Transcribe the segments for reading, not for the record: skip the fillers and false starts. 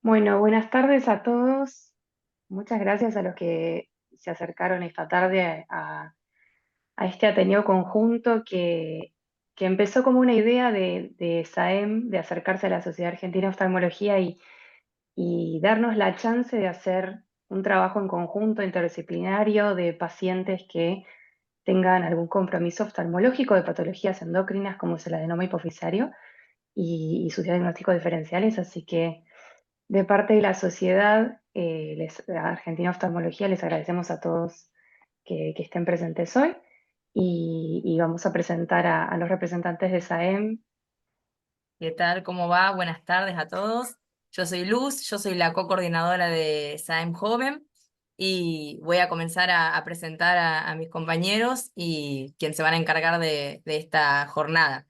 Bueno, buenas tardes a todos. Muchas gracias a los que se acercaron esta tarde a este Ateneo conjunto que empezó como una idea de SAEM, de acercarse a la Sociedad Argentina de Oftalmología y darnos la chance de hacer un trabajo en conjunto interdisciplinario de pacientes que tengan algún compromiso oftalmológico de patologías endocrinas, como es el adenoma hipofisario, y sus diagnósticos diferenciales. Así que de parte de la sociedad Argentina Oftalmología, les agradecemos a todos que estén presentes hoy y vamos a presentar a los representantes de SAEM. ¿Qué tal? ¿Cómo va? Buenas tardes a todos. Yo soy Luz, yo soy la co-coordinadora de SAEM Joven y voy a comenzar a presentar a mis compañeros y quienes se van a encargar de esta jornada.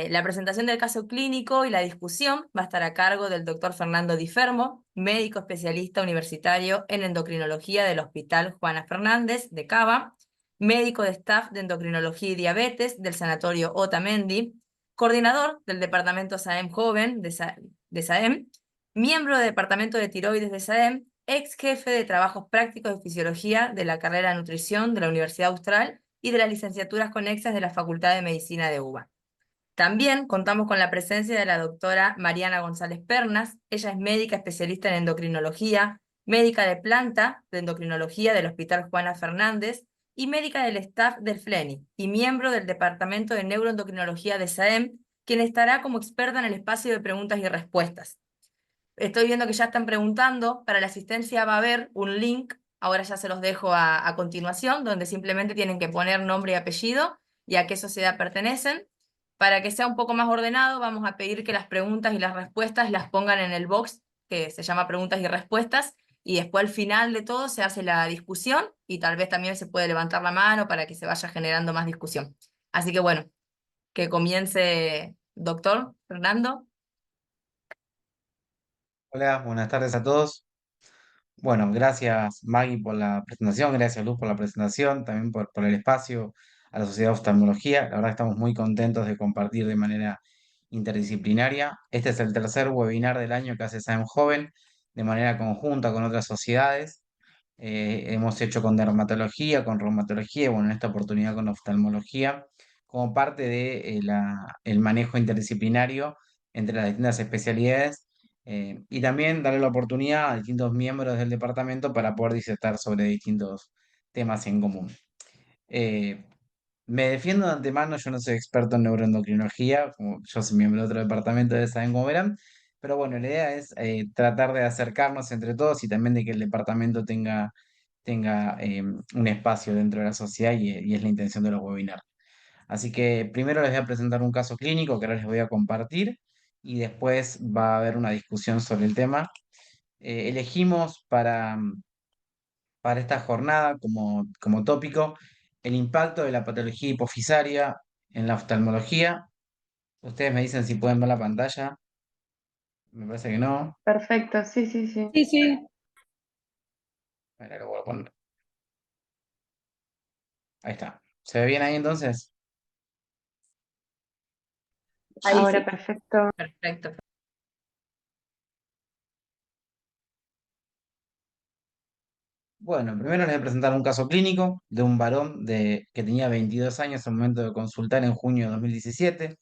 La presentación del caso clínico y la discusión va a estar a cargo del doctor Fernando Di Fermo, médico especialista universitario en endocrinología del Hospital Juana Fernández de Cava, médico de staff de endocrinología y diabetes del Sanatorio Otamendi, coordinador del Departamento SAEM Joven de SAEM, miembro del Departamento de Tiroides de SAEM, ex jefe de trabajos prácticos de fisiología de la carrera de nutrición de la Universidad Austral y de las licenciaturas conexas de la Facultad de Medicina de UBA. También contamos con la presencia de la doctora Mariana González Pernas. Ella es médica especialista en endocrinología, médica de planta de endocrinología del Hospital Juana Fernández y médica del staff del FLENI y miembro del Departamento de Neuroendocrinología de SAEM, quien estará como experta en el espacio de preguntas y respuestas. Estoy viendo que ya están preguntando. Para la asistencia va a haber un link, ahora ya se los dejo a continuación, donde simplemente tienen que poner nombre y apellido y a qué sociedad pertenecen. Para que sea un poco más ordenado, vamos a pedir que las preguntas y las respuestas las pongan en el box que se llama preguntas y respuestas, y después al final de todo se hace la discusión y tal vez también se puede levantar la mano para que se vaya generando más discusión. Así que bueno, que comience doctor Fernando. Hola, buenas tardes a todos. Bueno, gracias Maggie por la presentación, gracias Luz por la presentación, también por el espacio a la Sociedad de Oftalmología. La verdad que estamos muy contentos de compartir de manera interdisciplinaria. Este es el tercer webinar del año que hace SAEM Joven de manera conjunta con otras sociedades. Hemos hecho con dermatología, con reumatología, y bueno, en esta oportunidad con oftalmología, como parte de el manejo interdisciplinario entre las distintas especialidades, y también darle la oportunidad a distintos miembros del departamento para poder disertar sobre distintos temas en común. Eh, Me defiendo de antemano, yo no soy experto en neuroendocrinología, como yo soy miembro de otro departamento de esa, como verán, pero bueno, la idea es tratar de acercarnos entre todos y también de que el departamento tenga un espacio dentro de la sociedad y es la intención de los webinars. Así que primero les voy a presentar un caso clínico que ahora les voy a compartir y después va a haber una discusión sobre el tema. Elegimos para esta jornada como tópico el impacto de la patología hipofisaria en la oftalmología. Ustedes me dicen si pueden ver la pantalla. Me parece que no. Perfecto, sí, sí, sí. Sí, sí. Ahora lo voy a poner. Ahí está. ¿Se ve bien ahí entonces? Ahí Ahora sí. perfecto. Perfecto. Bueno, primero les voy a presentar un caso clínico de un varón que tenía 22 años al momento de consultar en junio de 2017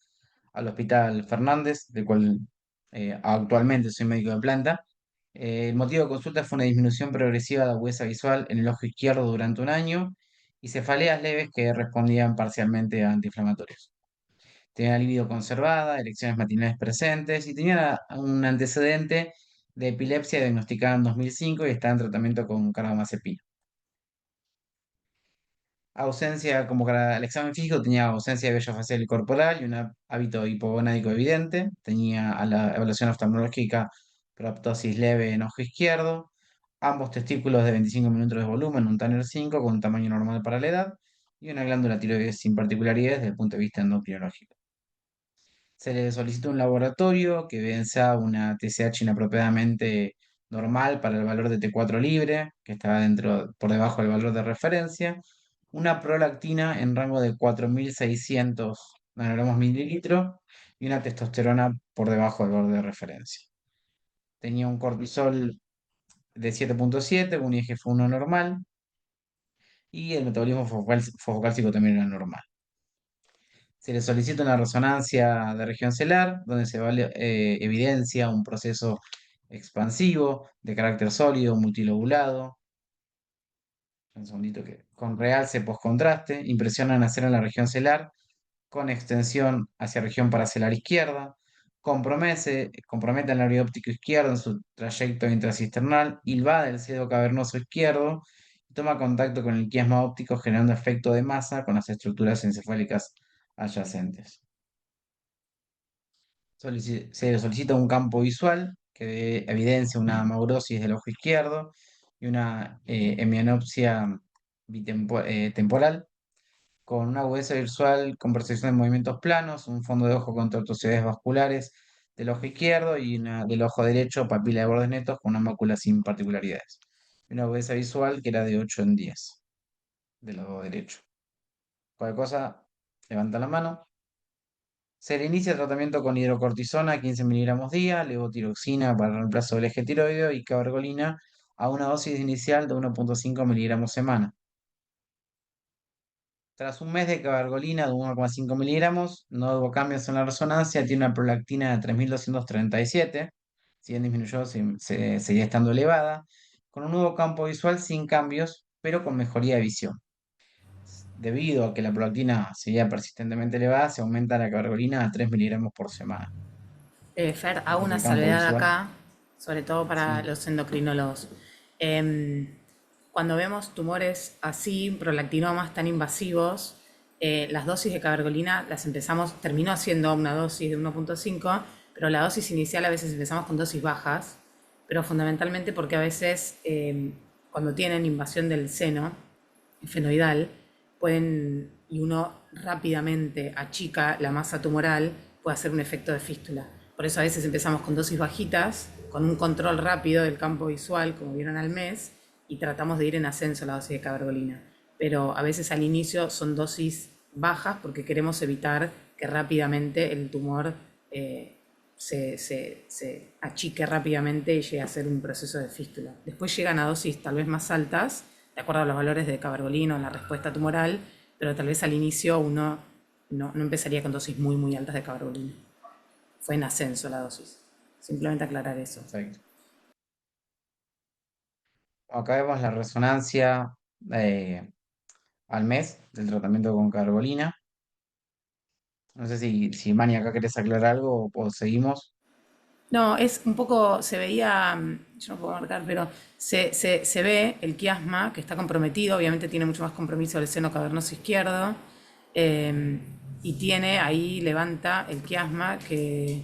al Hospital Fernández, del cual actualmente soy médico de planta. El motivo de consulta fue una disminución progresiva de agudeza visual en el ojo izquierdo durante un año y cefaleas leves que respondían parcialmente a antiinflamatorios. Tenía libido conservada, erecciones matinales presentes y tenía un antecedente de epilepsia diagnosticada en 2005 y está en tratamiento con carbamazepina. Ausencia, como para el examen físico, tenía ausencia de vello facial y corporal y un hábito hipogonádico evidente. Tenía a la evaluación oftalmológica proptosis leve en ojo izquierdo. Ambos testículos de 25 milímetros de volumen, un Tanner 5 con un tamaño normal para la edad y una glándula tiroides sin particularidades desde el punto de vista endocrinológico. Se le solicitó un laboratorio que evidencia una TSH inapropiadamente normal para el valor de T4 libre, que estaba por debajo del valor de referencia, una prolactina en rango de 4.600 nanogramos mililitro y una testosterona por debajo del valor de referencia. tenía un cortisol de 7,7, un IGF-1 normal y el metabolismo fosfocálcico también era normal. Se le solicita una resonancia de región celular, donde se evidencia un proceso expansivo de carácter sólido, multilobulado, un segundito que con realce postcontraste, impresionan hacer en la región celular con extensión hacia región paracelular izquierda, compromete el nervio óptico izquierdo en su trayecto intracisternal, invade el cedo cavernoso izquierdo y toma contacto con el quiasma óptico generando efecto de masa con las estructuras encefálicas adyacentes. Se le solicita un campo visual que evidencia una amaurosis del ojo izquierdo y una hemianopsia temporal con una agudeza visual con percepción de movimientos planos, un fondo de ojo con tortuosidades vasculares del ojo izquierdo y una del ojo derecho, papila de bordes netos con una mácula sin particularidades. Una agudeza visual que era de 8 en 10 del lado derecho. Cualquier cosa, levanta la mano. Se le inicia tratamiento con hidrocortisona 15 miligramos día, levotiroxina para el reemplazo del eje tiroideo y cabergolina a una dosis inicial de 1,5 miligramos semana. Tras un mes de cabergolina de 1,5 miligramos, no hubo cambios en la resonancia, tiene una prolactina de 3.237, si bien disminuyó, seguía estando elevada, con un nuevo campo visual sin cambios, pero con mejoría de visión. Debido a que la prolactina seguía persistentemente elevada, se aumenta la cabergolina a 3 miligramos por semana. Fer, hago Después una el campo salvedad visual, acá, sobre todo para sí, los endocrinólogos. Em, Cuando vemos tumores así, prolactinomas tan invasivos, las dosis de cabergolina las empezamos, terminó siendo una dosis de 1,5, pero la dosis inicial a veces empezamos con dosis bajas, pero fundamentalmente porque a veces cuando tienen invasión del seno fenoidal, pueden, y uno rápidamente achica la masa tumoral, puede hacer un efecto de fístula. Por eso a veces empezamos con dosis bajitas, con un control rápido del campo visual, como vieron al mes, y tratamos de ir en ascenso la dosis de cabergolina. Pero a veces al inicio son dosis bajas porque queremos evitar que rápidamente el tumor se achique rápidamente y llegue a ser un proceso de fístula. Después llegan a dosis tal vez más altas, de acuerdo a los valores de cabergolina o la respuesta tumoral, pero tal vez al inicio uno no empezaría con dosis muy, muy altas de cabergolina. Fue en ascenso la dosis. Simplemente aclarar eso. perfecto. Acá vemos la resonancia eh, al mes del tratamiento con cabergolina. No sé si Mani acá querés aclarar algo o seguimos. No, es un poco, se veía, yo no puedo marcar, pero se ve el quiasma que está comprometido, obviamente tiene mucho más compromiso el seno cavernoso izquierdo, eh, y tiene ahí, levanta el quiasma que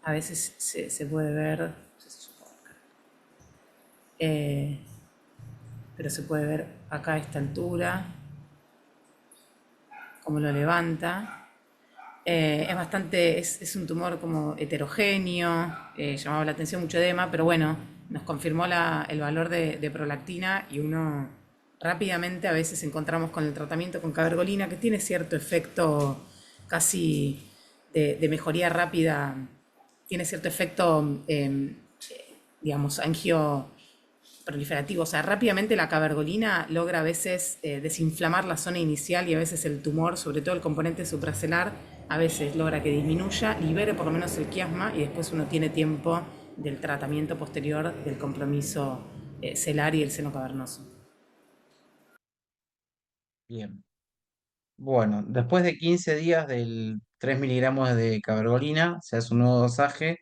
a veces se puede ver, no sé si yo puedo marcar, eh, pero se puede ver acá a esta altura, cómo lo levanta. Es un tumor como heterogéneo, llamaba la atención mucho edema, pero bueno, nos confirmó el valor de prolactina y uno rápidamente a veces encontramos con el tratamiento con cabergolina que tiene cierto efecto casi de mejoría rápida, tiene cierto efecto, digamos, angio proliferativo. O sea, rápidamente la cabergolina logra a veces desinflamar la zona inicial y a veces el tumor, sobre todo el componente supracelular, a veces logra que disminuya, libere por lo menos el quiasma y después uno tiene tiempo del tratamiento posterior del compromiso celular y el seno cavernoso. Bien. Bueno, después de 15 días del 3 miligramos de cabergolina, se hace un nuevo dosaje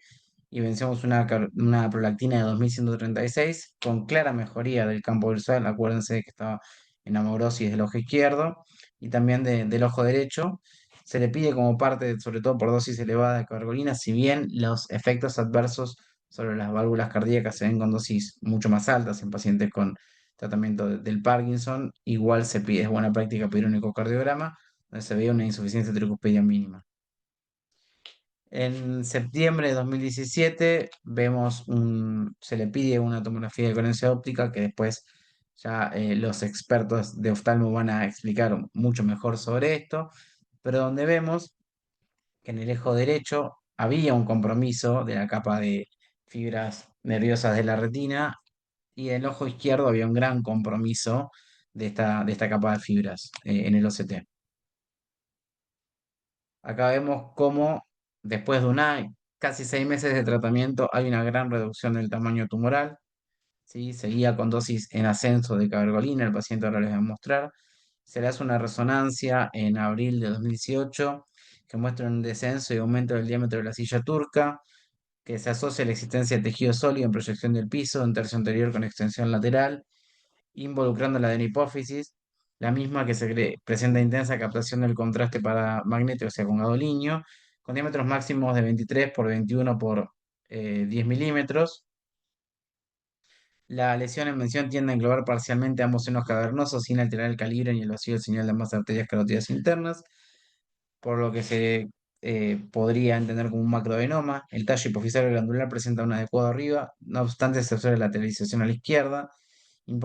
y vencemos una prolactina de 2136 con clara mejoría del campo visual. Acuérdense que estaba en amaurosis del ojo izquierdo y también del ojo derecho. Se le pide como parte, sobre todo por dosis elevada de cabergolina, si bien los efectos adversos sobre las válvulas cardíacas se ven con dosis mucho más altas en pacientes con tratamiento del Parkinson, igual se pide, es buena práctica pedir un ecocardiograma, donde se veía una insuficiencia tricuspidia mínima. En septiembre de 2017 se le pide una tomografía de coherencia óptica que después ya los expertos de oftalmo van a explicar mucho mejor sobre esto, pero donde vemos que en el eje derecho había un compromiso de la capa fibras nerviosas de la retina, y en el ojo izquierdo había un gran compromiso de esta capa de fibras en el OCT. Acá vemos cómo después de casi 6 meses de tratamiento hay una gran reducción del tamaño tumoral. ¿Sí? Seguía con dosis en ascenso de cabergolina, el paciente ahora les voy a mostrar. Se le hace una resonancia en abril de 2018 que muestra un descenso y aumento del diámetro de la silla turca, que se asocia a la existencia de tejido sólido en proyección del piso, en tercio anterior con extensión lateral, involucrando la adenipófisis, la misma que presenta intensa captación del contraste para magnético, o sea, con gadolinio, con diámetros máximos de 23 por 21 por 10 milímetros. La lesión en mención tiende a englobar parcialmente ambos senos cavernosos sin alterar el calibre ni el vacío del señal de ambas arterias carotidas internas, por lo que se podría entender como un macroadenoma. El tallo hipofisario glandular presenta un adecuado arriba, no obstante se observa lateralización a la izquierda, una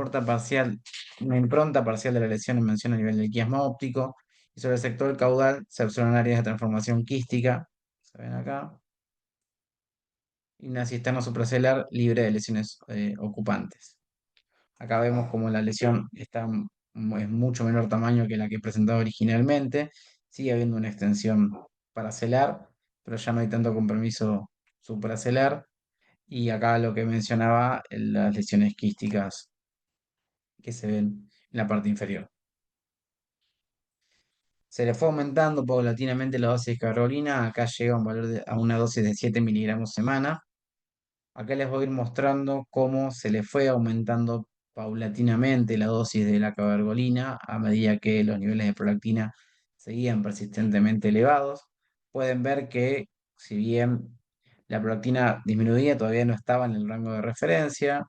impronta parcial de la lesión en mención a nivel del quiasma óptico, y sobre el sector caudal se observan áreas de transformación quística, se ven acá, y una cisterna supracelular libre de lesiones ocupantes. Acá vemos como la lesión es mucho menor tamaño que la que presentaba originalmente. Sigue habiendo una extensión paracelar, pero ya no hay tanto compromiso supracelular. Y acá lo que mencionaba, las lesiones quísticas que se ven en la parte inferior. Se le fue aumentando paulatinamente la dosis de carolina. Acá llega a una dosis de 7 miligramos semana. Acá les voy a ir mostrando cómo se le fue aumentando paulatinamente la dosis de la cabergolina a medida que los niveles de prolactina seguían persistentemente elevados. Pueden ver que si bien la prolactina disminuía, todavía no estaba en el rango de referencia.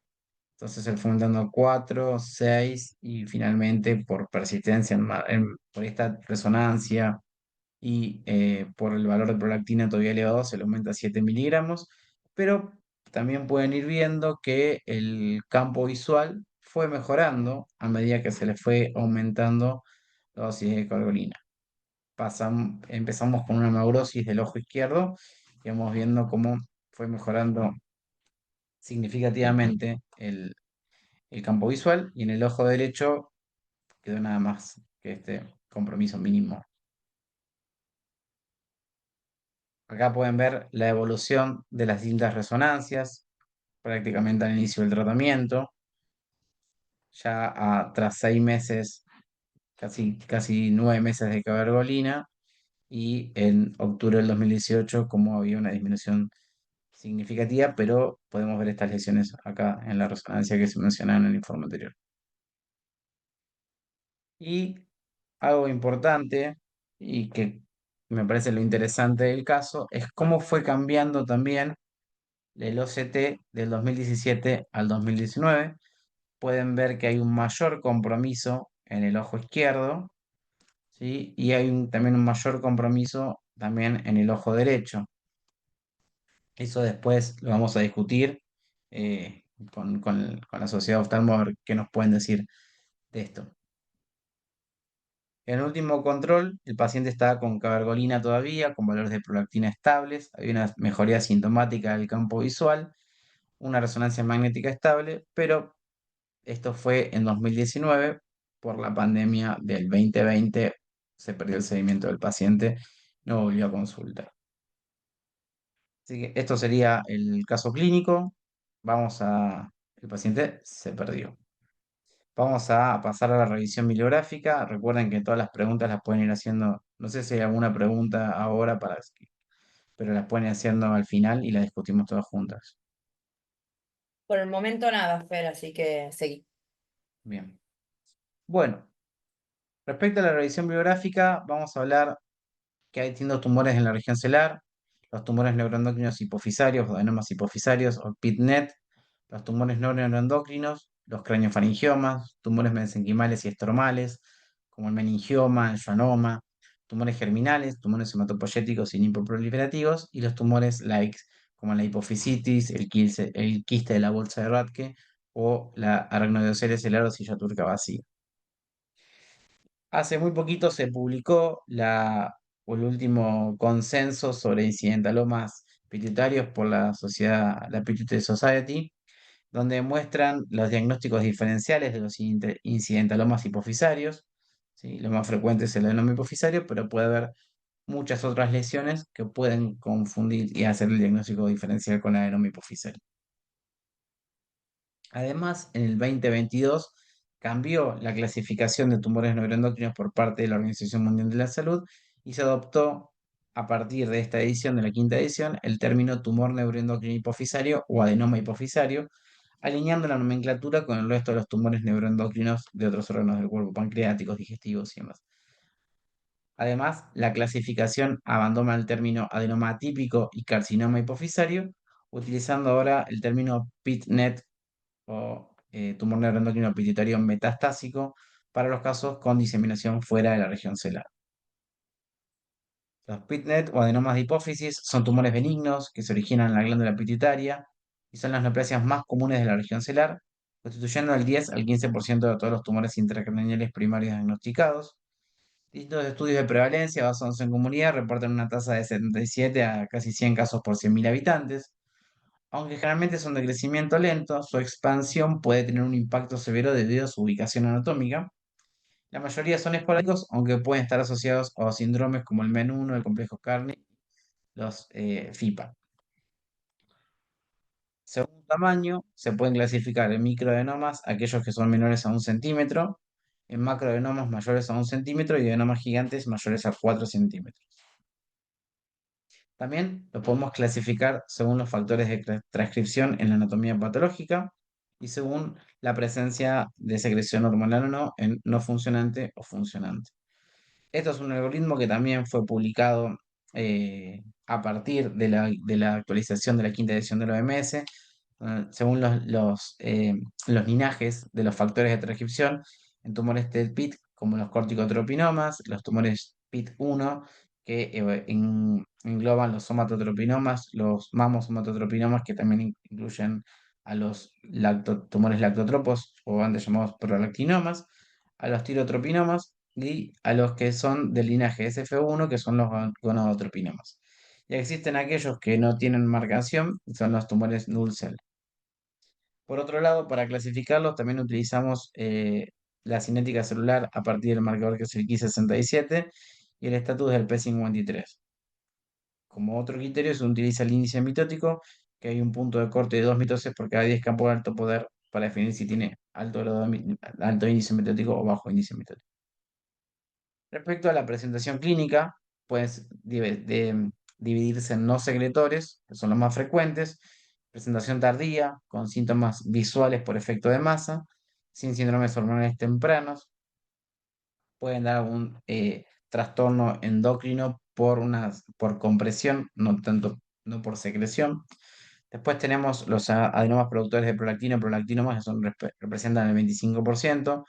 Entonces se fue aumentando a 4, 6 y finalmente por persistencia, por esta resonancia y por el valor de prolactina todavía elevado se le aumenta a 7 miligramos, pero también pueden ir viendo que el campo visual fue mejorando a medida que se le fue aumentando la dosis de carbolina. Empezamos con una neurosis del ojo izquierdo y vamos viendo cómo fue mejorando significativamente el campo visual, y en el ojo derecho quedó nada más que este compromiso mínimo. Acá pueden ver la evolución de las distintas resonancias, prácticamente al inicio del tratamiento. Ya tras 6 meses, casi 9 meses de cabergolina, y en octubre del 2018, como había una disminución significativa, pero podemos ver estas lesiones acá en la resonancia que se mencionaba en el informe anterior. Y algo importante y que me parece lo interesante del caso es cómo fue cambiando también el OCT del 2017 al 2019. Pueden ver que hay un mayor compromiso en el ojo izquierdo, ¿sí? Y hay también un mayor compromiso también en el ojo derecho. Eso después lo vamos a discutir con la sociedad oftalmo, a ver qué nos pueden decir de esto. En el último control, el paciente estaba con cabergolina todavía, con valores de prolactina estables, hay una mejoría sintomática del campo visual, una resonancia magnética estable, pero esto fue en 2019. Por la pandemia del 2020 se perdió el seguimiento del paciente, no volvió a consultar. Así que esto sería el caso clínico. El paciente se perdió. Vamos a pasar a la revisión bibliográfica. Recuerden que todas las preguntas las pueden ir haciendo. No sé si hay alguna pregunta ahora pero las pueden ir haciendo al final y las discutimos todas juntas. Por el momento nada, Fer, así que seguí. Bien. Bueno, respecto a la revisión bibliográfica, vamos a hablar que hay distintos tumores en la región celular: los tumores neuroendocrinos hipofisarios o adenomas hipofisarios o PITNET, los tumores no neuroendocrinos, los craniofaringiomas, tumores mesenquimales y estromales, como el meningioma, el schwannoma, tumores germinales, tumores hematopoyéticos y linfoproliferativos, y los tumores LAICs, como la hipofisitis, el quiste de la bolsa de Rathke o la aracnoidoceles celular o silla turca vacía. Hace muy poquito se publicó el último consenso sobre incidentalomas pituitarios por la Pituitary Society, donde muestran los diagnósticos diferenciales de los incidentalomas hipofisarios. ¿Sí? Lo más frecuente es el adenoma hipofisario, pero puede haber muchas otras lesiones que pueden confundir y hacer el diagnóstico diferencial con adenoma hipofisario. Además, en el 2022 cambió la clasificación de tumores neuroendocrinos por parte de la Organización Mundial de la Salud y se adoptó a partir de esta edición, de la quinta edición, el término tumor neuroendocrino hipofisario o adenoma hipofisario, alineando la nomenclatura con el resto de los tumores neuroendocrinos de otros órganos del cuerpo, pancreáticos, digestivos y demás. Además, la clasificación abandona el término adenoma atípico y carcinoma hipofisario, utilizando ahora el término PITNET o tumor neuroendocrino pituitario metastásico para los casos con diseminación fuera de la región celular. Los PITNET o adenomas de hipófisis son tumores benignos que se originan en la glándula pituitaria y son las neoplasias más comunes de la región celular, constituyendo el 10 al 15% de todos los tumores intracraneales primarios diagnosticados. Distintos estudios de prevalencia basados en comunidad reportan una tasa de 77 a casi 100 casos por 100.000 habitantes. Aunque generalmente son de crecimiento lento, su expansión puede tener un impacto severo debido a su ubicación anatómica. La mayoría son esporádicos, aunque pueden estar asociados a síndromes como el MEN1, el complejo Carney, los FIPA. Según tamaño, se pueden clasificar en microadenomas aquellos que son menores a 1 centímetro, en macroadenomas mayores a 1 centímetro y adenomas gigantes mayores a 4 centímetros. También lo podemos clasificar según los factores de transcripción en la anatomía patológica y según la presencia de secreción hormonal o no en no funcionante o funcionante. Esto es un algoritmo que también fue publicado a partir de la actualización de la quinta edición de la OMS, según los linajes de los factores de transcripción en tumores TED-PIT, como los corticotropinomas, los tumores PIT1, que engloban los somatotropinomas, los mamosomatotropiноmas, que también incluyen a los tumores lactotropos, o antes llamados prolactinomas, a los tirotropinomas y a los que son del linaje SF1, que son los gonadotropinomas. Y existen aquellos que no tienen marcación, son los tumores null cell. Por otro lado, para clasificarlos también utilizamos la cinética celular a partir del marcador que es el Ki67 y el estatus del P53. Como otro criterio se utiliza el índice mitótico, que hay un punto de corte de 2 mitoses por cada 10 campos de alto poder para definir si tiene alto índice mitótico o bajo índice mitótico. Respecto a la presentación clínica, puede dividirse en no secretores, que son los más frecuentes, presentación tardía, con síntomas visuales por efecto de masa, sin síndromes hormonales tempranos, pueden dar algún trastorno endocrino por compresión, no por secreción. Después tenemos los adenomas productores de prolactina y prolactinomas, que representan el 25%,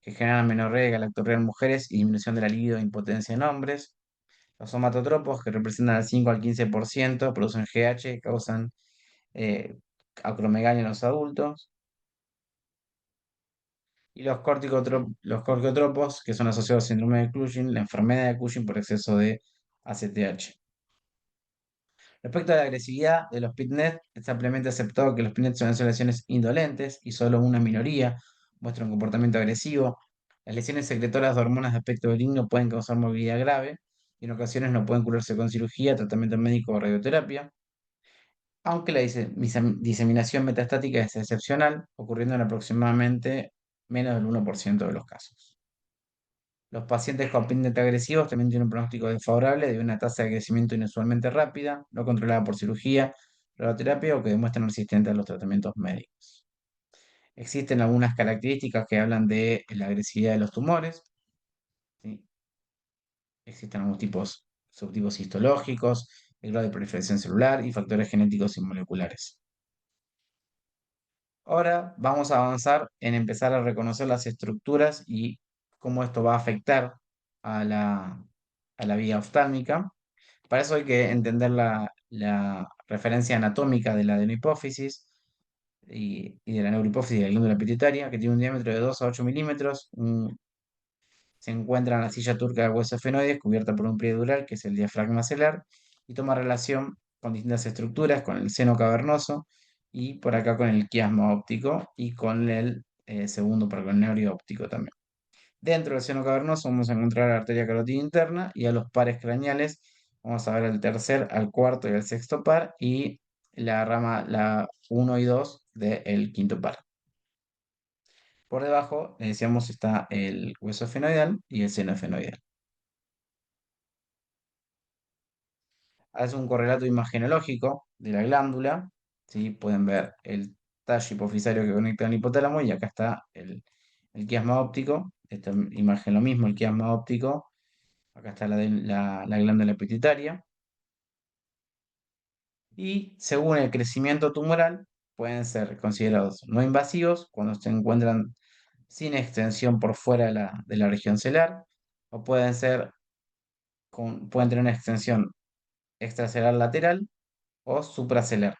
que generan menorrea, galactorrea en mujeres y disminución de la libido e impotencia en hombres. Los somatotropos, que representan el 5 al 15%, producen GH, causan acromegalia en los adultos. Y los corticotropos, que son asociados al síndrome de Cushing, la enfermedad de Cushing por exceso de ACTH. Respecto a la agresividad de los PITNET, es ampliamente aceptado que los PITNET son lesiones indolentes y solo una minoría muestra un comportamiento agresivo. Las lesiones secretoras de hormonas de aspecto benigno pueden causar movilidad grave y en ocasiones no pueden curarse con cirugía, tratamiento médico o radioterapia. Aunque la diseminación metastática es excepcional, ocurriendo en aproximadamente menos del 1% de los casos. Los pacientes con PINDET agresivos también tienen un pronóstico desfavorable debido a una tasa de crecimiento inusualmente rápida, no controlada por cirugía, radioterapia o que demuestran resistentes a los tratamientos médicos. Existen algunas características que hablan de la agresividad de los tumores. ¿Sí? Existen algunos subtipos histológicos, el grado de proliferación celular y factores genéticos y moleculares. Ahora vamos a avanzar en empezar a reconocer las estructuras y cómo esto va a afectar a la vía oftálmica. Para eso hay que entender la referencia anatómica de la adenopófisis y de la neurohipófisis de la glándula pituitaria, que tiene un diámetro de 2 a 8 milímetros. Se encuentra en la silla turca de hueso efenoides, cubierta por un pliegue dural, que es el diafragma celular, y toma relación con distintas estructuras, con el seno cavernoso y por acá con el quiasma óptico y con el segundo con el nervio óptico también. Dentro del seno cavernoso vamos a encontrar la arteria carotídea interna y a los pares craneales vamos a ver al tercer, al cuarto y al sexto par y la rama, la uno y 2 del quinto par. Por debajo, decíamos, está el hueso efenoidal y el seno efenoidal. Hace un correlato imagenológico de la glándula, ¿sí? Pueden ver el tallo hipofisario que conecta al hipotálamo y acá está el quiasma óptico. Esta imagen lo mismo, el quiasma óptico. Acá está la glándula pituitaria. Y según el crecimiento tumoral, pueden ser considerados no invasivos cuando se encuentran sin extensión por fuera de la región celular, o pueden tener una extensión extracelular lateral o supracelular.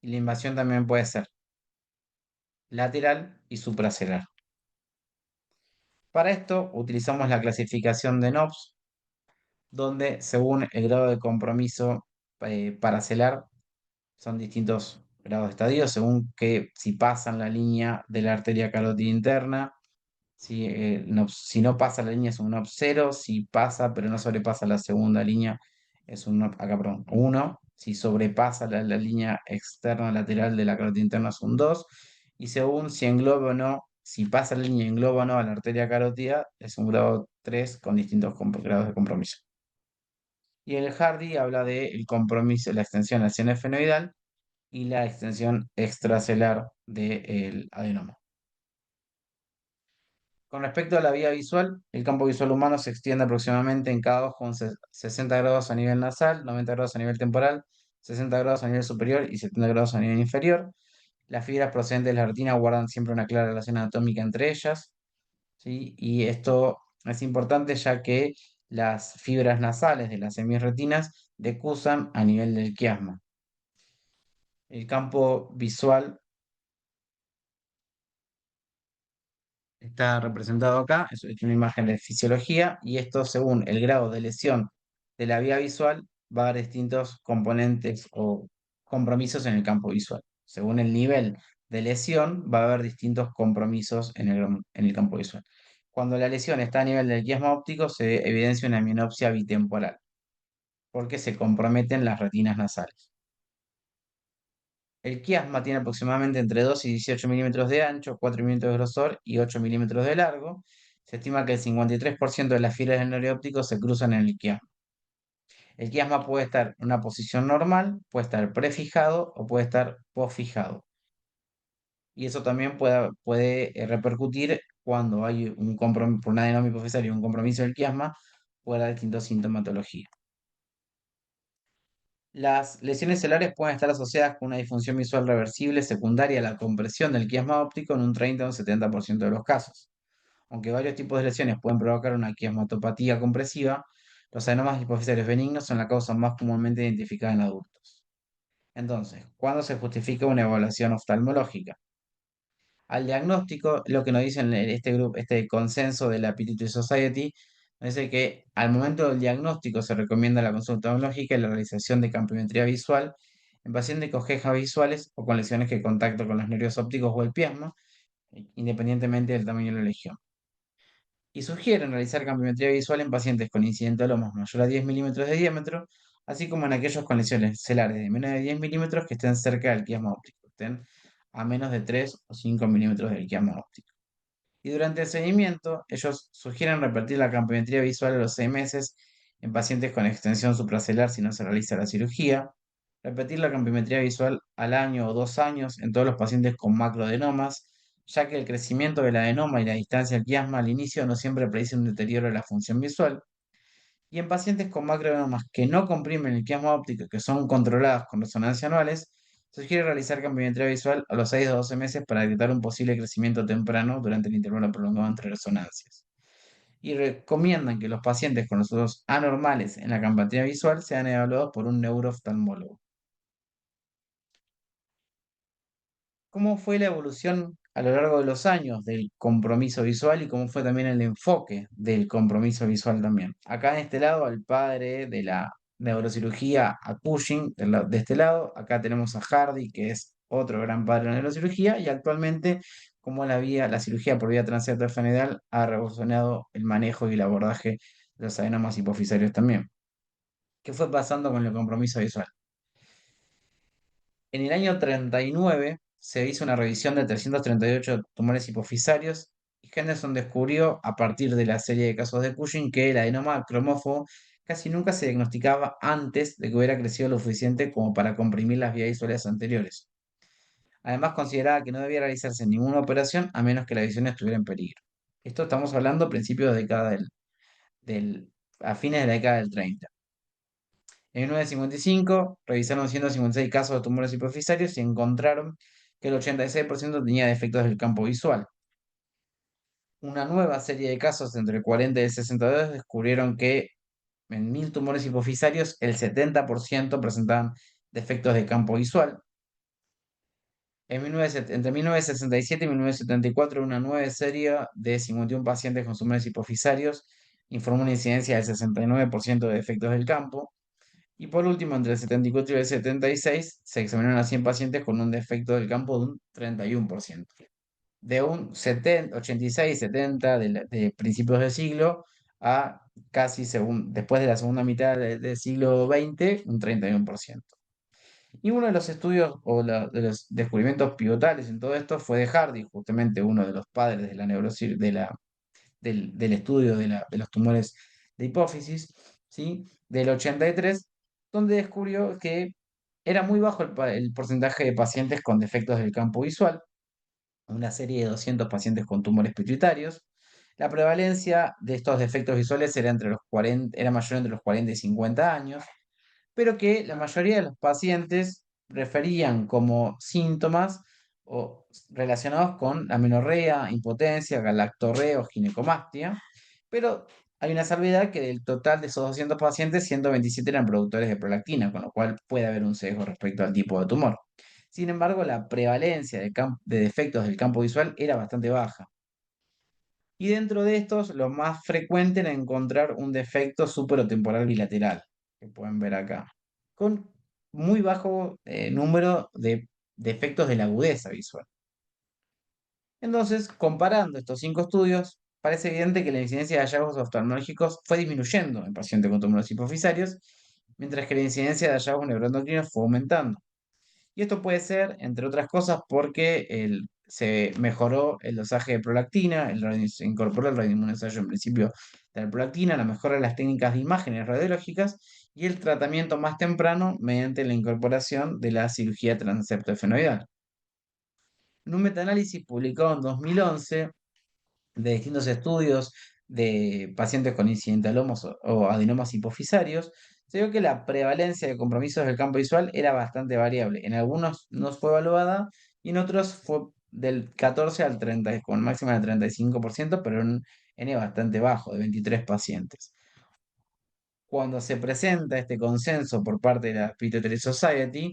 Y la invasión también puede ser lateral y supracelular. Para esto utilizamos la clasificación de NOPS, donde según el grado de compromiso paracelular son distintos grados de estadio, según que si pasan la línea de la arteria carótida interna, si no pasa la línea es un NOPS 0, si pasa pero no sobrepasa la segunda línea es un NOPS, acá, perdón, 1, si sobrepasa la línea externa lateral de la carótida interna es un 2, y según si engloba o no, si pasa la línea y engloba o no a la arteria carótida, es un grado 3 con distintos grados de compromiso. Y el Hardy habla de el compromiso, la extensión hacia el efenoidal y la extensión extracelular del adenoma. Con respecto a la vía visual, el campo visual humano se extiende aproximadamente en cada ojo con 60 grados a nivel nasal, 90 grados a nivel temporal, 60 grados a nivel superior y 70 grados a nivel inferior. Las fibras procedentes de la retina guardan siempre una clara relación anatómica entre ellas, ¿sí? Y esto es importante ya que las fibras nasales de las semirretinas decusan a nivel del quiasma. El campo visual está representado acá, es una imagen de fisiología, y esto según el grado de lesión de la vía visual va a haber distintos componentes o compromisos en el campo visual. Según el nivel de lesión va a haber distintos compromisos en el campo visual. Cuando la lesión está a nivel del quiasma óptico se evidencia una mianopsia bitemporal, porque se comprometen las retinas nasales. El quiasma tiene aproximadamente entre 2 y 18 milímetros de ancho, 4 milímetros de grosor y 8 milímetros de largo. Se estima que el 53% de las fibras del nervio óptico se cruzan en el quiasma. El quiasma puede estar en una posición normal, puede estar prefijado o puede estar posfijado. Y eso también puede repercutir cuando hay un compromiso por un adenoma hipofisario y un compromiso del quiasma, puede haber distintas sintomatología. Las lesiones celulares pueden estar asociadas con una disfunción visual reversible secundaria a la compresión del quiasma óptico en un 30 o un 70% de los casos. Aunque varios tipos de lesiones pueden provocar una quiasmatopatía compresiva, los adenomas hipofisarios benignos son la causa más comúnmente identificada en adultos. Entonces, ¿cuándo se justifica una evaluación oftalmológica? Al diagnóstico, lo que nos dice en este grupo, este consenso de la Pituitary Society, nos dice que al momento del diagnóstico se recomienda la consulta oftalmológica y la realización de campimetría visual en pacientes con quejas visuales o con lesiones que contacto con los nervios ópticos o el piasma, independientemente del tamaño de la legión. Y sugieren realizar campimetría visual en pacientes con incidentalomas mayor a 10 milímetros de diámetro, así como en aquellos con lesiones celares de menos de 10 milímetros que estén cerca del quiasma óptico, estén a menos de 3 o 5 milímetros del quiasma óptico. Y durante el seguimiento, ellos sugieren repetir la campimetría visual a los 6 meses en pacientes con extensión supracelular si no se realiza la cirugía, repetir la campimetría visual al año o 2 años en todos los pacientes con macroadenomas, ya que el crecimiento del adenoma y la distancia al quiasma al inicio no siempre predice un deterioro de la función visual, y en pacientes con macroadenomas que no comprimen el quiasma óptico, que son controlados con resonancia anuales, se sugiere realizar campimetría visual a los 6 o 12 meses para detectar un posible crecimiento temprano durante el intervalo prolongado entre resonancias. Y recomiendan que los pacientes con los ojos anormales en la campimetría visual sean evaluados por un neurooftalmólogo. ¿Cómo fue la evolución a lo largo de los años del compromiso visual y cómo fue también el enfoque del compromiso visual también. Acá en este lado, al padre de la neurocirugía, a Cushing, de este lado. Acá tenemos a Hardy, que es otro gran padre de la neurocirugía, y actualmente, como la cirugía por vía transecto fenoidal ha revolucionado el manejo y el abordaje de los adenomas hipofisarios también. ¿Qué fue pasando con el compromiso visual? En el año 39 se hizo una revisión de 338 tumores hipofisarios y Henderson descubrió, a partir de la serie de casos de Cushing, que el adenoma cromófobo casi nunca se diagnosticaba antes de que hubiera crecido lo suficiente como para comprimir las vías visuales anteriores. Además, consideraba que no debía realizarse ninguna operación a menos que la visión estuviera en peligro. Esto estamos hablando a principios de década a fines de la década del 30. En 1955 revisaron 156 casos de tumores hipofisarios y encontraron que el 86% tenía defectos del campo visual. Una nueva serie de casos entre el 40 y el 62 descubrieron que en 1000 tumores hipofisarios el 70% presentaban defectos de campo visual. Entre 1967 y 1974, una nueva serie de 51 pacientes con tumores hipofisarios informó una incidencia del 69% de defectos del campo. Y por último, entre el 74 y el 76, se examinaron a 100 pacientes con un defecto del campo de un 31%. De un 86-70 de principios del siglo a casi después de la segunda mitad del siglo XX, un 31%. Y uno de los estudios de los descubrimientos pivotales en todo esto fue de Hardy, justamente uno de los padres de la del estudio de los tumores de hipófisis, ¿sí? Del 83, donde descubrió que era muy bajo el porcentaje de pacientes con defectos del campo visual, una serie de 200 pacientes con tumores pituitarios. La prevalencia de estos defectos visuales era mayor entre los 40 y 50 años, pero que la mayoría de los pacientes referían como síntomas o relacionados con amenorrea, impotencia, galactorrea o ginecomastia, pero hay una salvedad que del total de esos 200 pacientes, 127 eran productores de prolactina, con lo cual puede haber un sesgo respecto al tipo de tumor. Sin embargo, la prevalencia de defectos del campo visual era bastante baja. Y dentro de estos, lo más frecuente era encontrar un defecto superotemporal bilateral, que pueden ver acá, con muy bajo número de defectos de la agudeza visual. Entonces, comparando estos 5 estudios, parece evidente que la incidencia de hallazgos oftalmológicos fue disminuyendo en pacientes con tumores hipofisarios, mientras que la incidencia de hallazgos neuroendocrinos fue aumentando. Y esto puede ser, entre otras cosas, porque se mejoró el dosaje de prolactina, se incorporó el radioinmunoensayo en principio de la prolactina, la mejora de las técnicas de imágenes radiológicas y el tratamiento más temprano mediante la incorporación de la cirugía transeptoefenoidal. En un metaanálisis publicado en 2011 de distintos estudios de pacientes con incidentalomas o adenomas hipofisarios, se vio que la prevalencia de compromisos del campo visual era bastante variable. En algunos no fue evaluada y en otros fue del 14 al 30, con máxima del 35%, pero en un N bastante bajo, de 23 pacientes. Cuando se presenta este consenso por parte de la Pituitary Society,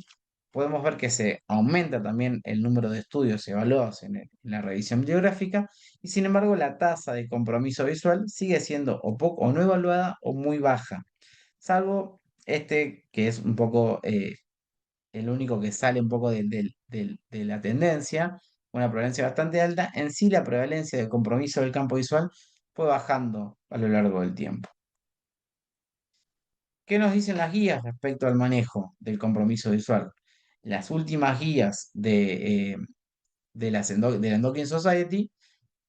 podemos ver que se aumenta también el número de estudios evaluados en la revisión bibliográfica y sin embargo la tasa de compromiso visual sigue siendo o poco o no evaluada o muy baja, salvo este que es un poco el único que sale un poco de la tendencia, una prevalencia bastante alta. En sí la prevalencia de compromiso del campo visual fue bajando a lo largo del tiempo. ¿Qué nos dicen las guías respecto al manejo del compromiso visual? Las últimas guías de la Endocrine Society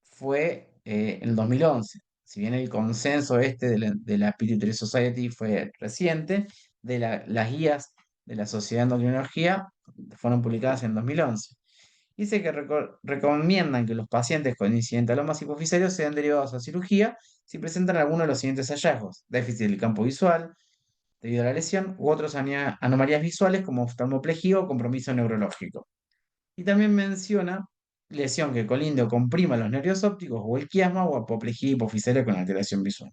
fue en el 2011. Si bien el consenso de la Pituitary Society fue reciente, las guías de la Sociedad de Endocrinología fueron publicadas en 2011. Dice que recomiendan que los pacientes con incidentalomas hipofisarios sean derivados a cirugía si presentan alguno de los siguientes hallazgos: déficit del campo visual debido a la lesión, u otras anomalías visuales como oftalmoplegia o compromiso neurológico. Y también menciona lesión que colinde o comprima los nervios ópticos o el quiasma o apoplejía hipofisaria con alteración visual.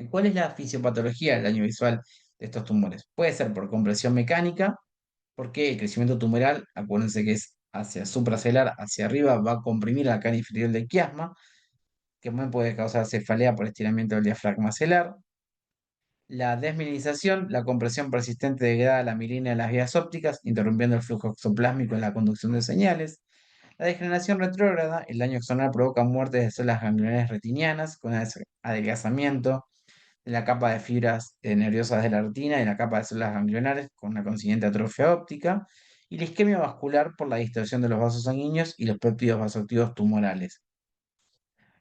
¿Cuál es la fisiopatología del daño visual de estos tumores? Puede ser por compresión mecánica, porque el crecimiento tumoral, acuérdense que es hacia supracelular, hacia arriba, va a comprimir la cara inferior del quiasma, que también puede causar cefalea por estiramiento del diafragma celar. La desmineralización, la compresión persistente degrada la mielina en las vías ópticas, interrumpiendo el flujo exoplásmico en la conducción de señales. La degeneración retrógrada, el daño axonal provoca muerte de células ganglionares retinianas con adelgazamiento de la capa de fibras nerviosas de la retina y la capa de células ganglionares con una consiguiente atrofia óptica. Y la isquemia vascular por la distorsión de los vasos sanguíneos y los péptidos vasoactivos tumorales.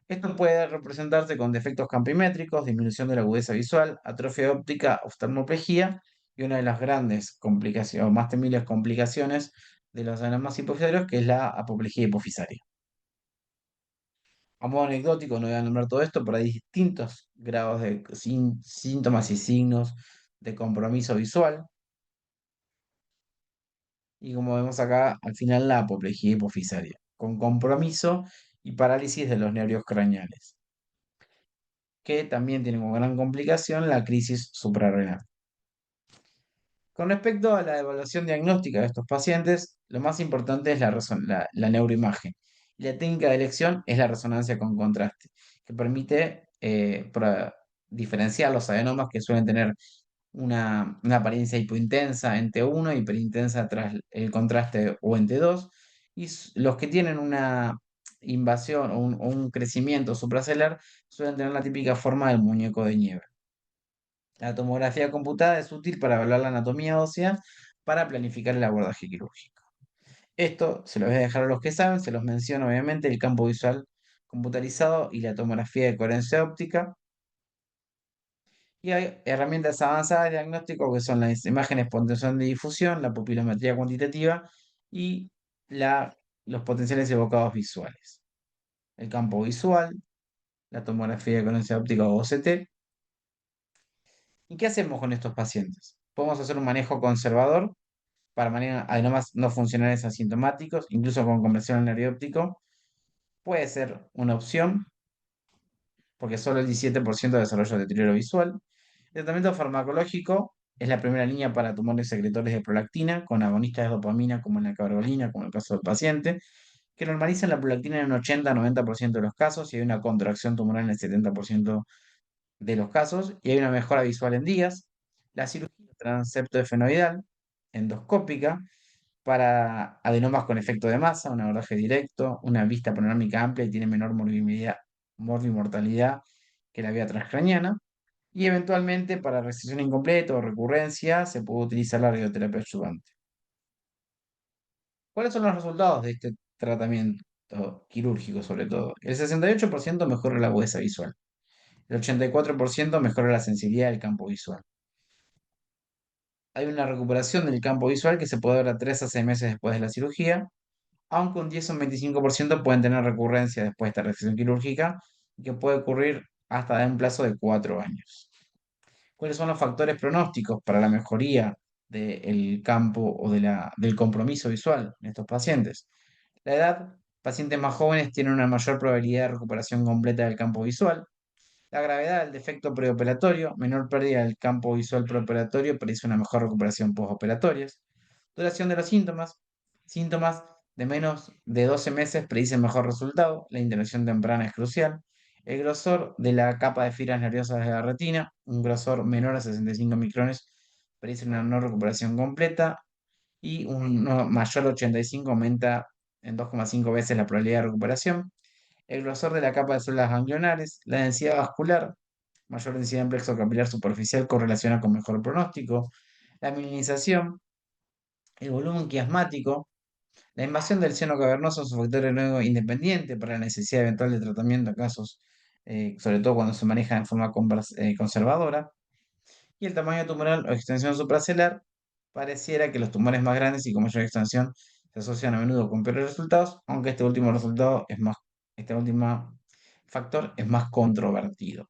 Esto puede representarse con defectos campimétricos, disminución de la agudeza visual, atrofia óptica, oftalmoplegia y una de las grandes complicaciones o más temibles complicaciones de los adenomas hipofisarios, que es la apoplejía hipofisaria. A modo anecdótico, no voy a nombrar todo esto, pero hay distintos grados de síntomas y signos de compromiso visual. Y como vemos acá, al final la apoplejía hipofisaria, con compromiso y parálisis de los nervios craneales, que también tiene como gran complicación la crisis suprarrenal. Con respecto a la evaluación diagnóstica de estos pacientes, lo más importante es la neuroimagen. Y la técnica de elección es la resonancia con contraste, que permite diferenciar los adenomas que suelen tener una apariencia hipointensa en T1, hiperintensa tras el contraste o en T2, y los que tienen una invasión o un crecimiento supracelular suelen tener la típica forma del muñeco de nieve. La tomografía computada es útil para evaluar la anatomía ósea para planificar el abordaje quirúrgico. Esto se lo voy a dejar a los que saben, se los menciono obviamente el campo visual computarizado y la tomografía de coherencia óptica. Y hay herramientas avanzadas de diagnóstico que son las imágenes por tensión de difusión, la pupilometría cuantitativa y los potenciales evocados visuales. El campo visual, la tomografía de coherencia óptica o OCT. ¿Y qué hacemos con estos pacientes? Podemos hacer un manejo conservador para adenomas no funcionales asintomáticos, incluso con compresión al nervio óptico. Puede ser una opción, porque solo el 17% de desarrollo de deterioro visual. El tratamiento farmacológico es la primera línea para tumores secretores de prolactina, con agonistas de dopamina como en la cabergolina, como en el caso del paciente, que normalizan la prolactina en un 80-90% de los casos y hay una contracción tumoral en el 70% de los casos y hay una mejora visual en días. La cirugía transepto efenoidal endoscópica para adenomas con efecto de masa, un abordaje directo, una vista panorámica amplia y tiene menor morbimortalidad que la vía transcraniana. Y eventualmente para recesión incompleta o recurrencia se puede utilizar la radioterapia adyuvante. ¿Cuáles son los resultados de este tratamiento quirúrgico sobre todo? El 68% mejora la agudeza visual. El 84% mejora la sensibilidad del campo visual. Hay una recuperación del campo visual que se puede ver a 3 a 6 meses después de la cirugía, aunque un 10 o un 25% pueden tener recurrencia después de esta recesión quirúrgica, que puede ocurrir hasta en un plazo de 4 años. ¿Cuáles son los factores pronósticos para la mejoría del campo o del compromiso visual en estos pacientes? La edad, pacientes más jóvenes tienen una mayor probabilidad de recuperación completa del campo visual. La gravedad del defecto preoperatorio, menor pérdida del campo visual preoperatorio, predice una mejor recuperación postoperatoria. Duración de los síntomas. Síntomas de menos de 12 meses predicen mejor resultado. La intervención temprana es crucial. El grosor de la capa de fibras nerviosas de la retina, un grosor menor a 65 micrones, predice una no recuperación completa. Y un mayor a 85 aumenta en 2,5 veces la probabilidad de recuperación. El grosor de la capa de células ganglionares, la densidad vascular, mayor densidad en plexo capilar superficial correlaciona con mejor pronóstico. La mielinización, el volumen quiasmático, la invasión del seno cavernoso es un factor nuevo independiente para la necesidad eventual de tratamiento en casos, sobre todo cuando se maneja en forma conservadora. Y el tamaño tumoral o extensión supracelular, pareciera que los tumores más grandes y con mayor extensión se asocian a menudo con peores resultados, aunque este último factor es más controvertido.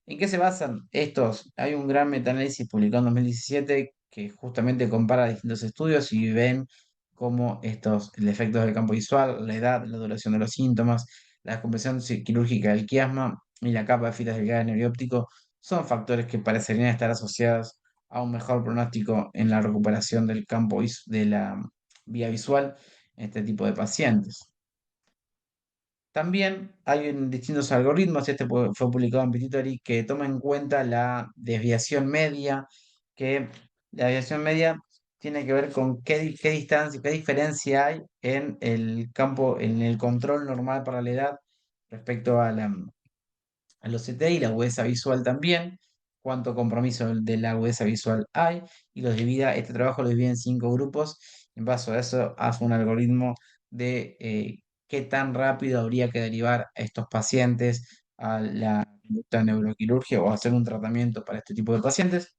¿En qué se basan estos? Hay un gran metaanálisis publicado en 2017 que justamente compara distintos estudios y ven cómo el efecto del campo visual, la edad, la duración de los síntomas, la compresión quirúrgica del quiasma y la capa de fibras delgadas del nervio óptico son factores que parecerían estar asociados a un mejor pronóstico en la recuperación del campo de la vía visual en este tipo de pacientes. También hay distintos algoritmos, este fue publicado en Pituitary, que toma en cuenta la desviación media, que la desviación media tiene que ver con qué distancia, qué diferencia hay en el campo, en el control normal para la edad respecto a los CT y la agudeza visual también, cuánto compromiso de la agudeza visual hay, y este trabajo lo divide en 5 grupos. En base a eso, hace un algoritmo de qué tan rápido habría que derivar a estos pacientes a la conducta neuroquirurgia o hacer un tratamiento para este tipo de pacientes.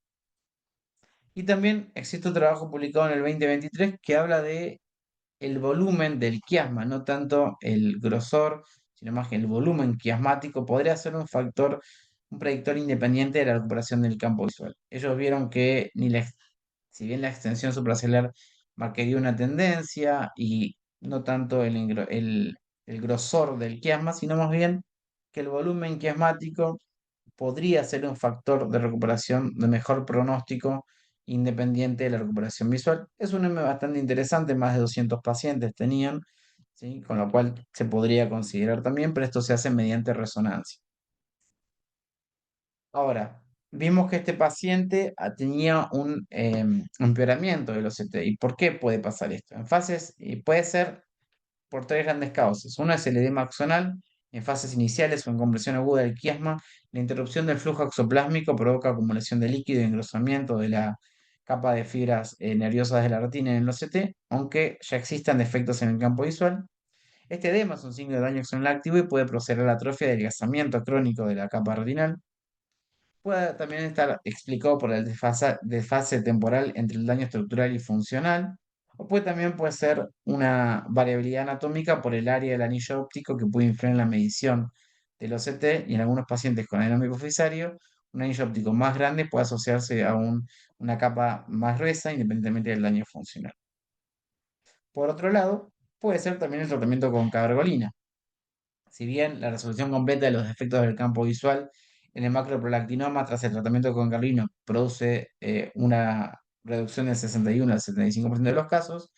Y también existe un trabajo publicado en el 2023 que habla de el volumen del quiasma, no tanto el grosor, sino más que el volumen quiasmático podría ser un factor, un predictor independiente de la recuperación del campo visual. Ellos vieron que si bien la extensión supracelular marcaría una tendencia y no tanto el grosor del quiasma, sino más bien que el volumen quiasmático podría ser un factor de recuperación de mejor pronóstico independiente de la recuperación visual. Es un M bastante interesante, más de 200 pacientes tenían, ¿sí? Con lo cual se podría considerar también, pero esto se hace mediante resonancia. Ahora, vimos que este paciente tenía un empeoramiento del OCT. ¿Y por qué puede pasar esto? En fases, y puede ser por 3 grandes causas. Una es el edema axonal. En fases iniciales o en compresión aguda del quiasma, la interrupción del flujo exoplásmico provoca acumulación de líquido y engrosamiento de la capa de fibras nerviosas de la retina en el OCT, aunque ya existan defectos en el campo visual. Este edema es un signo de daño axonal activo y puede proceder a la atrofia y adelgazamiento crónico de la capa retinal. Puede también estar explicado por el desfase temporal entre el daño estructural y funcional, o puede ser una variabilidad anatómica por el área del anillo óptico que puede influir en la medición del OCT, y en algunos pacientes con adenoma hipofisario, un anillo óptico más grande puede asociarse a una capa más gruesa independientemente del daño funcional. Por otro lado, puede ser también el tratamiento con cabergolina. Si bien la resolución completa de los defectos del campo visual en el macroprolactinoma tras el tratamiento con carlino produce una reducción del 61 al 75% de los casos,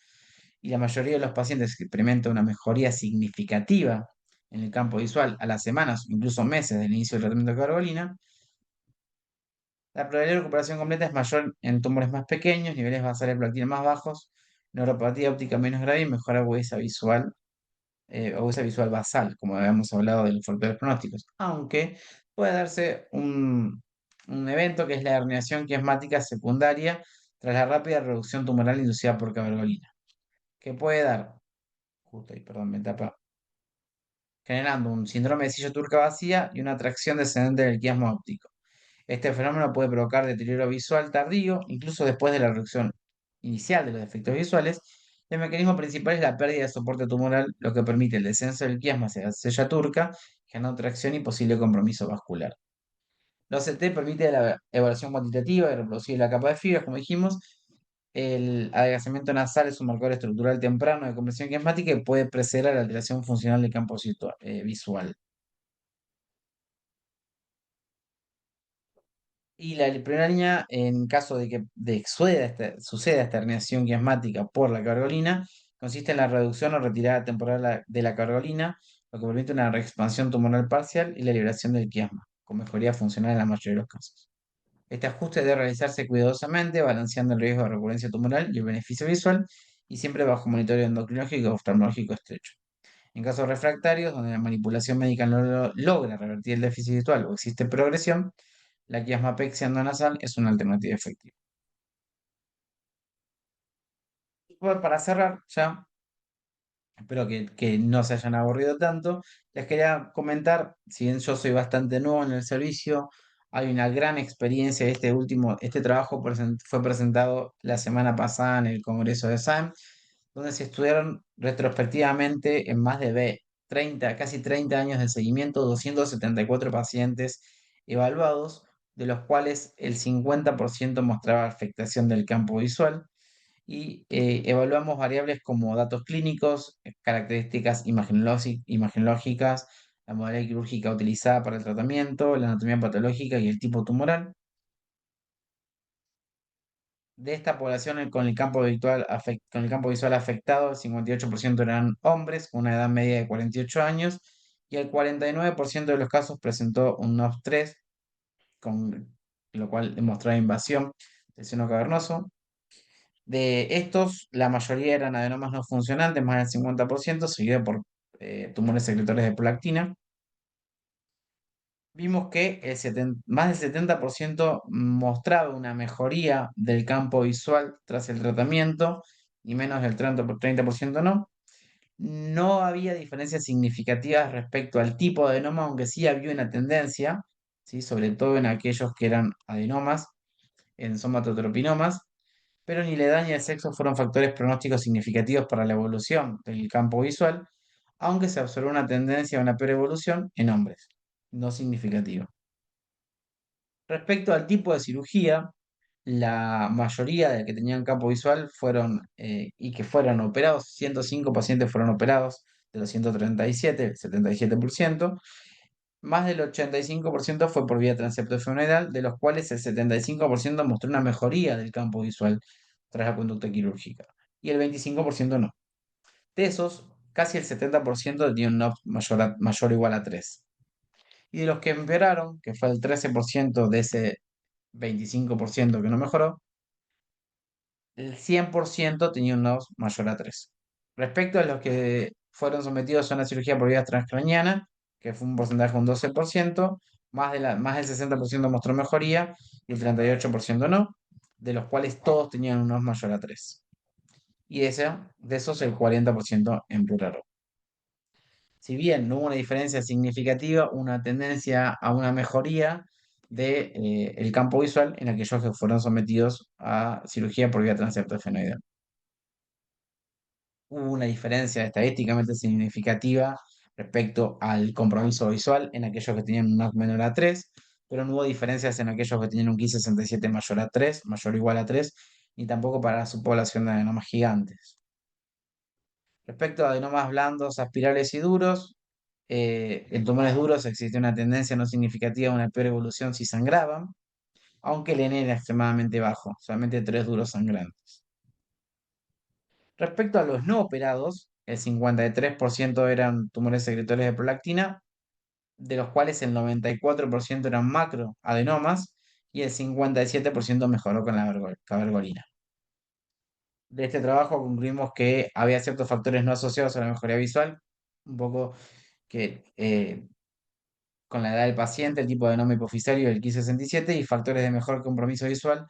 y la mayoría de los pacientes que experimentan una mejoría significativa en el campo visual a las semanas, incluso meses del inicio del tratamiento de carbolina, la probabilidad de recuperación completa es mayor en tumores más pequeños, niveles basales de prolactina más bajos, neuropatía óptica menos grave y mejor agudeza visual basal, como habíamos hablado de los factores pronósticos, aunque puede darse un evento que es la herniación quiasmática secundaria tras la rápida reducción tumoral inducida por cabergolina, que puede dar, justo ahí, perdón, me tapa, generando un síndrome de silla turca vacía y una atracción descendente del quiasma óptico. Este fenómeno puede provocar deterioro visual tardío, incluso después de la reducción inicial de los efectos visuales. El mecanismo principal es la pérdida de soporte tumoral, lo que permite el descenso del quiasma hacia la sella turca, generando tracción y posible compromiso vascular. La OCT permite la evaluación cuantitativa y reproducir la capa de fibras, como dijimos. El adelgazamiento nasal es un marcador estructural temprano de compresión quiasmática y puede preceder a la alteración funcional del campo visual. Y la primera línea, en caso de que suceda esta herniación quiasmática por la cabergolina, consiste en la reducción o retirada temporal de la cabergolina, lo que permite una reexpansión tumoral parcial y la liberación del quiasma, con mejoría funcional en la mayoría de los casos. Este ajuste debe realizarse cuidadosamente, balanceando el riesgo de recurrencia tumoral y el beneficio visual, y siempre bajo monitoreo endocrinológico y oftalmológico estrecho. En casos refractarios, donde la manipulación médica no logra revertir el déficit visual o existe progresión, la quiasmapexia endonasal es una alternativa efectiva. Bueno, para cerrar, ya, espero que no se hayan aburrido tanto, les quería comentar, si bien yo soy bastante nuevo en el servicio, hay una gran experiencia. Este trabajo fue presentado la semana pasada en el Congreso de SAEM, donde se estudiaron retrospectivamente en más de 30, casi 30 años de seguimiento, 274 pacientes evaluados, de los cuales el 50% mostraba afectación del campo visual, y evaluamos variables como datos clínicos, características imagenológicas, la modalidad quirúrgica utilizada para el tratamiento, la anatomía patológica y el tipo tumoral. De esta población con el campo visual afectado, el 58% eran hombres con una edad media de 48 años y el 49% de los casos presentó un NOPS 3, con lo cual demostraba invasión del seno cavernoso. De estos, la mayoría eran adenomas no funcionantes, más del 50%, seguido por tumores secretores de prolactina. Vimos que más del 70% mostraba una mejoría del campo visual tras el tratamiento y menos del 30% no. No había diferencias significativas respecto al tipo de adenoma, aunque sí había una tendencia, ¿sí? Sobre todo en aquellos que eran adenomas, en somatotropinomas, pero ni la edad ni el sexo fueron factores pronósticos significativos para la evolución del campo visual, aunque se observó una tendencia a una peor evolución en hombres, no significativa. Respecto al tipo de cirugía, la mayoría de que tenían campo visual y que fueron operados, 105 pacientes fueron operados de los 137, el 77%, más del 85% fue por vía transepto-efemenoidal, de los cuales el 75% mostró una mejoría del campo visual tras la conducta quirúrgica, y el 25% no. De esos, casi el 70% tenía un NOP mayor o igual a 3. Y de los que empeoraron, que fue el 13% de ese 25% que no mejoró, el 100% tenía un NOS mayor a 3. Respecto a los que fueron sometidos a una cirugía por vía transcraniana, que fue un porcentaje de un 12%, más del 60% mostró mejoría y el 38% no, de los cuales todos tenían un NOS mayor a 3. Y de esos el 40% empeoraron. Si bien no hubo una diferencia significativa, una tendencia a una mejoría de el campo visual en aquellos que fueron sometidos a cirugía por vía transepto-efemenoidal. Hubo una diferencia estadísticamente significativa respecto al compromiso visual en aquellos que tenían un NOC menor a 3, pero no hubo diferencias en aquellos que tenían un Ki-67 mayor a 3, mayor o igual a 3, ni tampoco para la subpoblación de adenomas gigantes. Respecto a adenomas blandos, aspirales y duros, en tumores duros existe una tendencia no significativa a una peor evolución si sangraban, aunque el N era extremadamente bajo, solamente 3 duros sangrantes. Respecto a los no operados, el 53% eran tumores secretores de prolactina, de los cuales el 94% eran macroadenomas y el 57% mejoró con la cabergolina. De este trabajo concluimos que había ciertos factores no asociados a la mejoría visual, un poco que con la edad del paciente, el tipo de adenoma hipofisario, el Ki-67, y factores de mejor compromiso visual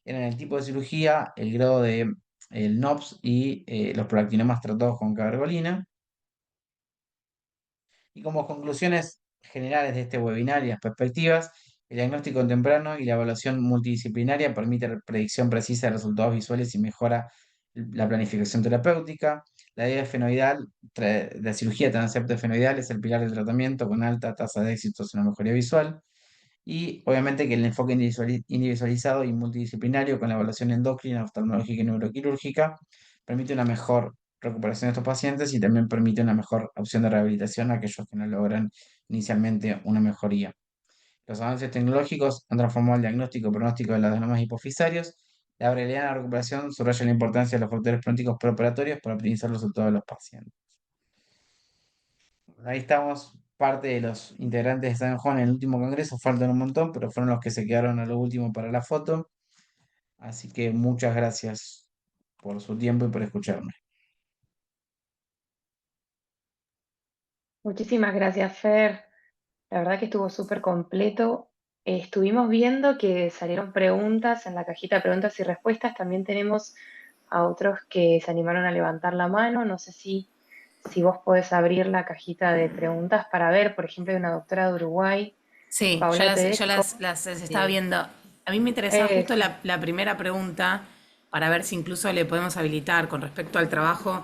eran el tipo de cirugía, el grado de el NOPS y los prolactinomas tratados con cabergolina. Y como conclusiones generales de este webinar y las perspectivas, el diagnóstico temprano y la evaluación multidisciplinaria permite la predicción precisa de resultados visuales y mejora la planificación terapéutica. La idea fenoidal, la cirugía transepto-efemenoidal es el pilar del tratamiento con alta tasa de éxitos en la mejoría visual. Y obviamente que el enfoque individualizado y multidisciplinario con la evaluación endocrina, oftalmológica y neuroquirúrgica permite una mejor recuperación de estos pacientes y también permite una mejor opción de rehabilitación a aquellos que no logran inicialmente una mejoría. Los avances tecnológicos han transformado el diagnóstico y pronóstico de los adenomas hipofisarios. La brevedad de la recuperación subraya la importancia de los factores pronósticos preoperatorios para optimizar los resultados de los pacientes. Ahí estamos, parte de los integrantes de San Juan en el último congreso, faltan un montón, pero fueron los que se quedaron a lo último para la foto. Así que muchas gracias por su tiempo y por escucharme. Muchísimas gracias, Fer. La verdad que estuvo súper completo. Estuvimos viendo que salieron preguntas en la cajita de preguntas y respuestas. También tenemos a otros que se animaron a levantar la mano. No sé si vos podés abrir la cajita de preguntas para ver, por ejemplo, hay una doctora de Uruguay, Sí, yo Paula las, Tedesco. las estaba Sí, viendo. A mí me interesaba justo eso. la primera pregunta para ver si incluso le podemos habilitar con respecto al trabajo.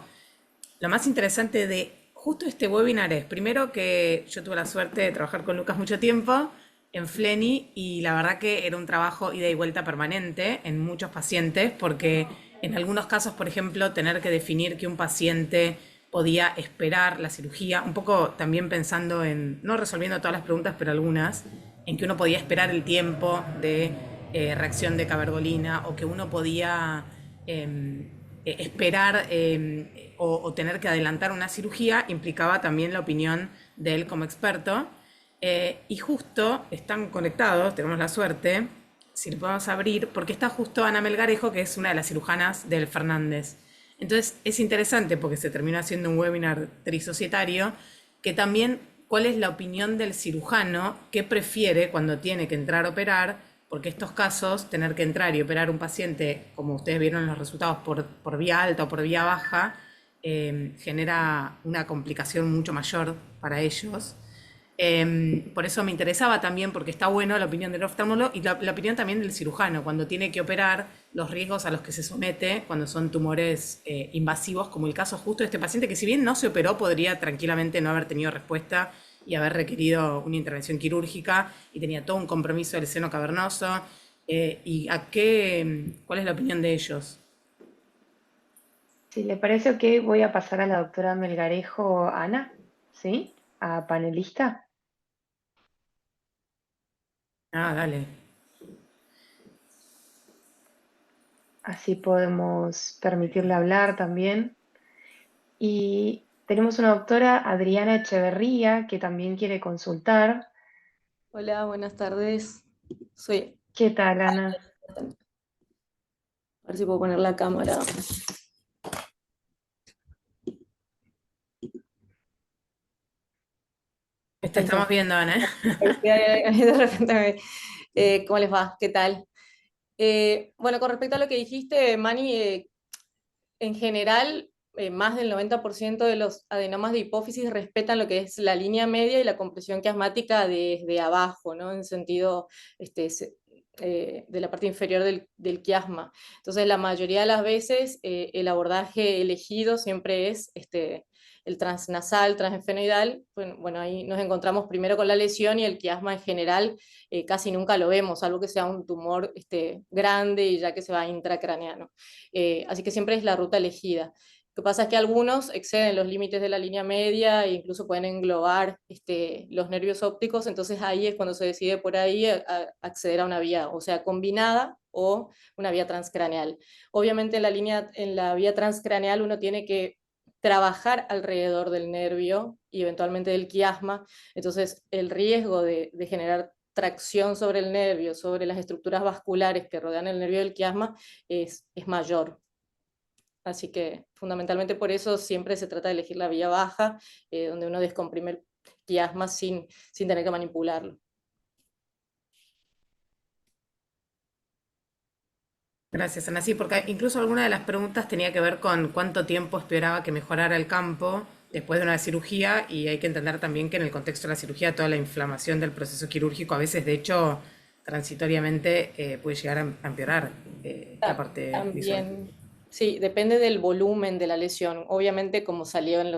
Lo más interesante de justo este webinar es, primero que yo tuve la suerte de trabajar con Lucas mucho tiempo en Fleni y la verdad que era un trabajo ida y vuelta permanente en muchos pacientes porque en algunos casos, por ejemplo, tener que definir que un paciente podía esperar la cirugía, un poco también pensando en, no resolviendo todas las preguntas, pero algunas, en que uno podía esperar el tiempo de reacción de cabergolina o que uno podía esperar o tener que adelantar una cirugía, implicaba también la opinión de él como experto. Y justo están conectados, tenemos la suerte, si lo podemos abrir, porque está justo Ana Melgarejo, que es una de las cirujanas del Fernández. Entonces es interesante porque se terminó haciendo un webinar trisocietario, que también cuál es la opinión del cirujano, qué prefiere cuando tiene que entrar a operar, porque estos casos, tener que entrar y operar un paciente, como ustedes vieron en los resultados, por vía alta o por vía baja, genera una complicación mucho mayor para ellos. Por eso me interesaba también, porque está bueno la opinión del oftalmólogo y la opinión también del cirujano, cuando tiene que operar, los riesgos a los que se somete cuando son tumores invasivos, como el caso justo de este paciente, que si bien no se operó, podría tranquilamente no haber tenido respuesta y haber requerido una intervención quirúrgica y tenía todo un compromiso del seno cavernoso. ¿Cuál es la opinión de ellos? Si le parece ok, voy a pasar a la doctora Melgarejo Ana, ¿sí? A panelista. Ah, dale. Así podemos permitirle hablar también. Y tenemos una doctora, Adriana Echeverría, que también quiere consultar. Hola, buenas tardes. Soy. ¿Qué tal, Ana? A ver si puedo poner la cámara. Te Ahí estamos está. viendo, Ana. De repente ¿cómo les va? ¿Qué tal? Bueno, con respecto a lo que dijiste, Mani, en general, más del 90% de los adenomas de hipófisis respetan lo que es la línea media y la compresión quiasmática desde abajo, ¿no? En sentido de la parte inferior del quiasma. Entonces, la mayoría de las veces, el abordaje elegido siempre es el transnasal, transesfenoidal. Bueno, ahí nos encontramos primero con la lesión y el quiasma en general casi nunca lo vemos, salvo que sea un tumor grande y ya que se va intracraneano. Así que siempre es la ruta elegida. Lo que pasa es que algunos exceden los límites de la línea media e incluso pueden englobar los nervios ópticos, entonces ahí es cuando se decide por ahí acceder a una vía, o sea, combinada o una vía transcraneal. Obviamente en la vía transcraneal uno tiene que trabajar alrededor del nervio y eventualmente del quiasma, entonces el riesgo de generar tracción sobre el nervio, sobre las estructuras vasculares que rodean el nervio del quiasma, es mayor. Así que fundamentalmente por eso siempre se trata de elegir la vía baja, donde uno descomprime el quiasma sin tener que manipularlo. Gracias, Ana. Sí, porque incluso alguna de las preguntas tenía que ver con cuánto tiempo esperaba que mejorara el campo después de una cirugía, y hay que entender también que en el contexto de la cirugía toda la inflamación del proceso quirúrgico a veces, de hecho, transitoriamente puede llegar a empeorar la parte visual. También, sí, depende del volumen de la lesión. Obviamente, como salió en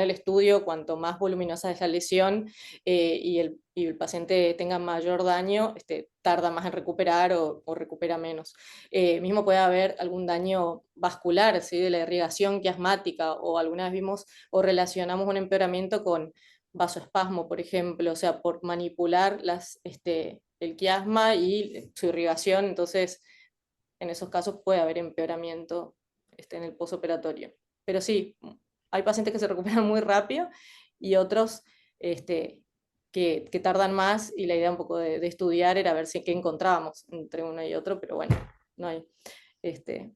el estudio, cuanto más voluminosa es la lesión y el paciente tenga mayor daño, tarda más en recuperar o recupera menos. Mismo puede haber algún daño vascular, ¿sí? De la irrigación quiasmática, o alguna vez vimos o relacionamos un empeoramiento con vasoespasmo, por ejemplo, o sea, por manipular el quiasma y su irrigación, entonces en esos casos puede haber empeoramiento en el posoperatorio. Pero sí, hay pacientes que se recuperan muy rápido y otros este, que tardan más, y la idea un poco de estudiar era ver si qué encontrábamos entre uno y otro, pero bueno, no hay.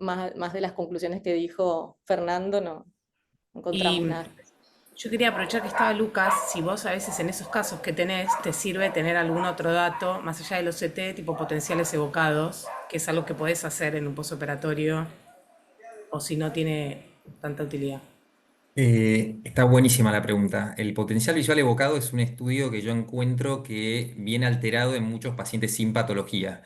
Más de las conclusiones que dijo Fernando, no encontramos Y nada. yo quería aprovechar que estaba Lucas, si vos a veces en esos casos que tenés, te sirve tener algún otro dato, más allá del OCT, tipo potenciales evocados, que es algo que podés hacer en un posoperatorio, o si no tiene tanta utilidad. Está buenísima la pregunta. El potencial visual evocado es un estudio que yo encuentro que viene alterado en muchos pacientes sin patología.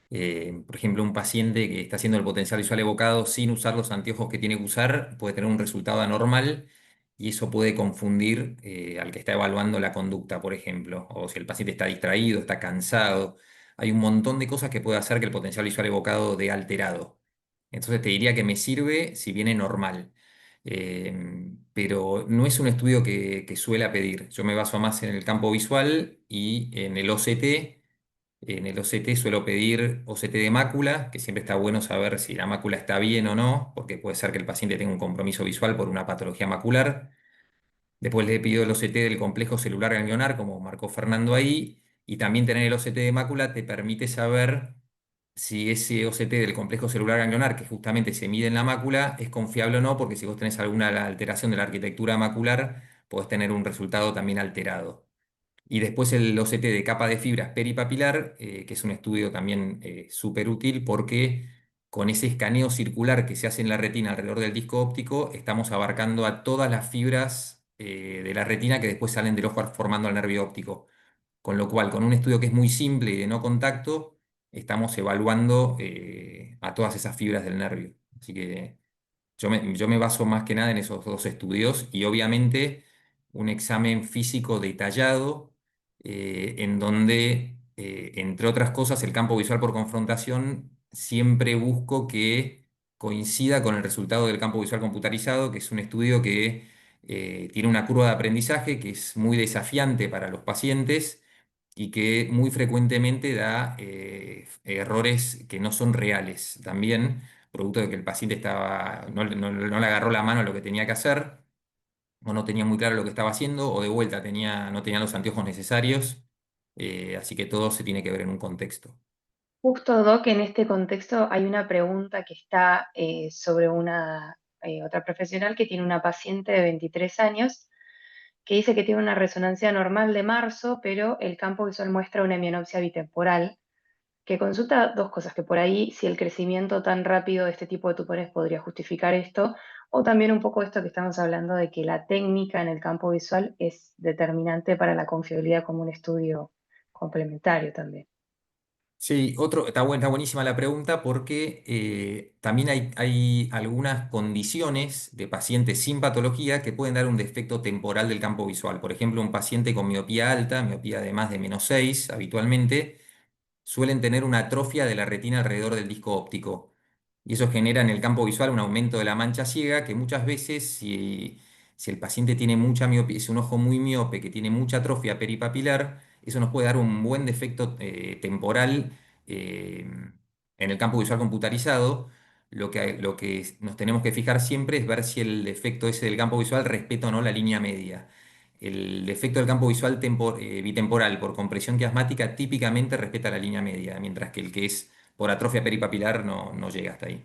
Por ejemplo, un paciente que está haciendo el potencial visual evocado sin usar los anteojos que tiene que usar puede tener un resultado anormal, y eso puede confundir al que está evaluando la conducta, por ejemplo, o si el paciente está distraído, está cansado. Hay un montón de cosas que puede hacer que el potencial visual evocado dé alterado. Entonces te diría que me sirve si viene normal. Pero no es un estudio que suele pedir. Yo me baso más en el campo visual y en el OCT, En el OCT suelo pedir OCT de mácula, que siempre está bueno saber si la mácula está bien o no, porque puede ser que el paciente tenga un compromiso visual por una patología macular. Después le pido el OCT del complejo celular ganglionar, como marcó Fernando ahí, y también tener el OCT de mácula te permite saber si ese OCT del complejo celular ganglionar, que justamente se mide en la mácula, es confiable o no, porque si vos tenés alguna alteración de la arquitectura macular, podés tener un resultado también alterado. Y después el OCT de capa de fibras peripapilar, que es un estudio también súper útil porque con ese escaneo circular que se hace en la retina alrededor del disco óptico, estamos abarcando a todas las fibras de la retina que después salen del ojo formando el nervio óptico. Con lo cual, con un estudio que es muy simple y de no contacto, estamos evaluando a todas esas fibras del nervio. Así que yo me baso más que nada en esos dos estudios y obviamente un examen físico detallado en donde, entre otras cosas, el campo visual por confrontación siempre busco que coincida con el resultado del campo visual computarizado, que es un estudio que tiene una curva de aprendizaje que es muy desafiante para los pacientes y que muy frecuentemente da errores que no son reales también producto de que el paciente no le agarró la mano a lo que tenía que hacer, o no tenía muy claro lo que estaba haciendo, o de vuelta no tenía los anteojos necesarios, así que todo se tiene que ver en un contexto. Justo, Doc, en este contexto hay una pregunta que está sobre una otra profesional que tiene una paciente de 23 años que dice que tiene una resonancia normal de marzo, pero el campo visual muestra una hemianopsia bitemporal, que consulta dos cosas, que por ahí si el crecimiento tan rápido de este tipo de tumores podría justificar esto, o también un poco esto que estamos hablando de que la técnica en el campo visual es determinante para la confiabilidad como un estudio complementario también. Sí, está buenísima la pregunta porque también hay algunas condiciones de pacientes sin patología que pueden dar un defecto temporal del campo visual. Por ejemplo, un paciente con miopía alta, miopía de más de -6 habitualmente, suelen tener una atrofia de la retina alrededor del disco óptico. Y eso genera en el campo visual un aumento de la mancha ciega que muchas veces, si el paciente tiene mucha miopía, es un ojo muy miope que tiene mucha atrofia peripapilar, eso nos puede dar un buen defecto temporal eh, en el campo visual computarizado. Lo que nos tenemos que fijar siempre es ver si el defecto ese del campo visual respeta o no la línea media. El defecto del campo visual bitemporal por compresión quiasmática típicamente respeta la línea media, mientras que el que es por atrofia peripapilar no llega hasta ahí.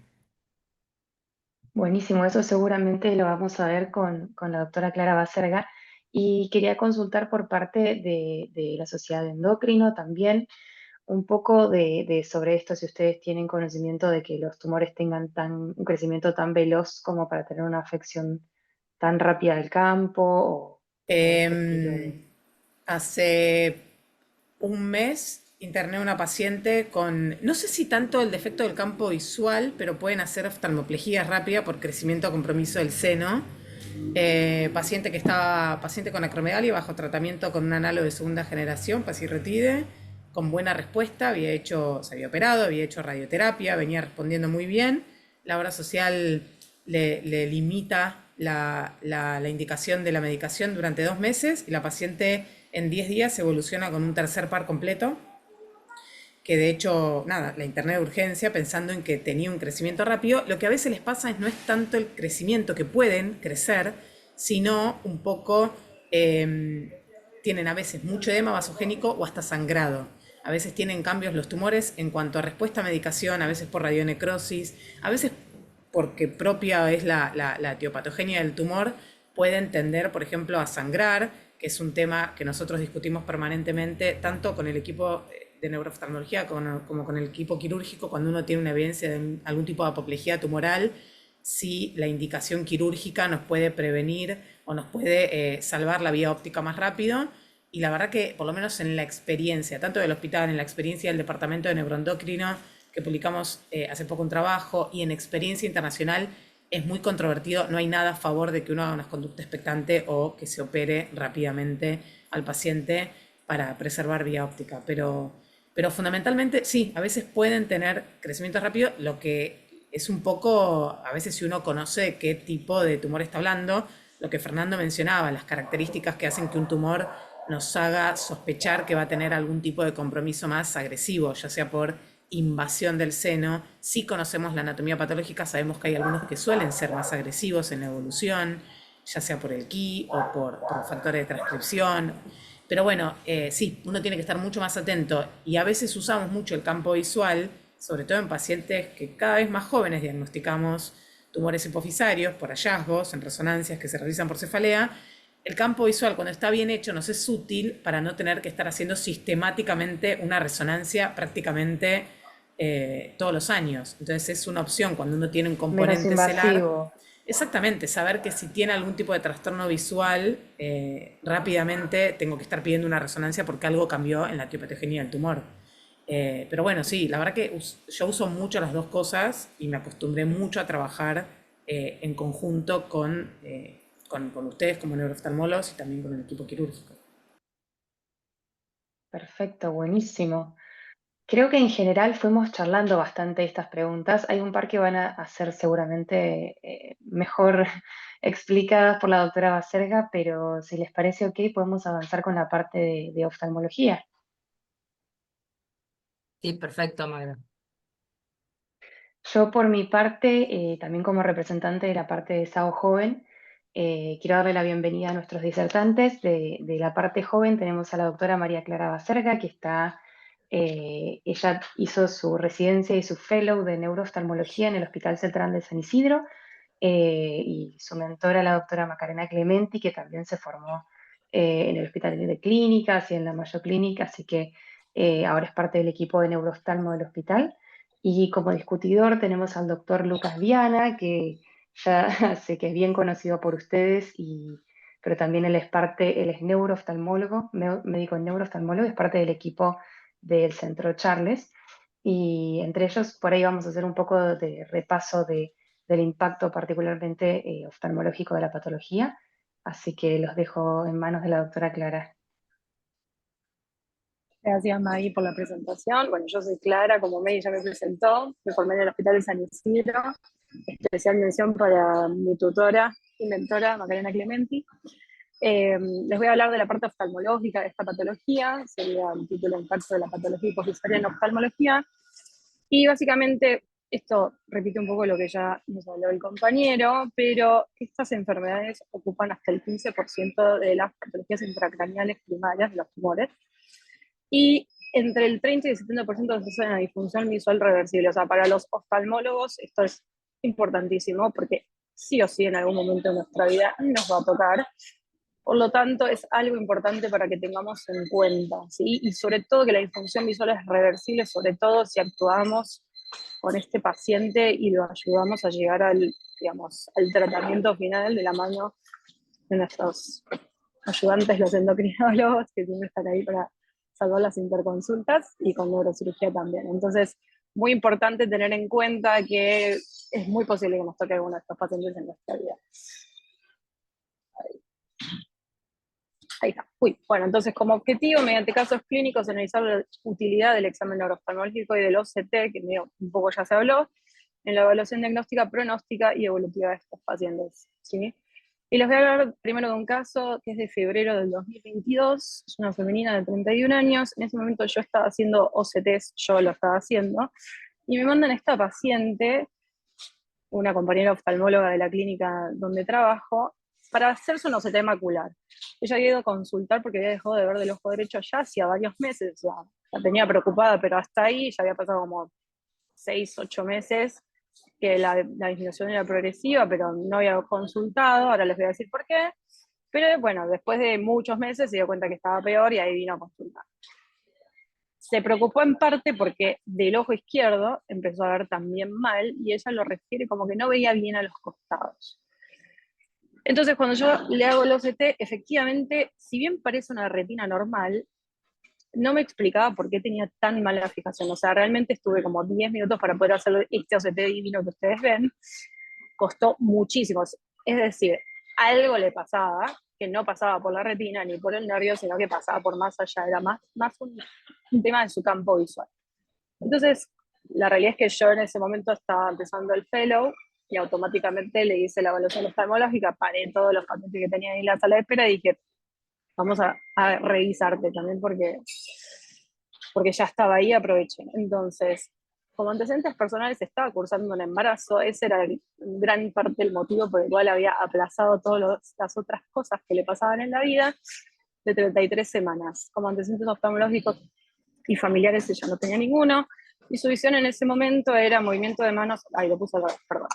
Buenísimo, eso seguramente lo vamos a ver con la doctora Clara Baserga. Y quería consultar por parte de la Sociedad de Endocrino también un poco sobre esto, si ustedes tienen conocimiento de que los tumores tengan un crecimiento tan veloz como para tener una afección tan rápida del campo o este estilo de... Hace un mes interné a una paciente con, no sé si tanto el defecto del campo visual, pero pueden hacer oftalmoplejía rápida por crecimiento o compromiso del seno. Paciente con acromegalia bajo tratamiento con un análogo de segunda generación, pasirretide, con buena respuesta, se había operado, había hecho radioterapia, venía respondiendo muy bien. La obra social le limita la indicación de la medicación durante 2 meses y la paciente en 10 días evoluciona con un tercer par completo, que de hecho, nada, la interné de urgencia pensando en que tenía un crecimiento rápido. Lo que a veces les pasa no es tanto el crecimiento, que pueden crecer, sino un poco, tienen a veces mucho edema vasogénico o hasta sangrado. A veces tienen cambios los tumores en cuanto a respuesta a medicación, a veces por radionecrosis, a veces porque propia es la etiopatogenia del tumor, pueden tender, por ejemplo, a sangrar, que es un tema que nosotros discutimos permanentemente, tanto con el equipo de neurooftalmología como con el equipo quirúrgico, cuando uno tiene una evidencia de algún tipo de apoplejía tumoral, si la indicación quirúrgica nos puede prevenir o nos puede salvar la vía óptica más rápido. Y la verdad que, por lo menos en la experiencia, tanto del hospital, en la experiencia del departamento de neuroendocrino, que publicamos hace poco un trabajo, y en experiencia internacional, es muy controvertido. No hay nada a favor de que uno haga una conducta expectante o que se opere rápidamente al paciente para preservar vía óptica. Pero fundamentalmente, sí, a veces pueden tener crecimiento rápido, lo que es un poco, a veces si uno conoce de qué tipo de tumor está hablando, lo que Fernando mencionaba, las características que hacen que un tumor nos haga sospechar que va a tener algún tipo de compromiso más agresivo, ya sea por invasión del seno. Si conocemos la anatomía patológica, sabemos que hay algunos que suelen ser más agresivos en la evolución, ya sea por el QI o por factores de transcripción. Pero bueno, sí, uno tiene que estar mucho más atento y a veces usamos mucho el campo visual, sobre todo en pacientes que cada vez más jóvenes diagnosticamos tumores hipofisarios por hallazgos en resonancias que se realizan por cefalea. El campo visual, cuando está bien hecho, nos es útil para no tener que estar haciendo sistemáticamente una resonancia prácticamente todos los años. Entonces es una opción cuando uno tiene un Menos componente celular. invasivo. Exactamente, saber que si tiene algún tipo de trastorno visual, rápidamente tengo que estar pidiendo una resonancia porque algo cambió en la tiopatogenia del tumor. Pero bueno, sí, la verdad que yo uso mucho las dos cosas y me acostumbré mucho a trabajar en conjunto con ustedes como neurooftalmólogos y también con el equipo quirúrgico. Perfecto, buenísimo. Creo que en general fuimos charlando bastante estas preguntas. Hay un par que van a ser seguramente mejor explicadas por la doctora Baserga, pero si les parece ok, podemos avanzar con la parte de oftalmología. Sí, perfecto, Magda. Yo por mi parte, también como representante de la parte de SAO Joven, quiero darle la bienvenida a nuestros disertantes. De la parte joven tenemos a la doctora María Clara Baserga, que ella hizo su residencia y su fellow de neurooftalmología en el Hospital Central de San Isidro, y su mentora, la doctora Macarena Clementi, que también se formó en el Hospital de Clínicas y en la Mayo Clínica, así que ahora es parte del equipo de neurooftalmo del hospital. Y como discutidor tenemos al doctor Lucas Viana, que ya sé que es bien conocido por ustedes, pero también él es neurooftalmólogo, médico neurooftalmólogo, es parte del equipo del Centro Charles. Y entre ellos, por ahí vamos a hacer un poco de repaso del impacto particularmente oftalmológico de la patología. Así que los dejo en manos de la doctora Clara. Gracias, Maggie, por la presentación. Bueno, yo soy Clara, como Maggie ya me presentó, me formé en el Hospital de San Isidro, especial mención para mi tutora y mentora, Macarena Clementi. Les voy a hablar de la parte oftalmológica de esta patología, sería el título Impacto de la patología hipofisaria en oftalmología, y básicamente esto repite un poco lo que ya nos habló el compañero, pero estas enfermedades ocupan hasta el 15% de las patologías intracraneales primarias de los tumores, y entre el 30 y el 70% asocian a disfunción visual reversible. O sea, para los oftalmólogos esto es importantísimo porque sí o sí en algún momento de nuestra vida nos va a tocar. Por lo tanto, es algo importante para que tengamos en cuenta, ¿sí? Y sobre todo que la disfunción visual es reversible, sobre todo si actuamos con este paciente y lo ayudamos a llegar al, digamos, al tratamiento final de la mano de nuestros ayudantes, los endocrinólogos, que siempre están ahí para salvar las interconsultas, y con neurocirugía también. Entonces, muy importante tener en cuenta que es muy posible que nos toque alguno de estos pacientes en nuestra vida. Ahí está. Bueno, entonces como objetivo, mediante casos clínicos, analizar la utilidad del examen neurooftalmológico y del OCT, que un poco ya se habló, en la evaluación diagnóstica, pronóstica y evolutiva de estos pacientes, ¿sí? Y les voy a hablar primero de un caso que es de febrero del 2022, es una femenina de 31 años, en ese momento yo estaba haciendo OCTs, yo lo estaba haciendo, y me mandan esta paciente, una compañera oftalmóloga de la clínica donde trabajo, para hacerse un OCT macular. Ella había ido a consultar porque había dejado de ver del ojo derecho ya hacía varios meses, o sea, la tenía preocupada, pero hasta ahí ya había pasado como 6, 8 meses, que la disminución era progresiva, pero no había consultado, ahora les voy a decir por qué. Pero bueno, después de muchos meses se dio cuenta que estaba peor y ahí vino a consultar. Se preocupó en parte porque del ojo izquierdo empezó a ver también mal, y ella lo refiere como que no veía bien a los costados. Entonces, cuando yo le hago el OCT, efectivamente, si bien parece una retina normal, no me explicaba por qué tenía tan mala fijación. O sea, realmente estuve como 10 minutos para poder hacer este OCT divino que ustedes ven. Costó muchísimo. Es decir, algo le pasaba, que no pasaba por la retina ni por el nervio, sino que pasaba por más allá. Era más un tema de su campo visual. Entonces, la realidad es que yo en ese momento estaba empezando el fellow y automáticamente le hice la evaluación oftalmológica, paré todos los pacientes que tenía ahí en la sala de espera y dije, vamos a revisarte también porque ya estaba ahí, aproveché. Entonces, como antecedentes personales estaba cursando un embarazo, ese era gran parte del motivo por el cual había aplazado todas las otras cosas que le pasaban en la vida, de 33 semanas. Como antecedentes oftalmológicos y familiares ella no tenía ninguno, y su visión en ese momento era movimiento de manos, lo puse acá, perdón,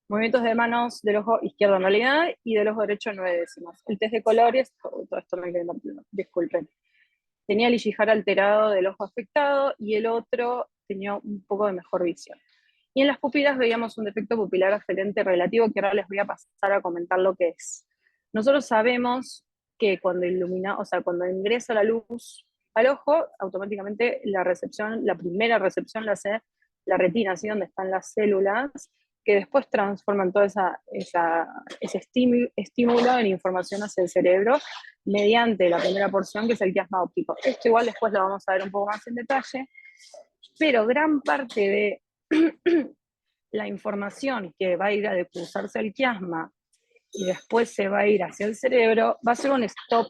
movimientos de manos del ojo izquierdo en realidad, y del ojo derecho 9 décimas. El test de colores, todo esto me quedé, disculpen. Tenía el Ishihara alterado del ojo afectado, y el otro tenía un poco de mejor visión. Y en las pupilas veíamos un defecto pupilar aferente relativo, que ahora les voy a pasar a comentar lo que es. Nosotros sabemos que cuando cuando ingresa la luz al ojo, automáticamente la primera recepción la hace la retina, así donde están las células, que después transforman todo ese estímulo en información hacia el cerebro mediante la primera porción, que es el quiasma óptico. Esto igual después lo vamos a ver un poco más en detalle, pero gran parte de la información que va a ir a depusarse el quiasma y después se va a ir hacia el cerebro, va a ser un stop,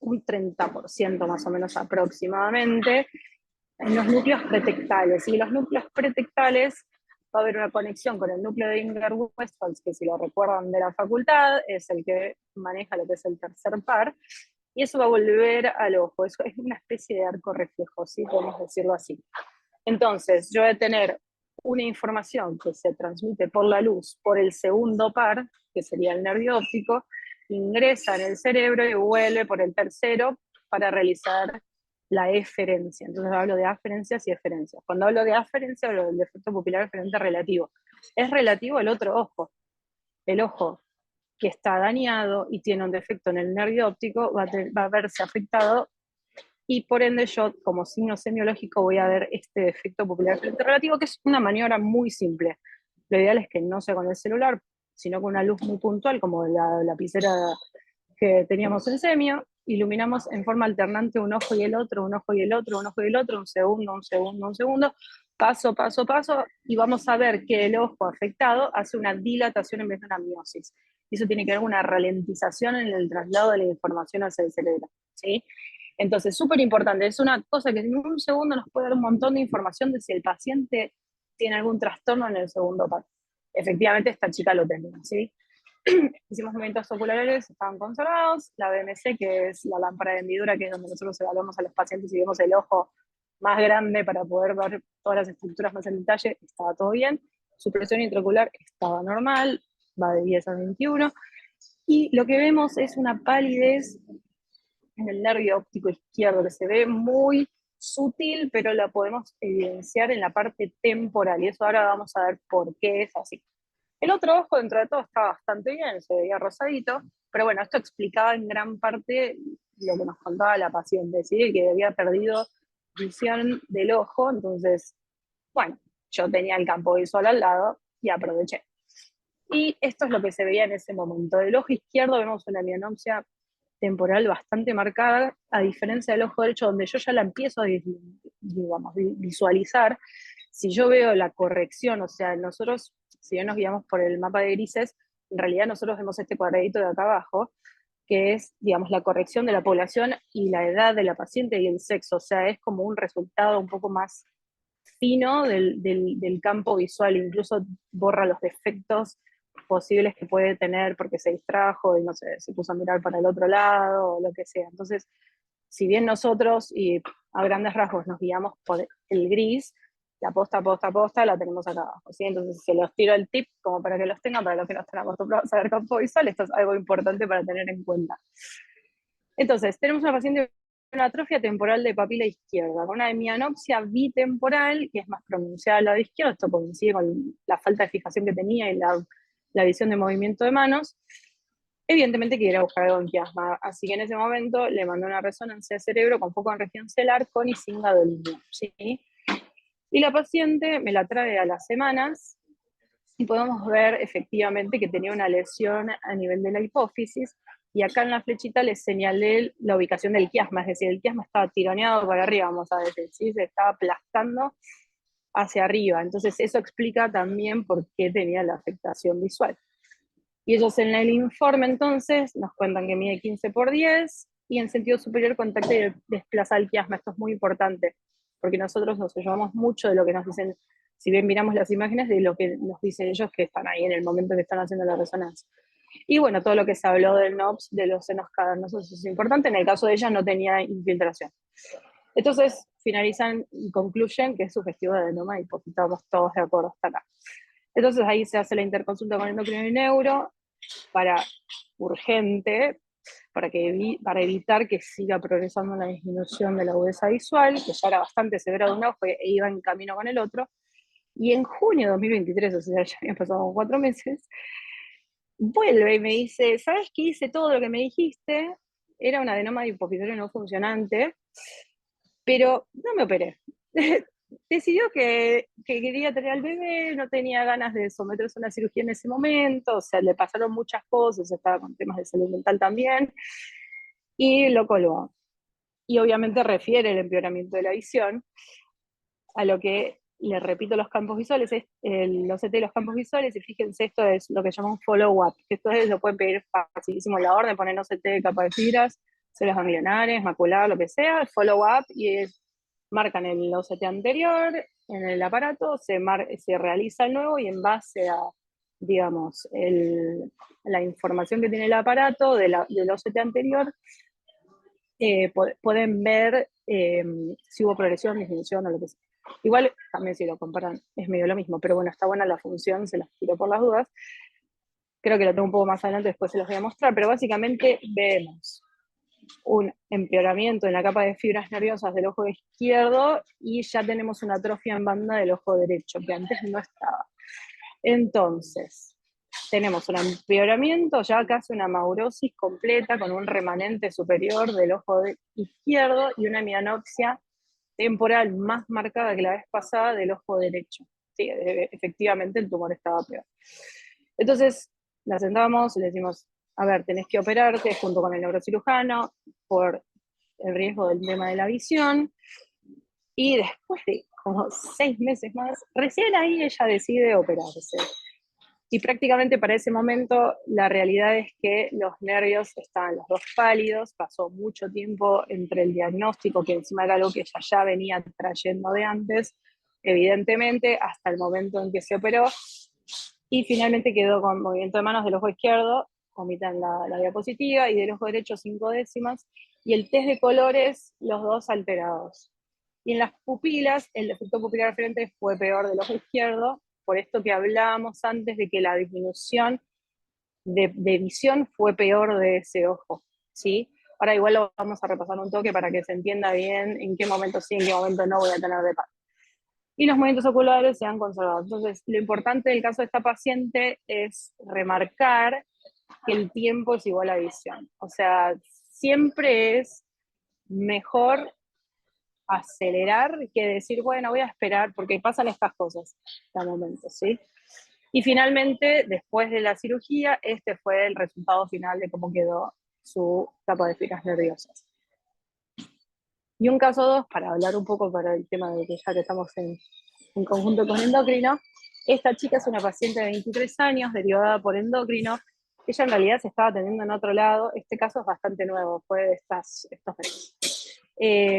un 30% más o menos aproximadamente, en los núcleos pretectales. Y los núcleos pretectales va a haber una conexión con el núcleo de Inger-Westphal, que si lo recuerdan de la facultad, es el que maneja lo que es el tercer par, y eso va a volver al ojo. Eso es una especie de arco reflejo, ¿sí? Podemos decirlo así. Entonces, yo voy a tener una información que se transmite por la luz por el segundo par, que sería el nervio óptico, ingresa en el cerebro y vuelve por el tercero para realizar la eferencia. Entonces hablo de aferencias y eferencias. Cuando hablo de aferencia, hablo del defecto pupilar eferente relativo. Es relativo al otro ojo. El ojo que está dañado y tiene un defecto en el nervio óptico va a verse afectado, y por ende yo, como signo semiológico, voy a ver este defecto pupilar eferente relativo, que es una maniobra muy simple. Lo ideal es que no sea con el celular, sino con una luz muy puntual, como la lapicera que teníamos en semio. Iluminamos en forma alternante un ojo y el otro, un ojo y el otro, un ojo y el otro, un segundo, un segundo, un segundo, paso, paso, paso, y vamos a ver que el ojo afectado hace una dilatación en vez de una miosis. Y eso tiene que ver con una ralentización en el traslado de la información hacia el cerebro, ¿sí? Entonces, súper importante, es una cosa que en un segundo nos puede dar un montón de información de si el paciente tiene algún trastorno en el segundo par. Efectivamente, esta chica lo tenía, ¿sí? Hicimos movimientos oculares, estaban conservados, la BMC, que es la lámpara de hendidura, que es donde nosotros evaluamos a los pacientes y vemos el ojo más grande para poder ver todas las estructuras más en detalle, estaba todo bien. Su presión intraocular estaba normal, va de 10 a 21, y lo que vemos es una palidez en el nervio óptico izquierdo, que se ve muy sutil, pero la podemos evidenciar en la parte temporal, y eso ahora vamos a ver por qué es así. El otro ojo, dentro de todo, estaba bastante bien, se veía rosadito, pero bueno, esto explicaba en gran parte lo que nos contaba la paciente, ¿sí? Que había perdido visión del ojo. Entonces, bueno, yo tenía el campo visual al lado y aproveché. Y esto es lo que se veía en ese momento. Del ojo izquierdo vemos una mianopsia temporal bastante marcada, a diferencia del ojo derecho, donde yo ya la empiezo a visualizar. Si yo veo la corrección, o sea, nosotros, si bien nos guiamos por el mapa de grises, en realidad nosotros vemos este cuadradito de acá abajo, que es, digamos, la corrección de la población y la edad de la paciente y el sexo. O sea, es como un resultado un poco más fino del campo visual, incluso borra los defectos posibles que puede tener porque se distrajo y no sé, se puso a mirar para el otro lado o lo que sea. Entonces, si bien nosotros y a grandes rasgos nos guiamos por el gris, la posta la tenemos acá abajo, ¿sí? Entonces se los tiro el tip como para que los tengan, para los que no están acostumbrados a ver campo visual, esto es algo importante para tener en cuenta. Entonces, tenemos una paciente con una atrofia temporal de papila izquierda, con una hemianopsia bitemporal, que es más pronunciada al lado izquierdo. Esto coincide con la falta de fijación que tenía y la visión de movimiento de manos. Evidentemente que ir a buscar algo en quiasma, así que en ese momento le mandé una resonancia de cerebro con foco en región celar con Ising gadolinium, ¿sí? Y la paciente me la trae a las semanas y podemos ver efectivamente que tenía una lesión a nivel de la hipófisis, y acá en la flechita les señalé la ubicación del quiasma, es decir, el quiasma estaba tironeado para arriba, vamos a decir, ¿sí? Se estaba aplastando hacia arriba. Entonces eso explica también por qué tenía la afectación visual. Y ellos en el informe entonces nos cuentan que mide 15 por 10 y en sentido superior contacta y desplaza el quiasma. Esto es muy importante, porque nosotros nos llevamos mucho de lo que nos dicen, si bien miramos las imágenes, de lo que nos dicen ellos que están ahí en el momento que están haciendo la resonancia. Y bueno, todo lo que se habló del NOPS, de los senos cavernosos, es importante. En el caso de ella no tenía infiltración. Entonces finalizan y concluyen que es sugestivo de adenoma y pues estamos todos de acuerdo hasta acá. Entonces ahí se hace la interconsulta con endocrino y neuro para urgente, para evitar que siga progresando la disminución de la agudeza visual, que ya era bastante severa de un ojo e iba en camino con el otro. Y en junio de 2023, o sea, ya habían pasado 4 meses, vuelve y me dice, ¿sabes qué? Hice todo lo que me dijiste, era un adenoma hipofisórico no funcionante, pero no me operé. Decidió que quería tener al bebé, no tenía ganas de someterse a una cirugía en ese momento, o sea, le pasaron muchas cosas, estaba con temas de salud mental también, y lo colgó. Y obviamente refiere el empeoramiento de la visión a lo que, le repito, los campos visuales, los CT de los campos visuales, y fíjense, esto es lo que llaman follow-up, que esto lo pueden pedir facilísimo en la orden, poner OCT de capa de fibras, células ganglionares, macular, lo que sea, follow-up, y marcan el OCT anterior en el aparato, se realiza el nuevo, y en base a, digamos, la información que tiene el aparato del OCT anterior, pueden ver si hubo progresión, disminución o lo que sea. Igual, también si lo comparan, es medio lo mismo, pero bueno, está buena la función, se las tiro por las dudas. Creo que lo tengo un poco más adelante, después se los voy a mostrar, pero básicamente vemos un empeoramiento en la capa de fibras nerviosas del ojo izquierdo y ya tenemos una atrofia en banda del ojo derecho, que antes no estaba. Entonces, tenemos un empeoramiento, ya casi una maurosis completa con un remanente superior del ojo izquierdo y una mianopsia temporal más marcada que la vez pasada del ojo derecho. Sí, efectivamente el tumor estaba peor. Entonces, la sentamos y le decimos, a ver, tenés que operarte junto con el neurocirujano por el riesgo del tema de la visión. Y después de como 6 meses más, recién ahí ella decide operarse. Y prácticamente para ese momento la realidad es que los nervios estaban los dos pálidos, pasó mucho tiempo entre el diagnóstico, que encima era algo que ella ya venía trayendo de antes, evidentemente, hasta el momento en que se operó, y finalmente quedó con movimiento de manos del ojo izquierdo, omitan la diapositiva, y del ojo derecho 5 décimas, y el test de colores, los dos alterados. Y en las pupilas, el efecto pupilar frente fue peor del ojo izquierdo, por esto que hablábamos antes de que la disminución de visión fue peor de ese ojo, ¿sí? Ahora igual lo vamos a repasar un toque para que se entienda bien en qué momento sí, en qué momento no voy a tener de par. Y los movimientos oculares se han conservado. Entonces, lo importante del caso de esta paciente es remarcar que el tiempo es igual a visión. O sea, siempre es mejor acelerar que decir, bueno, voy a esperar, porque pasan estas cosas a momentos, ¿sí? Y finalmente, después de la cirugía, este fue el resultado final de cómo quedó su capa de fibras nerviosas. Y un caso 2, para hablar un poco para el tema de que ya que estamos en conjunto con endocrino, esta chica es una paciente de 23 años, derivada por endocrino. Ella en realidad se estaba atendiendo en otro lado, este caso es bastante nuevo, fue de estos meses.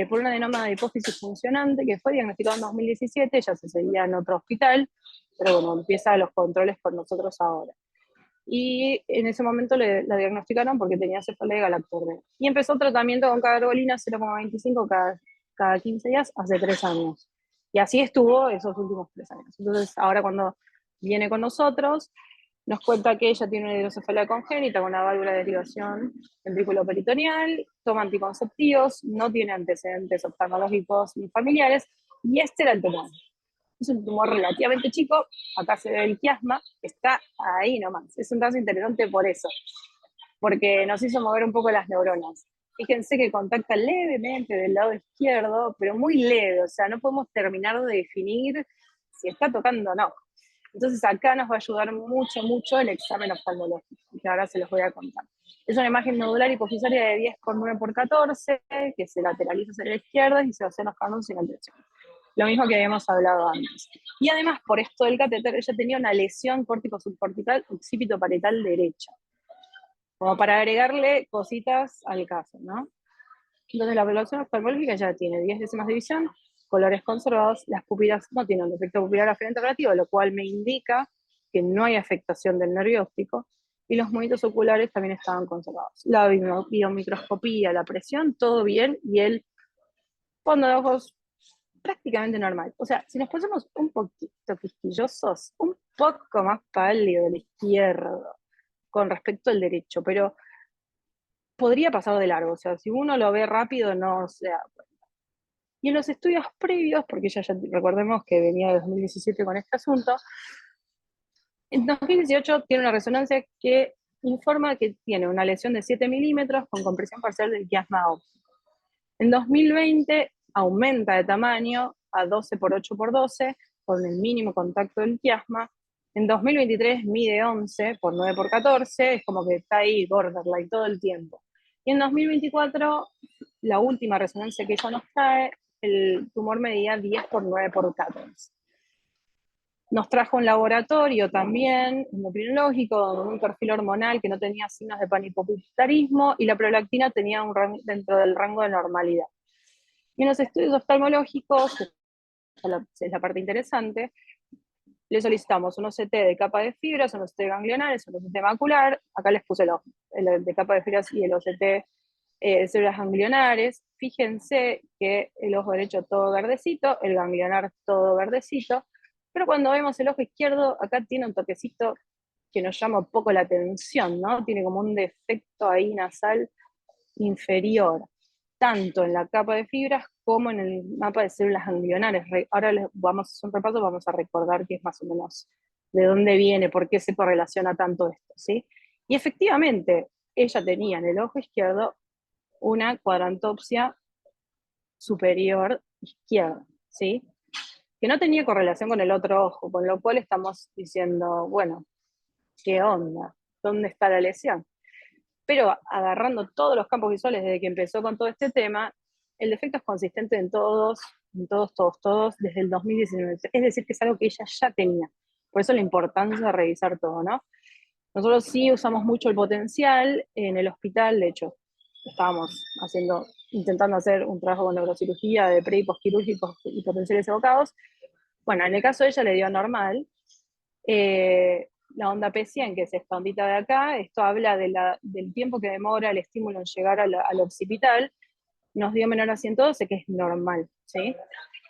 Por un adenoma de hipófisis funcionante que fue diagnosticado en 2017, ella se seguía en otro hospital, pero bueno, empieza los controles con nosotros ahora. Y en ese momento la diagnosticaron porque tenía cefalea de galactorrea. Y empezó tratamiento con cabergolina 0,25 cada 15 días hace 3 años. Y así estuvo esos últimos 3 años. Entonces, ahora cuando viene con nosotros, nos cuenta que ella tiene una hidrocefalia congénita con una válvula de derivación ventrículo-peritoneal, toma anticonceptivos, no tiene antecedentes oftalmológicos ni familiares, y este era el tumor. Es un tumor relativamente chico, acá se ve el quiasma, está ahí nomás. Es un caso interesante por eso, porque nos hizo mover un poco las neuronas. Fíjense que contacta levemente del lado izquierdo, pero muy leve, o sea, no podemos terminar de definir si está tocando o no. Entonces acá nos va a ayudar mucho, mucho el examen oftalmológico, que ahora se los voy a contar. Es una imagen nodular hipofisaria de 10,9×14, que se lateraliza hacia la izquierda y se hacen los cánones sin alteración. Lo mismo que habíamos hablado antes. Y además, por esto del catéter, ella tenía una lesión córtico-subcortical occipito-parietal derecha. Como para agregarle cositas al caso, ¿no? Entonces la evaluación oftalmológica ya tiene 10 décimas de visión, colores conservados, las pupilas no tienen defecto pupilar aferente relativo, lo cual me indica que no hay afectación del nervio óptico, y los movimientos oculares también estaban conservados. La biomicroscopía, la presión, todo bien, y el fondo de ojos prácticamente normal. O sea, si nos ponemos un poquito quisquillosos, un poco más pálido el izquierdo con respecto al derecho, pero podría pasar de largo. O sea, si uno lo ve rápido, no se da cuenta. Y en los estudios previos, porque ya recordemos que venía de 2017 con este asunto, en 2018 tiene una resonancia que informa que tiene una lesión de 7 milímetros con compresión parcial del quiasma óptico. En 2020 aumenta de tamaño a 12 por 8 por 12 con el mínimo contacto del quiasma. En 2023 mide 11 por 9 por 14, es como que está ahí borderline todo el tiempo. Y en 2024, la última resonancia que ella nos trae, el tumor medía 10 por 9 por 14. Nos trajo un laboratorio también, endocrinológico, con un perfil hormonal que no tenía signos de panhipopilarismo y la prolactina tenía un rango, dentro del rango de normalidad. Y en los estudios oftalmológicos, que es la parte interesante, le solicitamos un OCT de capa de fibras, un OCT ganglionares, un OCT macular. Acá les puse el de capa de fibras y el OCT de células ganglionares. Fíjense que el ojo derecho todo verdecito, el ganglionar todo verdecito, pero cuando vemos el ojo izquierdo, acá tiene un toquecito que nos llama un poco la atención, ¿no? Tiene como un defecto ahí nasal inferior, tanto en la capa de fibras como en el mapa de células ganglionares. Ahora vamos a hacer un repaso, vamos a recordar qué es más o menos de dónde viene, por qué se correlaciona tanto esto, ¿sí? Y efectivamente, ella tenía en el ojo izquierdo una cuadrantopsia superior izquierda, ¿sí? Que no tenía correlación con el otro ojo, con lo cual estamos diciendo, bueno, ¿qué onda? ¿Dónde está la lesión? Pero agarrando todos los campos visuales desde que empezó con todo este tema, el defecto es consistente en todos, desde el 2019. Es decir, que es algo que ella ya tenía. Por eso la importancia de revisar todo, ¿no? Nosotros sí usamos mucho el potencial en el hospital, de hecho, estábamos intentando hacer un trabajo con neurocirugía de pre y postquirúrgicos y potenciales evocados. Bueno, en el caso de ella le dio normal. La onda P100, que es esta ondita de acá, esto habla del tiempo que demora el estímulo en llegar al occipital, nos dio menor a 112, que es normal, ¿sí?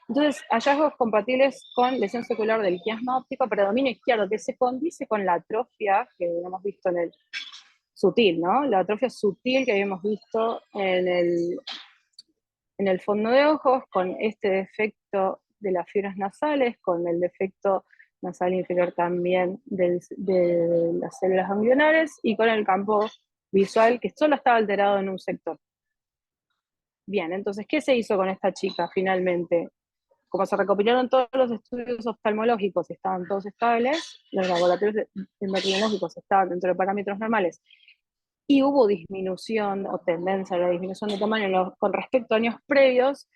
Entonces, hallazgos compatibles con lesión secular del quiasma óptico, predominio izquierdo, que se condice con la atrofia que hemos visto en el sutil, ¿no? La atrofia sutil que habíamos visto en el fondo de ojos, con este defecto de las fibras nasales, con el defecto nasal inferior también de las células ganglionares, y con el campo visual que solo estaba alterado en un sector. Bien, entonces, ¿qué se hizo con esta chica finalmente? Como se recopilaron todos los estudios oftalmológicos, estaban todos estables, los laboratorios endocrinológicos estaban dentro de parámetros normales, y hubo disminución o tendencia a la disminución de tamaño con respecto a años previos,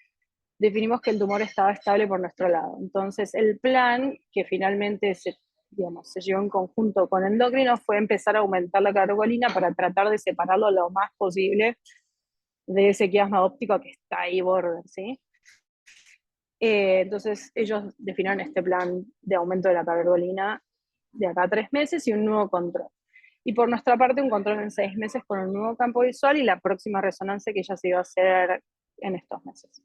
definimos que el tumor estaba estable por nuestro lado. Entonces, el plan que finalmente se llevó en conjunto con endocrino fue empezar a aumentar la catecolina para tratar de separarlo lo más posible de ese quiasma óptico que está ahí border, ¿sí? Entonces, ellos definieron este plan de aumento de la catecolina de acá a 3 meses y un nuevo control. Y por nuestra parte, un control en 6 meses con un nuevo campo visual y la próxima resonancia que ya se iba a hacer en estos meses.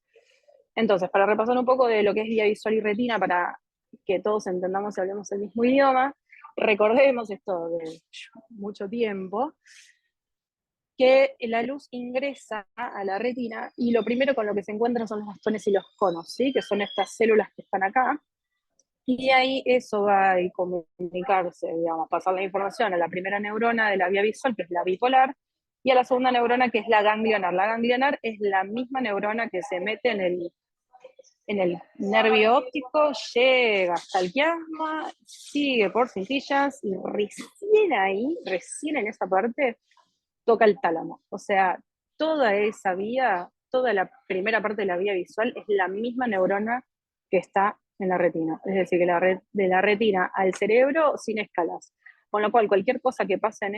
Entonces, para repasar un poco de lo que es vía visual y retina, para que todos entendamos y hablemos el mismo idioma, recordemos esto de mucho tiempo, que la luz ingresa a la retina y lo primero con lo que se encuentran son los bastones y los conos, ¿sí? Que son estas células que están acá, y ahí eso va a comunicarse, digamos, pasar la información a la primera neurona de la vía visual, que es la bipolar, y a la segunda neurona, que es la ganglionar. La ganglionar es la misma neurona que se mete en el nervio óptico, llega hasta el quiasma, sigue por cintillas, y recién en esa parte, toca el tálamo. O sea, toda esa vía, toda la primera parte de la vía visual es la misma neurona que está en la retina. Es decir, que de la retina al cerebro sin escalas. Con lo cual, cualquier cosa que pase en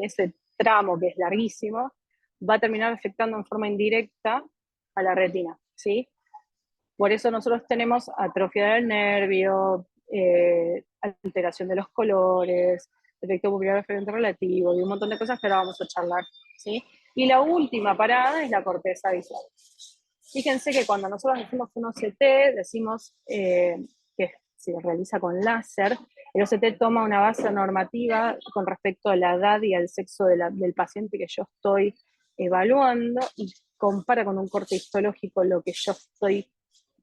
ese tramo, que es larguísimo, va a terminar afectando en forma indirecta a la retina, ¿sí? Por eso nosotros tenemos atrofia del nervio, alteración de los colores, efecto pupilar referente relativo y un montón de cosas que ahora vamos a charlar, ¿sí? Y la última parada es la corteza visual. Fíjense que cuando nosotros hacemos un OCT, decimos que se realiza con láser, el OCT toma una base normativa con respecto a la edad y al sexo del paciente que yo estoy evaluando y compara con un corte histológico lo que yo estoy,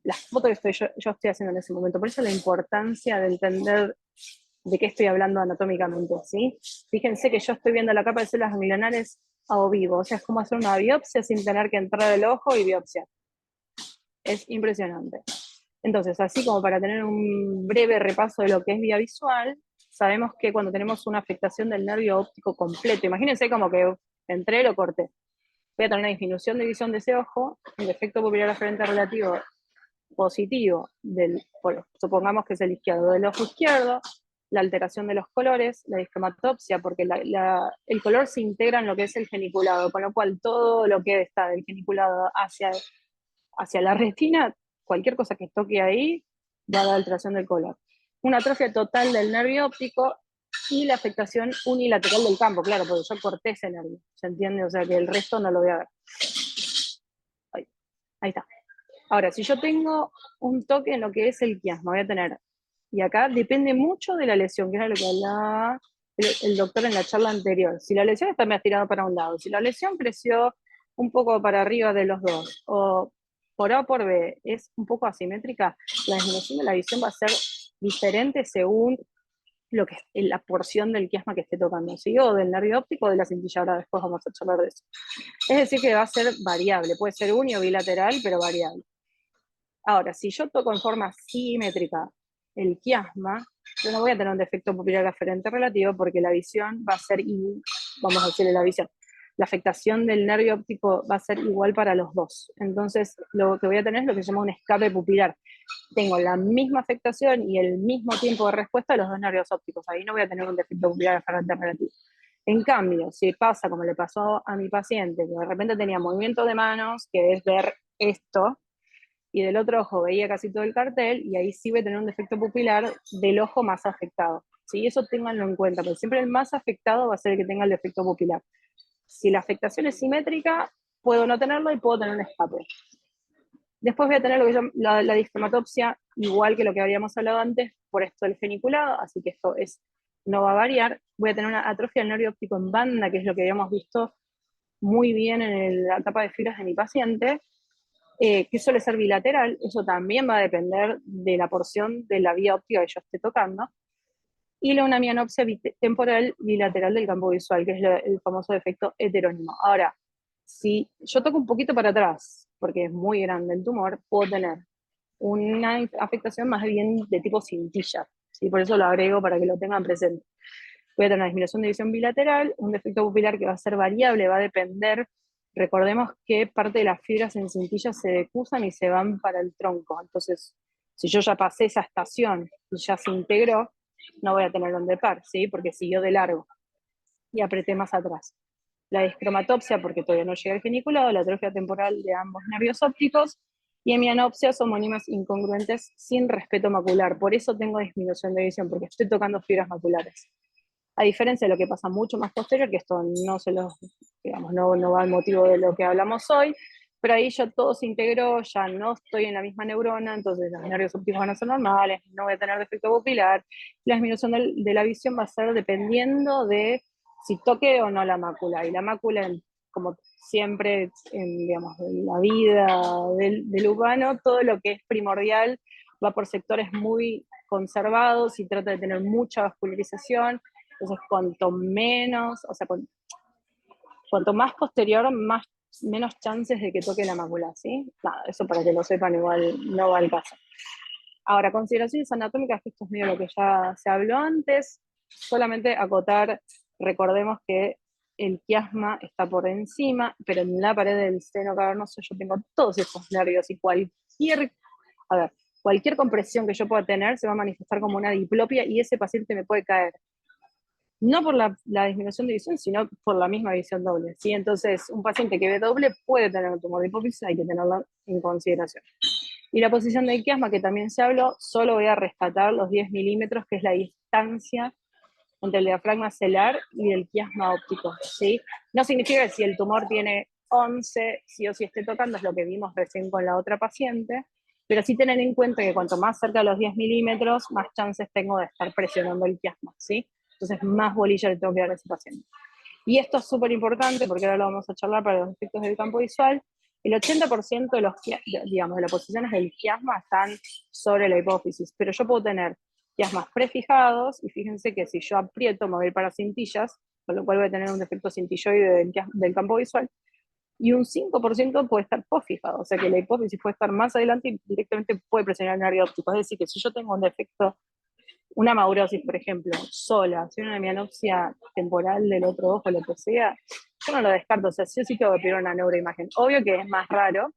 las fotos que yo estoy haciendo en ese momento. Por eso la importancia de entender de qué estoy hablando anatómicamente, ¿sí? Fíjense que yo estoy viendo la capa de células ganglionares a vivo, o sea, es como hacer una biopsia sin tener que entrar el ojo y biopsiar. Es impresionante. Entonces, así como para tener un breve repaso de lo que es vía visual, sabemos que cuando tenemos una afectación del nervio óptico completo, imagínense como que entré, lo corté, voy a tener una disminución de visión de ese ojo, el efecto pupilar aferente relativo positivo, supongamos que es el izquierdo, del ojo izquierdo, la alteración de los colores, la discromatopsia, porque el color se integra en lo que es el geniculado, con lo cual todo lo que está del geniculado hacia la retina, cualquier cosa que toque ahí, va a dar alteración del color. Una atrofia total del nervio óptico y la afectación unilateral del campo, claro, porque yo corté ese nervio, ¿se entiende? O sea que el resto no lo voy a ver. Ahí está. Ahora, si yo tengo un toque en lo que es el quiasma, voy a tener, y acá depende mucho de la lesión, que era lo que hablaba el doctor en la charla anterior. Si la lesión está más tirada para un lado, si la lesión creció un poco para arriba de los dos, o por A o por B es un poco asimétrica, la disminución de la visión va a ser diferente según lo que es la porción del quiasma que esté tocando, ¿sí? O del nervio óptico o de la cintilla, ahora después vamos a charlar de eso. Es decir, que va a ser variable, puede ser uni o bilateral, pero variable. Ahora, si yo toco en forma simétrica el quiasma, yo no voy a tener un defecto pupilar aferente relativo porque la visión va a ser, vamos a decirle la visión, la afectación del nervio óptico va a ser igual para los dos. Entonces, lo que voy a tener es lo que se llama un escape pupilar. Tengo la misma afectación y el mismo tiempo de respuesta de los dos nervios ópticos. Ahí no voy a tener un defecto pupilar aferente relativo. En cambio, si pasa como le pasó a mi paciente, que de repente tenía movimiento de manos, que es ver esto, y del otro ojo veía casi todo el cartel, y ahí sí voy a tener un defecto pupilar del ojo más afectado. ¿Sí? Eso ténganlo en cuenta, porque siempre el más afectado va a ser el que tenga el defecto pupilar. Si la afectación es simétrica, puedo no tenerlo y puedo tener un escape. Después voy a tener lo que la discromatopsia, igual que lo que habíamos hablado antes, por esto del geniculado, así que esto no va a variar. Voy a tener una atrofia del nervio óptico en banda, que es lo que habíamos visto muy bien en la etapa de fibras de mi paciente, que suele ser bilateral. Eso también va a depender de la porción de la vía óptica que yo esté tocando. Y una mianopsia temporal bilateral del campo visual, que es el famoso defecto heterónimo. Ahora, si yo toco un poquito para atrás, porque es muy grande el tumor, puedo tener una afectación más bien de tipo cintilla, ¿sí? Por eso lo agrego para que lo tengan presente. Voy a tener una disminución de visión bilateral, un defecto pupilar que va a ser variable, va a depender. Recordemos que parte de las fibras en cintilla se decusan y se van para el tronco. Entonces, si yo ya pasé esa estación y ya se integró, no voy a tener donde par, ¿sí? Porque siguió de largo y apreté más atrás. La discromatopsia, porque todavía no llega al geniculado, la atrofia temporal de ambos nervios ópticos, y hemianopsias homónimas incongruentes sin respeto macular. Por eso tengo disminución de visión, porque estoy tocando fibras maculares. A diferencia de lo que pasa mucho más posterior, que esto no se los, digamos, no va al motivo de lo que hablamos hoy, pero ahí ya todo se integró, ya no estoy en la misma neurona, entonces los nervios ópticos van a ser normales, no voy a tener defecto pupilar, la disminución de la visión va a ser dependiendo de si toque o no la mácula, y la mácula, como siempre, digamos, en la vida del humano, todo lo que es primordial va por sectores muy conservados y trata de tener mucha vascularización. Entonces, cuanto menos, o sea, cuanto más posterior, menos chances de que toque la mácula, ¿sí? Nada, eso para que lo sepan, igual no va al caso. Ahora, consideraciones anatómicas, que esto es medio lo que ya se habló antes, solamente acotar, recordemos que el quiasma está por encima, pero en la pared del seno cavernoso yo tengo todos esos nervios y cualquier compresión que yo pueda tener se va a manifestar como una diplopia y ese paciente me puede caer. no por la disminución de visión, sino por la misma visión doble, ¿sí? Entonces, un paciente que ve doble puede tener un tumor de hipófisis, hay que tenerlo en consideración. Y la posición del quiasma, que también se habló, solo voy a rescatar los 10 milímetros, que es la distancia entre el diafragma celular y el quiasma óptico, ¿sí? No significa que si el tumor tiene 11, sí o sí esté tocando, es lo que vimos recién con la otra paciente, pero sí tener en cuenta que cuanto más cerca de los 10 milímetros, más chances tengo de estar presionando el quiasma, ¿sí? Entonces, más bolilla le tengo que dar a ese paciente. Y esto es súper importante, porque ahora lo vamos a charlar para los efectos del campo visual. El 80% de de las posiciones del quiasma están sobre la hipófisis, pero yo puedo tener quiasmas prefijados, y fíjense que si yo aprieto, me voy a ir para cintillas, con lo cual voy a tener un defecto cintilloide del campo visual, y un 5% puede estar posfijado, o sea que la hipófisis puede estar más adelante y directamente puede presionar el nervio óptico. Es decir, que si yo tengo un defecto, una maurosis, por ejemplo, sola, si una hemianopsia temporal del otro ojo, lo que sea, yo no lo descarto, o sea, sí o sí tengo que pedir una neuroimagen. Obvio que es más raro,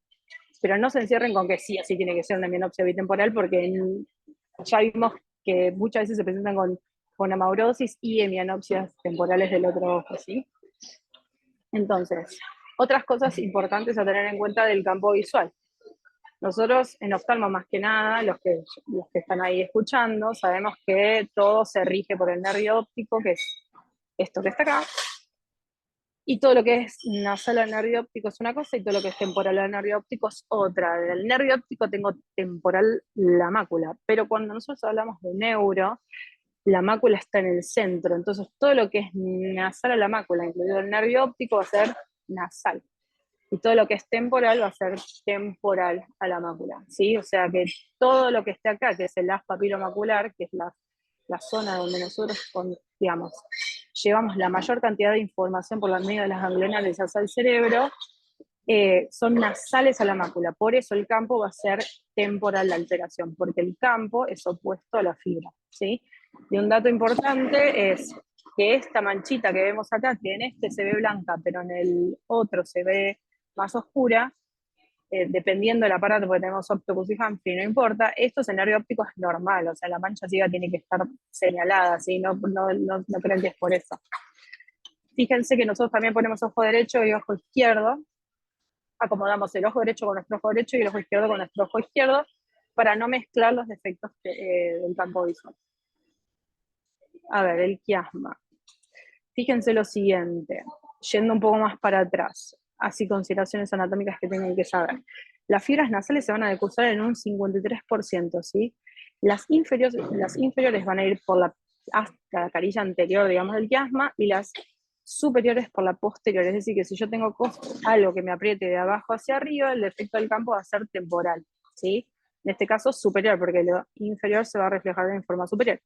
pero no se encierren con que sí, así tiene que ser una hemianopsia bitemporal, porque ya vimos que muchas veces se presentan con amaurosis y hemianopsias temporales del otro ojo, ¿sí? Entonces, otras cosas importantes a tener en cuenta del campo visual. Nosotros en oftalmo, más que nada, los que están ahí escuchando, sabemos que todo se rige por el nervio óptico, que es esto que está acá, y todo lo que es nasal al nervio óptico es una cosa, y todo lo que es temporal al nervio óptico es otra. Del nervio óptico tengo temporal la mácula, pero cuando nosotros hablamos de neuro, la mácula está en el centro, entonces todo lo que es nasal a la mácula, incluido el nervio óptico, va a ser nasal. Y todo lo que es temporal va a ser temporal a la mácula, ¿sí? O sea que todo lo que esté acá, que es el haz papilomacular, que es la zona donde nosotros, digamos, llevamos la mayor cantidad de información por la medio de las ganglionales hacia el cerebro, son nasales a la mácula. Por eso el campo va a ser temporal la alteración, porque el campo es opuesto a la fibra, ¿sí? Y un dato importante es que esta manchita que vemos acá, que en este se ve blanca, pero en el otro se ve más oscura, dependiendo del aparato, porque tenemos Octopus y Humphrey, no importa, esto en nervio óptico es normal, o sea, la mancha ciega tiene que estar señalada, ¿sí? No creen que es por eso. Fíjense que nosotros también ponemos ojo derecho y ojo izquierdo, acomodamos el ojo derecho con nuestro ojo derecho y el ojo izquierdo con nuestro ojo izquierdo, para no mezclar los defectos del campo visual. A ver, el quiasma. Fíjense lo siguiente, yendo un poco más para atrás, así consideraciones anatómicas que tengan que saber. Las fibras nasales se van a decursar en un 53%, ¿sí? Las inferiores van a ir hasta la carilla anterior, digamos, del quiasma, y las superiores por la posterior. Es decir, que si yo tengo algo que me apriete de abajo hacia arriba, el efecto del campo va a ser temporal, ¿sí? En este caso, superior, porque lo inferior se va a reflejar en forma superior.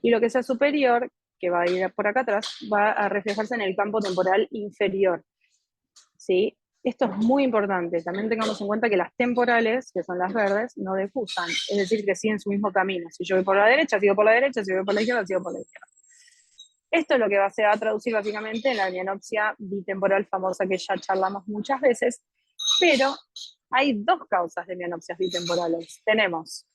Y lo que sea superior, que va a ir por acá atrás, va a reflejarse en el campo temporal inferior, ¿sí? Esto es muy importante. También tengamos en cuenta que las temporales, que son las verdes, no decusan, es decir, que siguen su mismo camino. Si yo voy por la derecha, sigo por la derecha, si voy por la izquierda, sigo por la izquierda. Esto es lo que se va a traducir básicamente en la hemianopsia bitemporal famosa que ya charlamos muchas veces, pero hay dos causas de hemianopsias bitemporales. Tenemos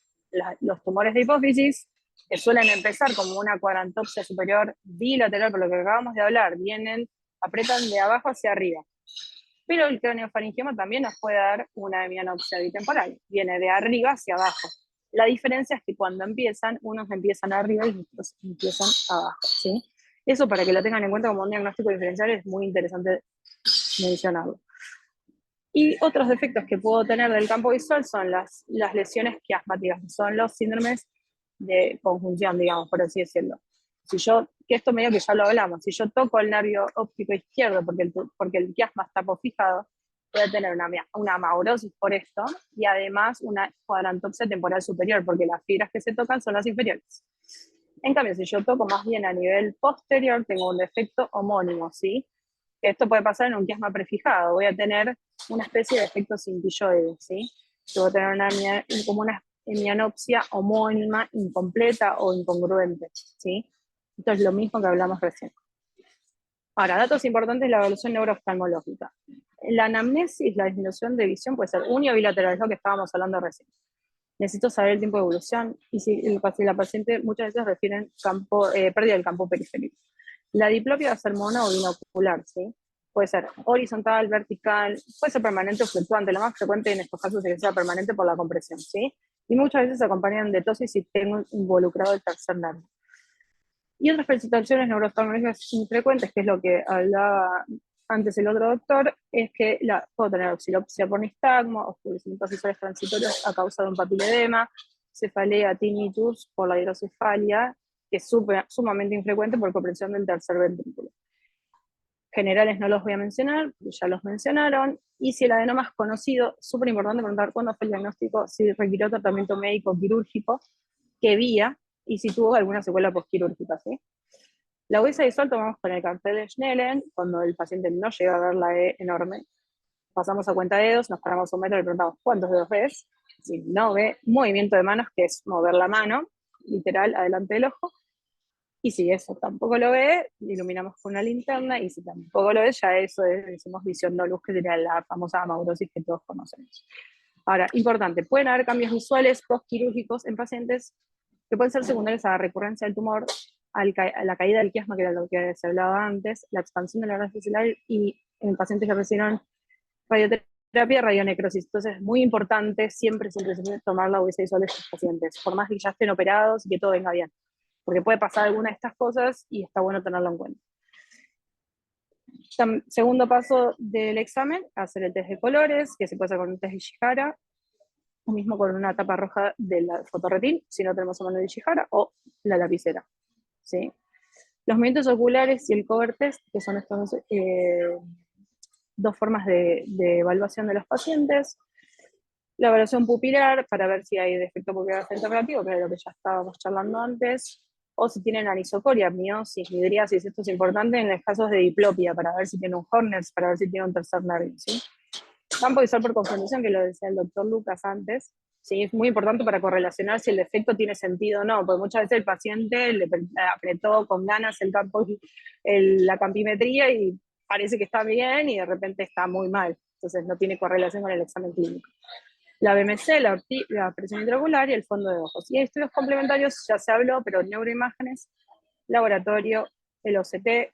los tumores de hipófisis, que suelen empezar como una cuadrantopsia superior bilateral, por lo que acabamos de hablar, apretan de abajo hacia arriba. Pero el craneofaringioma también nos puede dar una hemianopsia bitemporal, viene de arriba hacia abajo. La diferencia es que cuando empiezan, unos empiezan arriba y otros empiezan abajo, ¿sí? Eso, para que lo tengan en cuenta como un diagnóstico diferencial, es muy interesante mencionarlo. Y otros defectos que puedo tener del campo visual son las lesiones quiasmáticas, que son los síndromes de conjunción, digamos, por así decirlo. Que esto medio que ya lo hablamos, si yo toco el nervio óptico izquierdo porque el quiasma está posfijado, voy a tener una amaurosis por esto, y además una cuadrantopsia temporal superior, porque las fibras que se tocan son las inferiores. En cambio, si yo toco más bien a nivel posterior, tengo un defecto homónimo, ¿sí? Esto puede pasar en un quiasma prefijado, voy a tener una especie de efecto cintilloide, ¿sí? Yo voy a tener como una hemianopsia homónima, incompleta o incongruente, ¿sí? Esto es lo mismo que hablamos recién. Ahora, datos importantes de la evaluación neurooftalmológica. La anamnesis, la disminución de visión puede ser uni o bilateral, es lo que estábamos hablando recién. Necesito saber el tiempo de evolución, y si la paciente muchas veces refieren pérdida del campo periférico. La diplopia va a ser mono o binocular, ¿sí? Puede ser horizontal, vertical, puede ser permanente o fluctuante. Lo más frecuente en estos casos es que sea permanente por la compresión, ¿sí? Y muchas veces se acompañan de tosis si tengo involucrado el tercer nervio. Y otras presentaciones neurooftalmológicas infrecuentes, que es lo que hablaba antes el otro doctor, es que puedo tener oxilopsia por nistagmo, oscurecimientos visuales transitorios a causa de un papiledema, cefalea, tinnitus por la hidrocefalia, que es sumamente infrecuente por comprensión del tercer ventrículo. Generales no los voy a mencionar, ya los mencionaron. Y si el adenoma es conocido, súper importante preguntar cuándo fue el diagnóstico, si requirió tratamiento médico quirúrgico, qué vía, y si tuvo alguna secuela postquirúrgica, ¿sí? La agudeza visual tomamos con el cartel de Schnellen, cuando el paciente no llega a ver la E enorme. Pasamos a cuenta de dedos, nos paramos un metro y le preguntamos cuántos dedos ves. Si no ve, movimiento de manos, que es mover la mano, literal, adelante del ojo. Y si eso tampoco lo ve, iluminamos con una linterna, y si tampoco lo ve, ya eso es, decimos visión no luz, que sería la famosa amaurosis que todos conocemos. Ahora, importante, pueden haber cambios visuales postquirúrgicos en pacientes que pueden ser secundarios a la recurrencia del tumor, a la caída del quiasma, que era lo que se hablaba antes, la expansión de la grasa celular, y en pacientes que recibieron radioterapia, radionecrosis. Entonces es muy importante siempre tomar la agudeza visual de estos pacientes, por más que ya estén operados y que todo venga bien, porque puede pasar alguna de estas cosas y está bueno tenerlo en cuenta. Segundo paso del examen, hacer el test de colores, que se puede hacer con un test de Ishihara, o mismo con una tapa roja de la fotorretín, si no tenemos a mano de Ishihara, o la lapicera, ¿sí? Los movimientos oculares y el cover test, que son estas dos formas de evaluación de los pacientes. La evaluación pupilar, para ver si hay defecto pupilar frente operativo, que es lo que ya estábamos charlando antes, o si tienen anisocoria, miosis, midriasis. Esto es importante en los casos de diplopia, para ver si tiene un Horners, para ver si tiene un tercer nervio, ¿sí? Campo visual por confundición, que lo decía el doctor Lucas antes, ¿sí? Es muy importante para correlacionar si el defecto tiene sentido o no, porque muchas veces el paciente le apretó con ganas el campo, la campimetría, y parece que está bien y de repente está muy mal, entonces no tiene correlación con el examen clínico. La BMC, la presión intraocular y el fondo de ojos. Y estudios complementarios ya se habló, pero neuroimágenes, laboratorio, el OCT,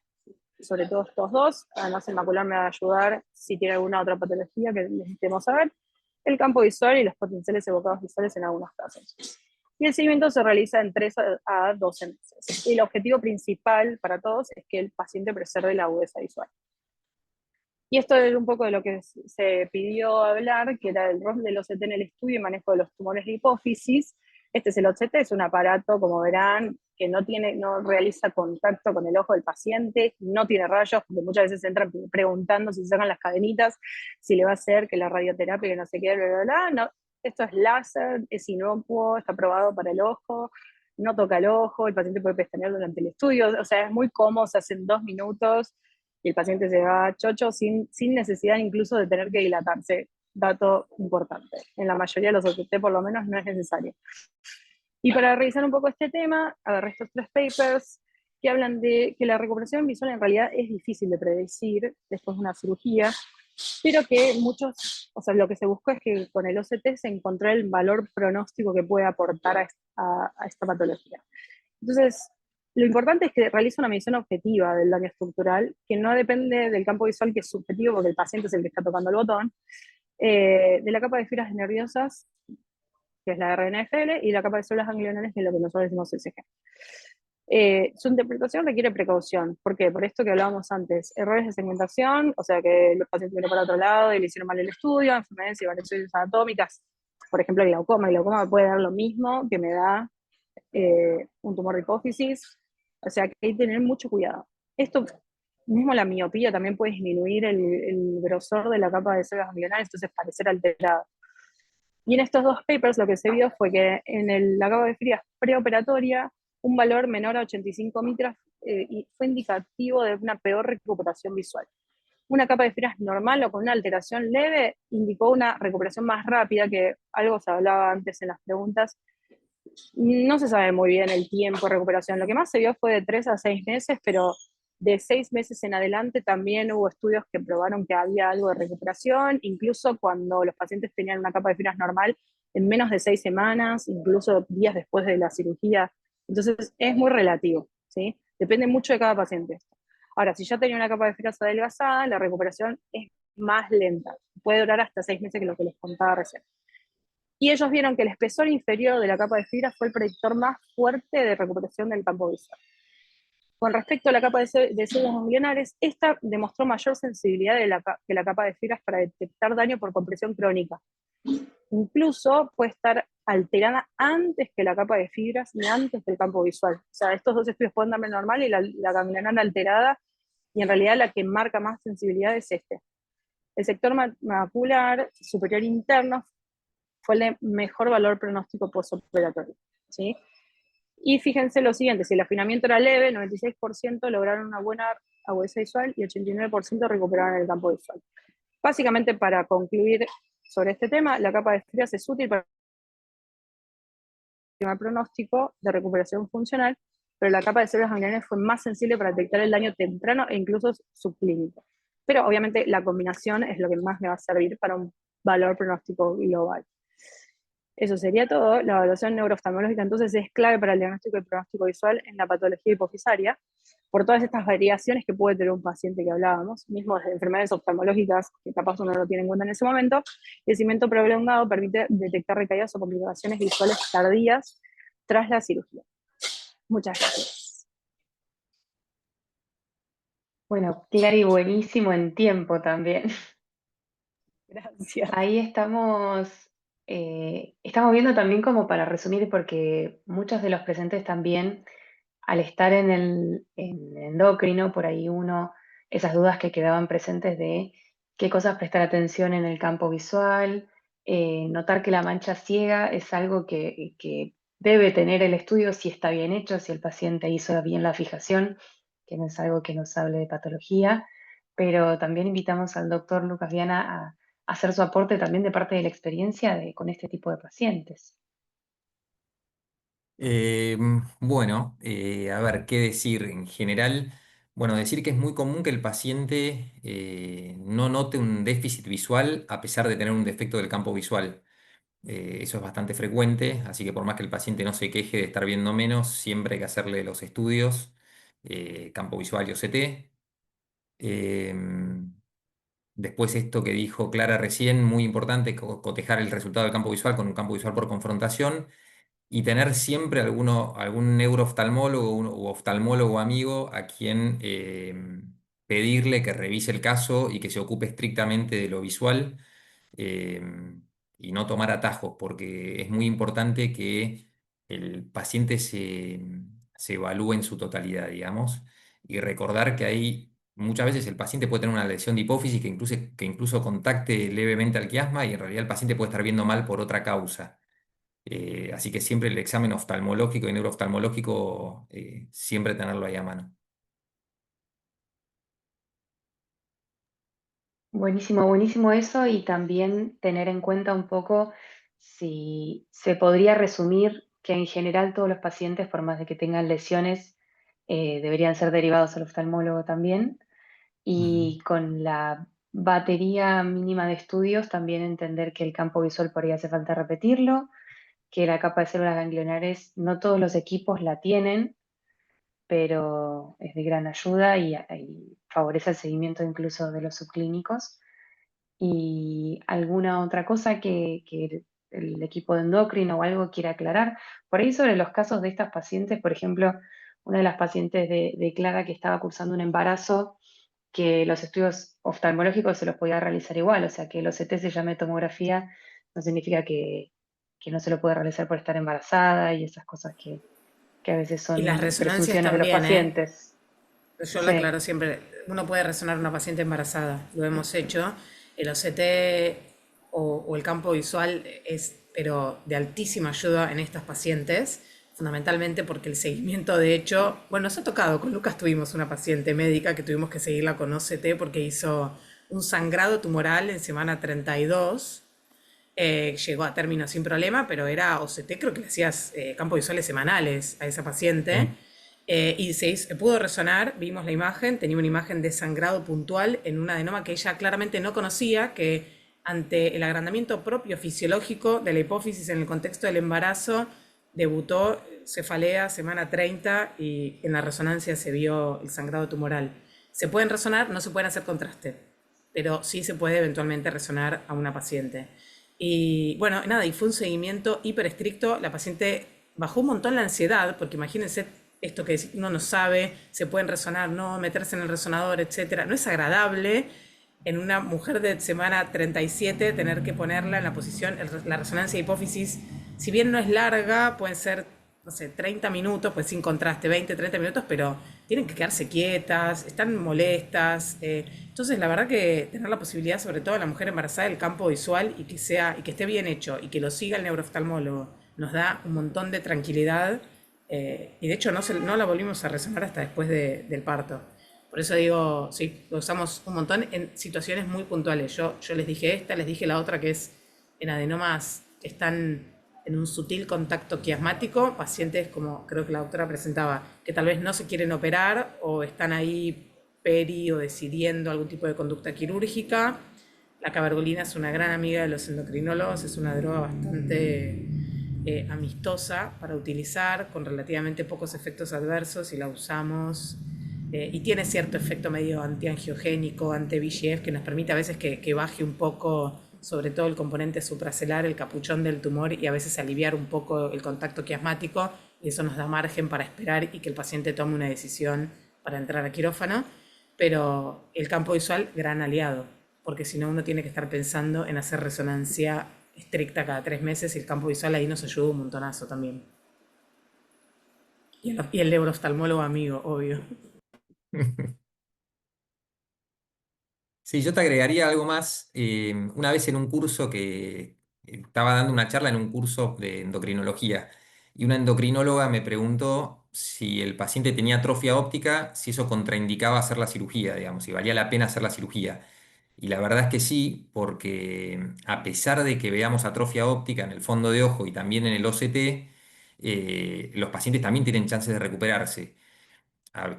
sobre todo estos dos. Además el macular me va a ayudar si tiene alguna otra patología que necesitemos saber. El campo visual y los potenciales evocados visuales en algunos casos. Y el seguimiento se realiza en 3 a 12 meses. Y el objetivo principal para todos es que el paciente preserve la agudeza visual. Y esto es un poco de lo que se pidió hablar, que era el rol del OCT en el estudio y manejo de los tumores de hipófisis. Este es el OCT, es un aparato, como verán, que no realiza contacto con el ojo del paciente, no tiene rayos, porque muchas veces entran preguntando si se sacan las cadenitas, si le va a hacer que la radioterapia, que no sé qué, bla, bla, bla. No, esto es láser, es inocuo, está aprobado para el ojo, no toca el ojo, el paciente puede pestañear durante el estudio, o sea, es muy cómodo, se hace en 2 minutos, y el paciente se va chocho sin necesidad incluso de tener que dilatarse. Dato importante. En la mayoría de los OCT por lo menos no es necesario. Y para revisar un poco este tema, agarré estos 3 papers que hablan de que la recuperación visual en realidad es difícil de predecir después de una cirugía, pero que lo que se buscó es que con el OCT se encontró el valor pronóstico que puede aportar a esta patología. Entonces, lo importante es que realice una medición objetiva del daño estructural, que no depende del campo visual, que es subjetivo, porque el paciente es el que está tocando el botón, de la capa de fibras nerviosas, que es la RNFL, y la capa de células ganglionales, que es lo que nosotros decimos CCG. Su interpretación requiere precaución. ¿Por qué? Por esto que hablábamos antes, errores de segmentación, o sea que los pacientes vienen para otro lado y le hicieron mal el estudio, enfermedades y variaciones anatómicas, por ejemplo el glaucoma me puede dar lo mismo que me da un tumor de hipófisis, o sea que hay que tener mucho cuidado. Esto, mismo la miopía, también puede disminuir el grosor de la capa de células ganglionales, entonces parecer alterado. Y en estos 2 papers lo que se vio fue que en la capa de fibras preoperatoria, un valor menor a 85 mitras fue indicativo de una peor recuperación visual. Una capa de fibras normal o con una alteración leve indicó una recuperación más rápida, que algo se hablaba antes en las preguntas. No se sabe muy bien el tiempo de recuperación. Lo que más se vio fue de 3 a 6 meses, pero de 6 meses en adelante también hubo estudios que probaron que había algo de recuperación, incluso cuando los pacientes tenían una capa de fibras normal en menos de 6 semanas, incluso días después de la cirugía. Entonces es muy relativo, ¿sí? Depende mucho de cada paciente. Ahora, si ya tenía una capa de fibras adelgazada, la recuperación es más lenta. Puede durar hasta 6 meses, que es lo que les contaba recién. Y ellos vieron que el espesor inferior de la capa de fibras fue el predictor más fuerte de recuperación del campo visual. Con respecto a la capa de células ganglionares, esta demostró mayor sensibilidad que la capa de fibras para detectar daño por compresión crónica. Incluso puede estar alterada antes que la capa de fibras y antes que el campo visual. O sea, estos dos estudios pueden darme normal y la ganglionar alterada, y en realidad la que marca más sensibilidad es este. El sector macular superior interno fue el de mejor valor pronóstico postoperatorio, ¿sí? Y fíjense lo siguiente, si el afinamiento era leve, el 96% lograron una buena agudeza visual y el 89% recuperaron el campo visual. Básicamente, para concluir sobre este tema, la capa de fibras es útil para el pronóstico de recuperación funcional, pero la capa de células ganglionares fue más sensible para detectar el daño temprano e incluso subclínico. Pero obviamente la combinación es lo que más me va a servir para un valor pronóstico global. Eso sería todo. La evaluación neurooftalmológica entonces es clave para el diagnóstico y pronóstico visual en la patología hipofisaria, por todas estas variaciones que puede tener un paciente que hablábamos, mismo de enfermedades oftalmológicas que capaz uno no lo tiene en cuenta en ese momento. El crecimiento prolongado permite detectar recaídas o complicaciones visuales tardías tras la cirugía. Muchas gracias. Bueno, Clary, buenísimo en tiempo también. Gracias. Ahí estamos viendo también como para resumir, porque muchos de los presentes también, al estar en endocrino, por ahí esas dudas que quedaban presentes de qué cosas prestar atención en el campo visual, notar que la mancha ciega es algo que debe tener el estudio si está bien hecho, si el paciente hizo bien la fijación, que no es algo que nos hable de patología, pero también invitamos al doctor Lucas Viana a hacer su aporte también de parte de la experiencia con este tipo de pacientes. Bueno, a ver, ¿qué decir? En general, bueno, decir que es muy común que el paciente no note un déficit visual a pesar de tener un defecto del campo visual. Eso es bastante frecuente, así que por más que el paciente no se queje de estar viendo menos, siempre hay que hacerle los estudios, campo visual y OCT. Después esto que dijo Clara recién, muy importante, cotejar el resultado del campo visual con un campo visual por confrontación y tener siempre algún neurooftalmólogo u oftalmólogo amigo a quien pedirle que revise el caso y que se ocupe estrictamente de lo visual, eh, y no tomar atajos, porque es muy importante que el paciente se evalúe en su totalidad, digamos, y recordar que hay muchas veces el paciente puede tener una lesión de hipófisis que incluso contacte levemente al quiasma y en realidad el paciente puede estar viendo mal por otra causa. Así que siempre el examen oftalmológico y neurooftalmológico, siempre tenerlo ahí a mano. Buenísimo, buenísimo eso, y también tener en cuenta un poco si se podría resumir que en general todos los pacientes, por más de que tengan lesiones, deberían ser derivados al oftalmólogo también. Y con la batería mínima de estudios, también entender que el campo visual por ahí hace falta repetirlo, que la capa de células ganglionares no todos los equipos la tienen, pero es de gran ayuda y favorece el seguimiento incluso de los subclínicos. Y alguna otra cosa que el equipo de endocrino o algo quiera aclarar. Por ahí sobre los casos de estas pacientes, por ejemplo, una de las pacientes de Clara que estaba cursando un embarazo, que los estudios oftalmológicos se los podía realizar igual, o sea que los CT se llame tomografía, no significa que no se lo puede realizar por estar embarazada y esas cosas que a veces Y las son resonancias presunciones de los también, ¿eh? pacientes. Yo lo Sí. aclaro siempre, uno puede resonar una paciente embarazada, lo hemos hecho. El OCT o el campo visual es, pero de altísima ayuda en estas pacientes, fundamentalmente porque el seguimiento, de hecho, bueno, nos ha tocado, con Lucas tuvimos una paciente médica que tuvimos que seguirla con OCT porque hizo un sangrado tumoral en semana 32. Llegó a término sin problema, pero era OCT, creo que le hacías campos visuales semanales a esa paciente. Y se pudo resonar, vimos la imagen, tenía una imagen de sangrado puntual en un adenoma que ella claramente no conocía, que ante el agrandamiento propio fisiológico de la hipófisis en el contexto del embarazo, debutó cefalea semana 30 y en la resonancia se vio el sangrado tumoral. Se pueden resonar, no se pueden hacer contraste, pero sí se puede eventualmente resonar a una paciente. Y bueno, nada, y fue un seguimiento hiper estricto. La paciente bajó un montón la ansiedad, porque imagínense esto que uno no sabe, se pueden resonar, no, meterse en el resonador, etcétera. No es agradable en una mujer de semana 37 tener que ponerla en la posición, la resonancia de hipófisis, si bien no es larga, pueden ser, no sé, 30 minutos, pues sin contraste, 20, 30 minutos, pero tienen que quedarse quietas, están molestas. Entonces, la verdad que tener la posibilidad, sobre todo a la mujer embarazada, del campo visual y que sea, y que esté bien hecho y que lo siga el neurooftalmólogo, nos da un montón de tranquilidad. Y de hecho no la volvimos a resonar hasta después del parto. Por eso digo, sí, lo usamos un montón en situaciones muy puntuales. Yo les dije esta, les dije la otra que es en adenomas que están en un sutil contacto quiasmático, pacientes como creo que la doctora presentaba, que tal vez no se quieren operar o están ahí peri o decidiendo algún tipo de conducta quirúrgica. La cabergolina es una gran amiga de los endocrinólogos, es una droga bastante amistosa para utilizar, con relativamente pocos efectos adversos y la usamos. Y tiene cierto efecto medio antiangiogénico, anti-VEGF, que nos permite a veces que baje un poco, sobre todo el componente supracelular, el capuchón del tumor, y a veces aliviar un poco el contacto quiasmático, y eso nos da margen para esperar y que el paciente tome una decisión para entrar a quirófano. Pero el campo visual, gran aliado, porque si no uno tiene que estar pensando en hacer resonancia estricta cada 3 meses, y el campo visual ahí nos ayuda un montonazo también. Y el neurooftalmólogo amigo, obvio. Sí, yo te agregaría algo más. Una vez en un curso que estaba dando una charla en un curso de endocrinología y una endocrinóloga me preguntó si el paciente tenía atrofia óptica, si eso contraindicaba hacer la cirugía, digamos, si valía la pena hacer la cirugía. Y la verdad es que sí, porque a pesar de que veamos atrofia óptica en el fondo de ojo y también en el OCT, los pacientes también tienen chances de recuperarse.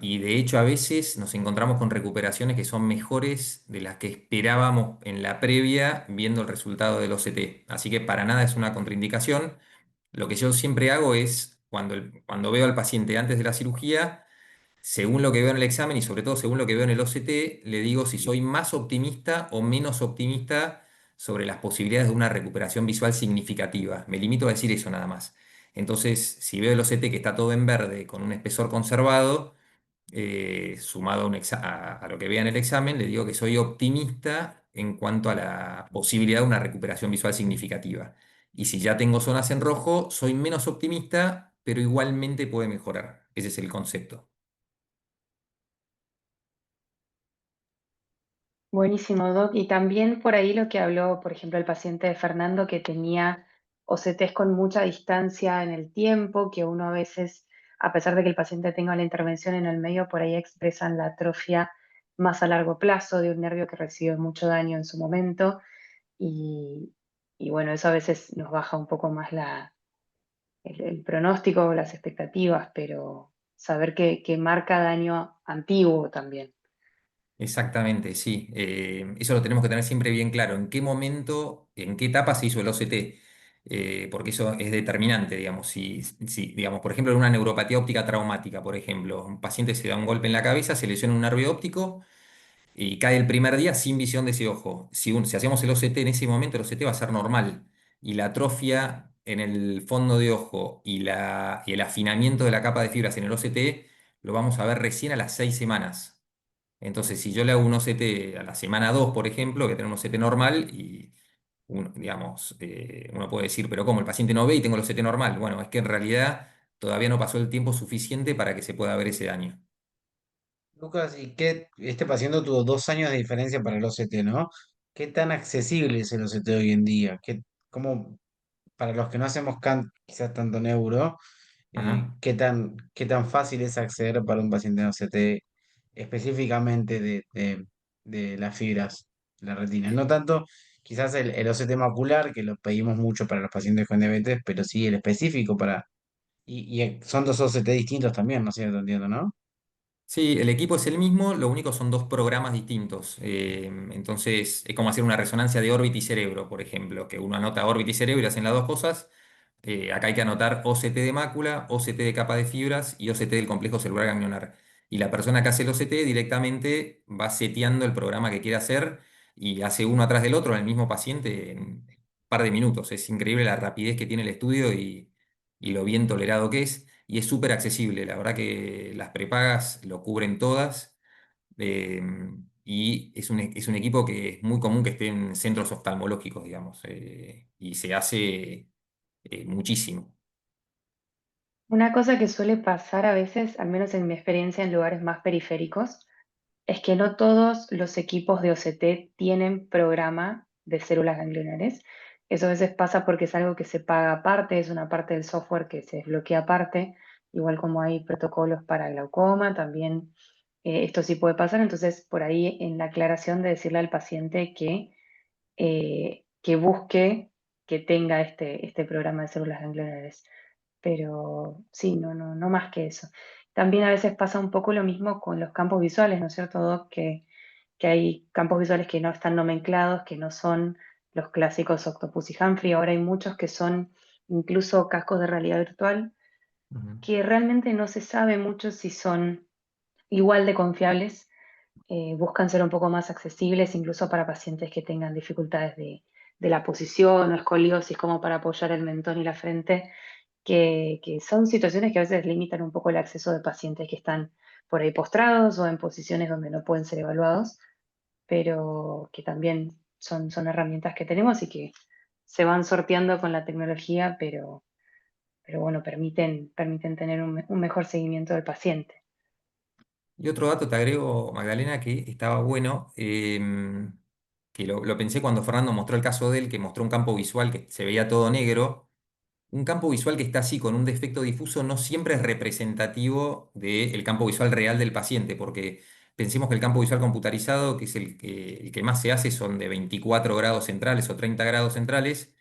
Y de hecho a veces nos encontramos con recuperaciones que son mejores de las que esperábamos en la previa viendo el resultado del OCT. Así que para nada es una contraindicación. Lo que yo siempre hago es, cuando veo al paciente antes de la cirugía, según lo que veo en el examen y sobre todo según lo que veo en el OCT, le digo si soy más optimista o menos optimista sobre las posibilidades de una recuperación visual significativa. Me limito a decir eso nada más. Entonces, si veo el OCT que está todo en verde con un espesor conservado, sumado a, a lo que vea en el examen, le digo que soy optimista en cuanto a la posibilidad de una recuperación visual significativa. Y si ya tengo zonas en rojo, soy menos optimista, pero igualmente puede mejorar. Ese es el concepto. Buenísimo, Doc. Y también por ahí lo que habló, por ejemplo, el paciente de Fernando que tenía OCTs con mucha distancia en el tiempo, que uno a veces, a pesar de que el paciente tenga la intervención en el medio, por ahí expresan la atrofia más a largo plazo de un nervio que recibe mucho daño en su momento. Y, y bueno, eso a veces nos baja un poco más el pronóstico o las expectativas, pero saber que marca daño antiguo también. Exactamente, sí. Eso lo tenemos que tener siempre bien claro. ¿En qué momento, en qué etapa se hizo el OCT? Porque eso es determinante, digamos. Si, digamos, por ejemplo, en una neuropatía óptica traumática, por ejemplo, un paciente se da un golpe en la cabeza, se lesiona un nervio óptico y cae el primer día sin visión de ese ojo. Si hacemos el OCT en ese momento, el OCT va a ser normal. Y la atrofia en el fondo de ojo y el afinamiento de la capa de fibras en el OCT lo vamos a ver recién a las 6 semanas. Entonces, si yo le hago un OCT a la semana 2, por ejemplo, que tengo un OCT normal, y digamos, uno puede decir, pero ¿cómo? El paciente no ve y tengo el OCT normal. Bueno, es que en realidad todavía no pasó el tiempo suficiente para que se pueda ver ese daño. Lucas, ¿y qué? Este paciente tuvo 2 años de diferencia para el OCT, ¿no? ¿Qué tan accesible es el OCT hoy en día? Cómo, para los que no hacemos quizás tanto neuro, Ajá. qué tan fácil es acceder para un paciente en OCT específicamente de las fibras de la retina? No tanto quizás el OCT macular, que lo pedimos mucho para los pacientes con diabetes, pero sí el específico para... Y son dos OCT distintos también, ¿no es cierto? Entiendo, ¿no? Sí, el equipo es el mismo, lo único son dos programas distintos. Entonces, es como hacer una resonancia de órbita y cerebro, por ejemplo, que uno anota órbita y cerebro y hacen las dos cosas. Acá hay que anotar OCT de mácula, OCT de capa de fibras y OCT del complejo celular ganglionar. Y la persona que hace el OCT directamente va seteando el programa que quiere hacer y hace uno atrás del otro en el mismo paciente en un par de minutos. Es increíble la rapidez que tiene el estudio y lo bien tolerado que es. Y es súper accesible. La verdad que las prepagas lo cubren todas. eh, y es un equipo que es muy común que esté en centros oftalmológicos, digamos. Y se hace muchísimo. Una cosa que suele pasar a veces, al menos en mi experiencia en lugares más periféricos, es que no todos los equipos de OCT tienen programa de células ganglionares. Eso a veces pasa porque es algo que se paga aparte, es una parte del software que se desbloquea aparte, igual como hay protocolos para glaucoma, también esto sí puede pasar. Entonces, por ahí en la aclaración de decirle al paciente que busque que tenga este programa de células ganglionares. Pero sí, no más que eso. También a veces pasa un poco lo mismo con los campos visuales, ¿no es cierto, Doc? Que hay campos visuales que no están nomenclados, que no son los clásicos Octopus y Humphrey. Ahora hay muchos que son incluso cascos de realidad virtual, Ujú. que realmente no se sabe mucho si son igual de confiables. Buscan ser un poco más accesibles, incluso para pacientes que tengan dificultades de la posición o escoliosis, como para apoyar el mentón y la frente, que son situaciones que a veces limitan un poco el acceso de pacientes que están por ahí postrados o en posiciones donde no pueden ser evaluados, pero que también son herramientas que tenemos y que se van sorteando con la tecnología, pero bueno, permiten tener un mejor seguimiento del paciente. Y otro dato te agrego, Magdalena, que estaba bueno, que lo pensé cuando Fernando mostró el caso de él, que mostró un campo visual que se veía todo negro. Un campo visual que está así con un defecto difuso no siempre es representativo del campo visual real del paciente, porque pensemos que el campo visual computarizado, que es el que más se hace, son de 24 grados centrales o 30 grados centrales,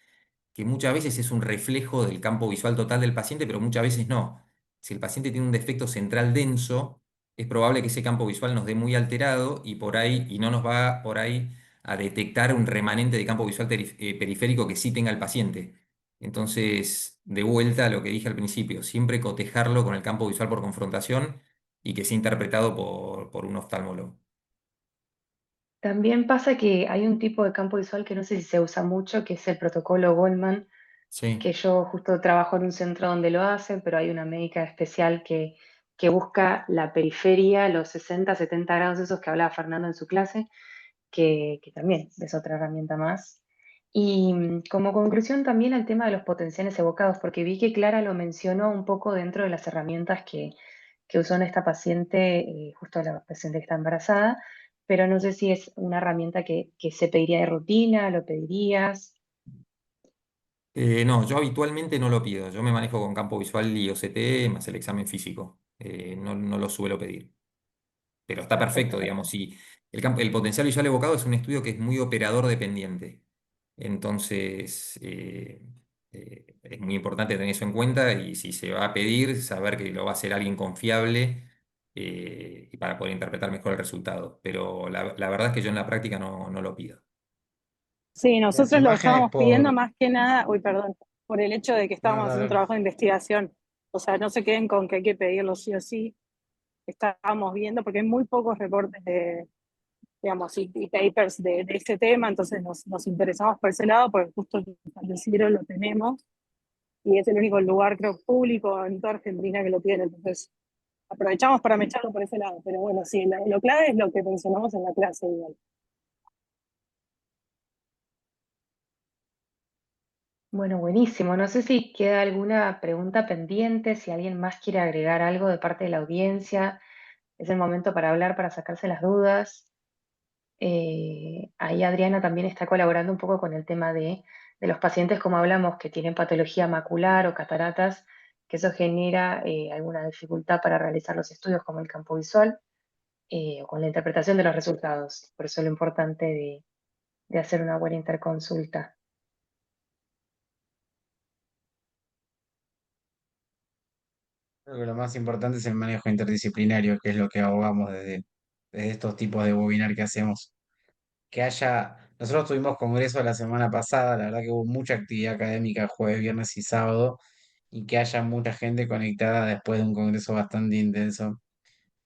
que muchas veces es un reflejo del campo visual total del paciente, pero muchas veces no. Si el paciente tiene un defecto central denso, es probable que ese campo visual nos dé muy alterado y por ahí, y no nos va por ahí a detectar un remanente de campo visual periférico que sí tenga el paciente. Entonces, de vuelta a lo que dije al principio, siempre cotejarlo con el campo visual por confrontación y que sea interpretado por un oftalmólogo. También pasa que hay un tipo de campo visual que no sé si se usa mucho, que es el protocolo Goldman, que Sí. yo justo trabajo en un centro donde lo hacen, pero hay una médica especial que busca la periferia, los 60, 70 grados esos que hablaba Fernando en su clase, que también es otra herramienta más. Y como conclusión también el tema de los potenciales evocados, porque vi que Clara lo mencionó un poco dentro de las herramientas que usó en esta paciente, justo la paciente que está embarazada, pero no sé si es una herramienta que se pediría de rutina, lo pedirías. No, yo habitualmente no lo pido. Yo me manejo con campo visual y OCT más el examen físico. No lo suelo pedir. Pero está Perfecto, perfecto, digamos. perfecto. Si el potencial visual evocado es un estudio que es muy operador dependiente. Entonces, es muy importante tener eso en cuenta y si se va a pedir, saber que lo va a hacer alguien confiable y para poder interpretar mejor el resultado. Pero la verdad es que yo en la práctica no lo pido. Sí, Las nosotros lo imágenes estábamos pidiendo por... más que nada, uy, perdón, por el hecho de que No, estábamos haciendo un dale. trabajo de investigación. O sea, no se queden con que hay que pedirlo sí o sí. Estábamos viendo, porque hay muy pocos reportes de, digamos, y papers de este tema, entonces nos interesamos por ese lado, porque justo el San Isidro lo tenemos, y es el único lugar, creo, público en toda Argentina que lo tiene. Entonces, aprovechamos para mecharlo por ese lado. Pero bueno, sí, lo clave es lo que mencionamos en la clase, igual. Bueno, buenísimo. No sé si queda alguna pregunta pendiente, si alguien más quiere agregar algo de parte de la audiencia. Es el momento para hablar, para sacarse las dudas. Ahí Adriana también está colaborando un poco con el tema de los pacientes, como hablamos, que tienen patología macular o cataratas, que eso genera alguna dificultad para realizar los estudios como el campo visual o con la interpretación de los resultados. Por eso lo importante de hacer una buena interconsulta. Creo que lo más importante es el manejo interdisciplinario, que es lo que abogamos desde estos tipos de webinar que hacemos. Que haya, nosotros tuvimos congreso la semana pasada, la verdad que hubo mucha actividad académica jueves, viernes y sábado, y que haya mucha gente conectada después de un congreso bastante intenso.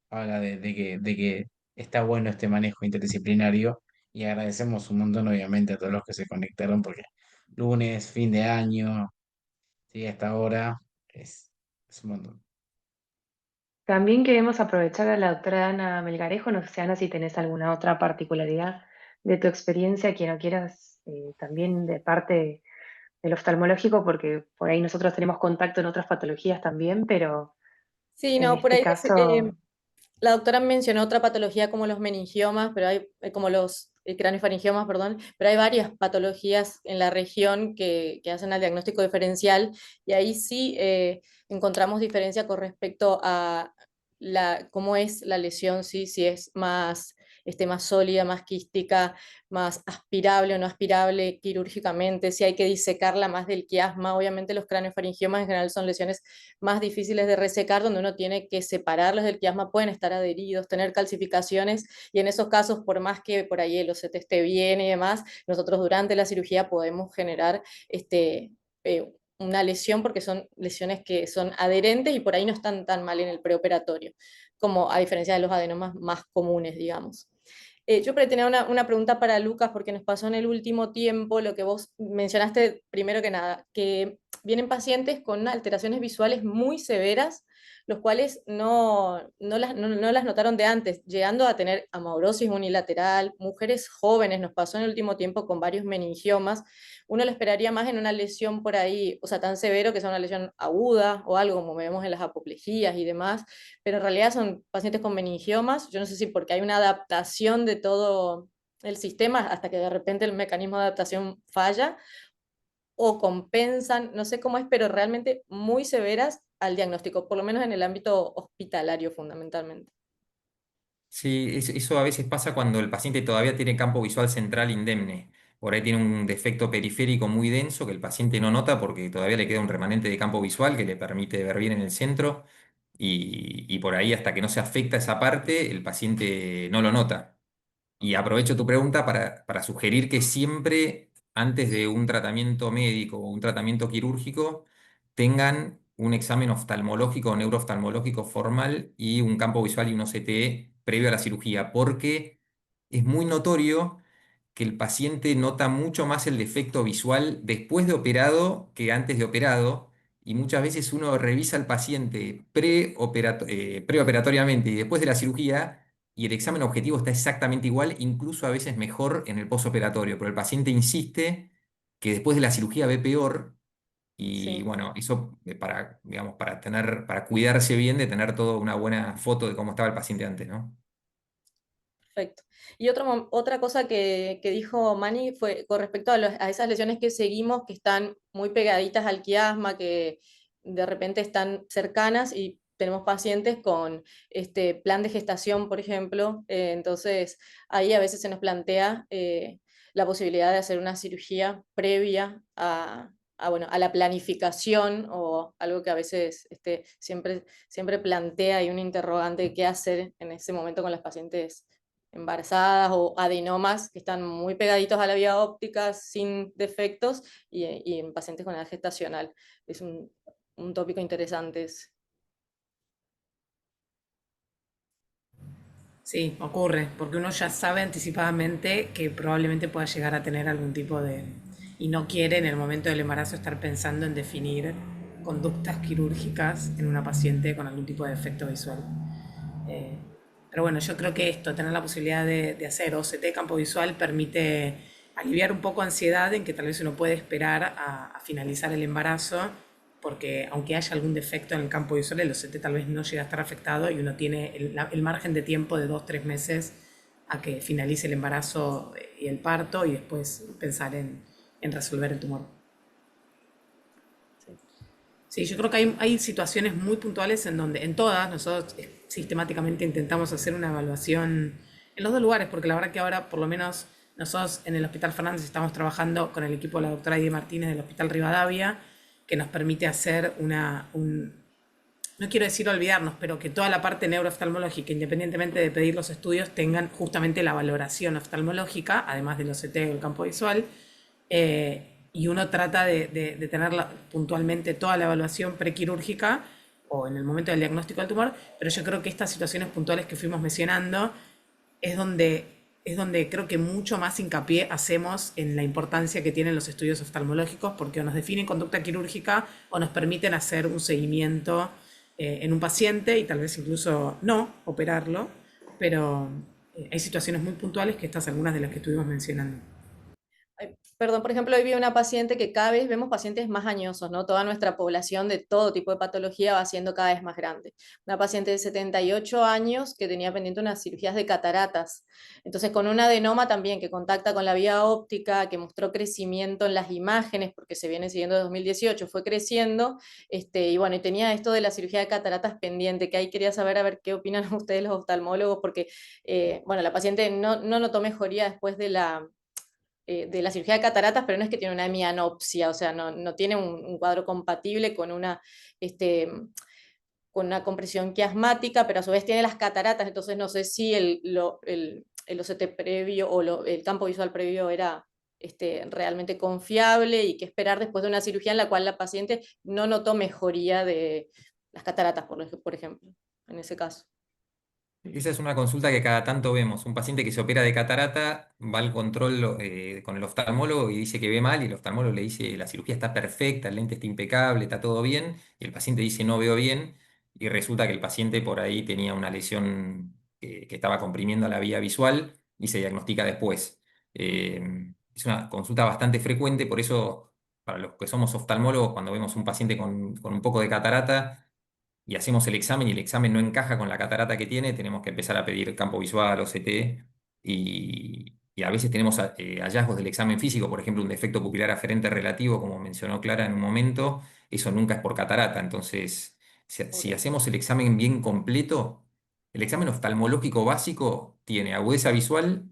habla de que está bueno este manejo interdisciplinario y agradecemos un montón, obviamente, a todos los que se conectaron porque lunes, fin de año, sí, hasta ahora es un montón. También queremos aprovechar a la doctora Ana Melgarejo, no sé, Ana, si tenés alguna otra particularidad de tu experiencia que no quieras también de parte del oftalmológico, porque por ahí nosotros tenemos contacto en otras patologías también, pero Sí, en no, por este ahí caso, la doctora mencionó otra patología como los meningiomas, pero hay como los craneofaringiomas, perdón, pero hay varias patologías en la región que hacen al diagnóstico diferencial y ahí sí encontramos diferencia con respecto a cómo es la lesión, sí, si es más, más sólida, más quística, más aspirable o no aspirable quirúrgicamente, si hay que disecarla más del quiasma. Obviamente los craneofaringiomas en general son lesiones más difíciles de resecar, donde uno tiene que separarlos del quiasma, pueden estar adheridos, tener calcificaciones, y en esos casos, por más que por ahí el OCT esté bien y demás, nosotros durante la cirugía podemos generar una lesión porque son lesiones que son adherentes y por ahí no están tan mal en el preoperatorio, como a diferencia de los adenomas más comunes, digamos. Yo tenía una pregunta para Lucas, porque nos pasó en el último tiempo lo que vos mencionaste primero que nada, que vienen pacientes con alteraciones visuales muy severas, los cuales no las notaron de antes, llegando a tener amaurosis unilateral, mujeres jóvenes, nos pasó en el último tiempo con varios meningiomas. Uno lo esperaría más en una lesión por ahí, o sea, tan severo que sea una lesión aguda o algo como vemos en las apoplejías y demás, pero en realidad son pacientes con meningiomas. Yo no sé si porque hay una adaptación de todo el sistema hasta que de repente el mecanismo de adaptación falla o compensan, no sé cómo es, pero realmente muy severas al diagnóstico, por lo menos en el ámbito hospitalario fundamentalmente. Sí, eso a veces pasa cuando el paciente todavía tiene campo visual central indemne. Por ahí tiene un defecto periférico muy denso que el paciente no nota porque todavía le queda un remanente de campo visual que le permite ver bien en el centro y por ahí hasta que no se afecta esa parte el paciente no lo nota. Y aprovecho tu pregunta para sugerir que siempre, antes de un tratamiento médico o un tratamiento quirúrgico, tengan un examen oftalmológico o neurooftalmológico formal y un campo visual y un OCT previo a la cirugía, porque es muy notorio que el paciente nota mucho más el defecto visual después de operado que antes de operado. Y muchas veces uno revisa al paciente preoperatoriamente y después de la cirugía y el examen objetivo está exactamente igual, incluso a veces mejor en el posoperatorio, pero el paciente insiste que después de la cirugía ve peor y Sí. bueno, eso para, digamos, para cuidarse bien de tener toda una buena foto de cómo estaba el paciente antes, ¿no? Perfecto. Y otra cosa que dijo Mani fue con respecto a esas lesiones que seguimos, que están muy pegaditas al quiasma, que de repente están cercanas y tenemos pacientes con este plan de gestación, por ejemplo. Entonces, ahí a veces se nos plantea la posibilidad de hacer una cirugía previa bueno, a la planificación o algo que a veces siempre plantea y un interrogante de qué hacer en ese momento con las pacientes embarazadas o adenomas que están muy pegaditos a la vía óptica sin defectos y en pacientes con edad gestacional. Es un tópico interesante ese. Sí, ocurre, porque uno ya sabe anticipadamente que probablemente pueda llegar a tener algún tipo de... y no quiere en el momento del embarazo estar pensando en definir conductas quirúrgicas en una paciente con algún tipo de defecto visual. Eh, pero bueno, yo creo que esto, tener la posibilidad de hacer OCT campo visual permite aliviar un poco ansiedad en que tal vez uno puede esperar a finalizar el embarazo, porque aunque haya algún defecto en el campo visual, el OCT tal vez no llega a estar afectado y uno tiene el margen de tiempo de 2 o 3 meses a que finalice el embarazo y el parto y después pensar en resolver el tumor. Sí. Sí, yo creo que hay situaciones muy puntuales en donde, en todas, nosotros sistemáticamente intentamos hacer una evaluación en los dos lugares, porque la verdad que ahora, por lo menos, nosotros en el Hospital Fernández estamos trabajando con el equipo de la doctora Aide Martínez del Hospital Rivadavia, que nos permite hacer no quiero decir olvidarnos, pero que toda la parte neurooftalmológica, independientemente de pedir los estudios, tengan justamente la valoración oftalmológica, además del OCT o el campo visual, y uno trata de tener puntualmente toda la evaluación prequirúrgica o en el momento del diagnóstico del tumor, pero yo creo que estas situaciones puntuales que fuimos mencionando es donde creo que mucho más hincapié hacemos en la importancia que tienen los estudios oftalmológicos, porque o nos definen conducta quirúrgica o nos permiten hacer un seguimiento en un paciente y tal vez incluso no operarlo, pero hay situaciones muy puntuales que estas algunas de las que estuvimos mencionando. Ay, perdón, por ejemplo, hoy vi una paciente que cada vez vemos pacientes más añosos, ¿no? Toda nuestra población de todo tipo de patología va siendo cada vez más grande. Una paciente de 78 años que tenía pendiente unas cirugías de cataratas. Entonces, con un adenoma también que contacta con la vía óptica, que mostró crecimiento en las imágenes, porque se viene siguiendo desde 2018, fue creciendo, y bueno, y tenía esto de la cirugía de cataratas pendiente, que ahí quería saber a ver qué opinan ustedes los oftalmólogos, porque, bueno, la paciente no notó mejoría después de la cirugía de cataratas, pero no es que tiene una hemianopsia, o sea, no tiene un cuadro compatible con una compresión quiasmática, pero a su vez tiene las cataratas, entonces no sé si el OCT previo o el campo visual previo era realmente confiable y qué esperar después de una cirugía en la cual la paciente no notó mejoría de las cataratas, por ejemplo, en ese caso. Esa es una consulta que cada tanto vemos. Un paciente que se opera de catarata va al control con el oftalmólogo y dice que ve mal y el oftalmólogo le dice la cirugía está perfecta, el lente está impecable, está todo bien y el paciente dice no veo bien y resulta que el paciente por ahí tenía una lesión que estaba comprimiendo la vía visual y se diagnostica después. Es una consulta bastante frecuente, por eso para los que somos oftalmólogos, cuando vemos un paciente con un poco de catarata, y hacemos el examen y el examen no encaja con la catarata que tiene, tenemos que empezar a pedir campo visual, OCT, y a veces tenemos hallazgos del examen físico, por ejemplo, un defecto pupilar aferente relativo, como mencionó Clara en un momento, eso nunca es por catarata. Entonces, si Ok. hacemos el examen bien completo, el examen oftalmológico básico tiene agudeza visual,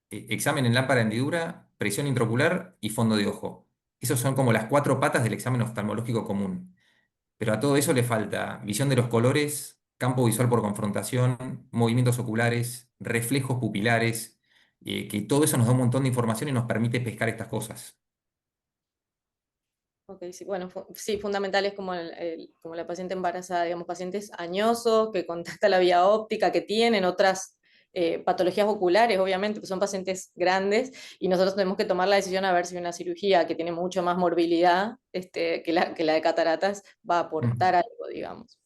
examen en lámpara de hendidura, presión intraocular y fondo de ojo. Esos son como las cuatro patas del examen oftalmológico común. Pero a todo eso le falta visión de los colores, campo visual por confrontación, movimientos oculares, reflejos pupilares, que todo eso nos da un montón de información y nos permite pescar estas cosas. Ok, sí, bueno, sí, fundamentales como, como la paciente embarazada, digamos, pacientes añosos que contacta la vía óptica, que tienen otras patologías oculares, obviamente, pues son pacientes grandes y nosotros tenemos que tomar la decisión a ver si una cirugía que tiene mucho más morbilidad que la de cataratas va a Ujú. aportar algo, digamos.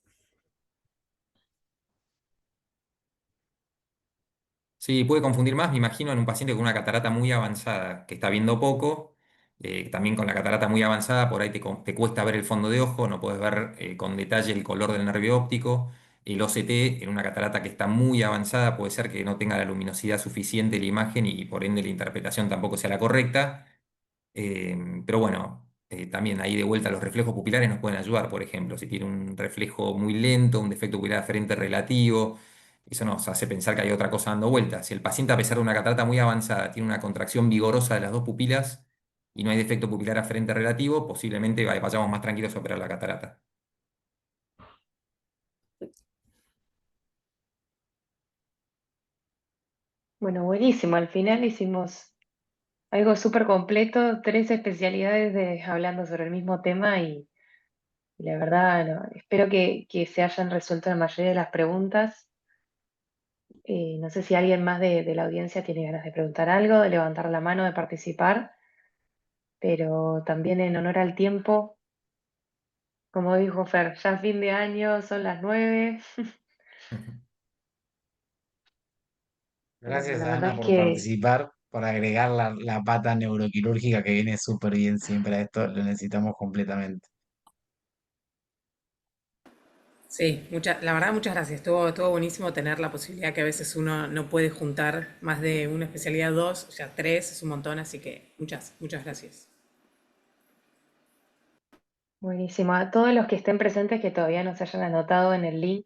Sí, puede confundir más, me imagino, en un paciente con una catarata muy avanzada, que está viendo poco, también con la catarata muy avanzada, por ahí te cuesta ver el fondo de ojo, no puedes ver con detalle el color del nervio óptico. El OCT en una catarata que está muy avanzada puede ser que no tenga la luminosidad suficiente la imagen y por ende la interpretación tampoco sea la correcta. Pero bueno, también ahí de vuelta los reflejos pupilares nos pueden ayudar, por ejemplo, si tiene un reflejo muy lento, un defecto pupilar aferente relativo, eso nos hace pensar que hay otra cosa dando vueltas. Si el paciente, a pesar de una catarata muy avanzada, tiene una contracción vigorosa de las dos pupilas y no hay defecto pupilar aferente relativo, posiblemente vayamos más tranquilos a operar la catarata. Bueno, buenísimo. Al final hicimos algo súper completo, tres especialidades hablando sobre el mismo tema y la verdad espero que se hayan resuelto la mayoría de las preguntas. No sé si alguien más de la audiencia tiene ganas de preguntar algo, de levantar la mano, de participar, pero también en honor al tiempo, como dijo Fer, ya fin de año, son las 9. Pero bueno, Gracias la a verdad Ana es por que participar, por agregar la pata neuroquirúrgica que viene súper bien siempre a esto, lo necesitamos completamente. Sí, la verdad muchas gracias. Estuvo buenísimo tener la posibilidad que a veces uno no puede juntar más de una especialidad, dos, ya tres, es un montón, así que muchas gracias. buenísimo. A todos los que estén presentes que todavía no se hayan anotado en el link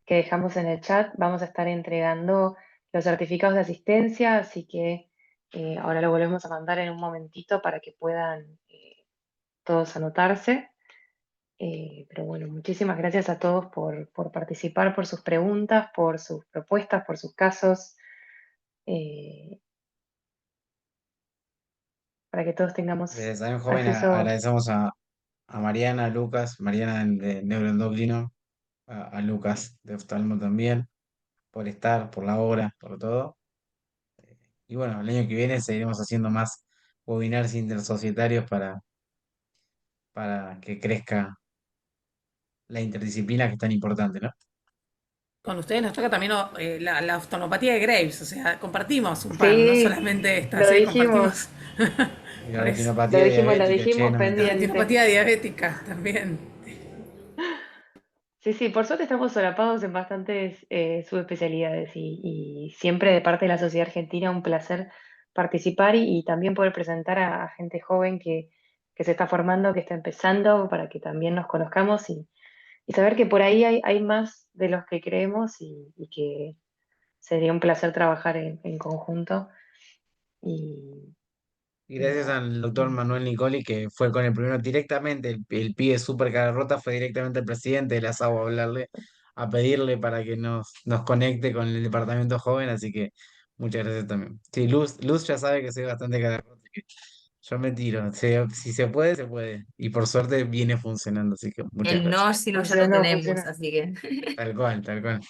que dejamos en el chat, vamos a estar entregando los certificados de asistencia, así que ahora lo volvemos a mandar en un momentito para que puedan todos anotarse. Pero bueno, muchísimas gracias a todos por participar, por sus preguntas, por sus propuestas, por sus casos, eh, para que todos tengamos Desde Saben Joven acceso. agradecemos a Mariana, a Lucas, Mariana de Neuroendocrino, a Lucas de Oftalmo también, por estar, por la hora, por todo. Y bueno, el año que viene seguiremos haciendo más webinars intersocietarios para que crezca la interdisciplina que es tan importante, ¿no? Con ustedes nos toca también la oftalmopatía de Graves, o sea, compartimos un par, no Sí, solamente esta, lo ¿sí? dijimos, Compartimos Y la por eso. retinopatía lo diabética, che, dijimos no me La cabe. pendiente. retinopatía diabética también. Sí, sí, por suerte estamos solapados en bastantes subespecialidades y siempre de parte de la sociedad argentina un placer participar y también poder presentar a gente joven que se está formando, que está empezando, para que también nos conozcamos y saber que por ahí hay más de los que creemos y que sería un placer trabajar en conjunto. Y, Y y gracias nada. al doctor Manuel Nicoli, que fue con el primero directamente, el pibe súper cara rota, fue directamente el presidente de la SAU a hablarle, a pedirle para que nos conecte con el departamento joven, así que muchas gracias también. Sí, Luz ya sabe que soy bastante cara rota, que yo me tiro, si se puede, se puede. Y por suerte viene funcionando, así que muchas El gracias. no, si no, ya lo Funcionó, tenemos, funcionó. así que. Tal cual, tal cual.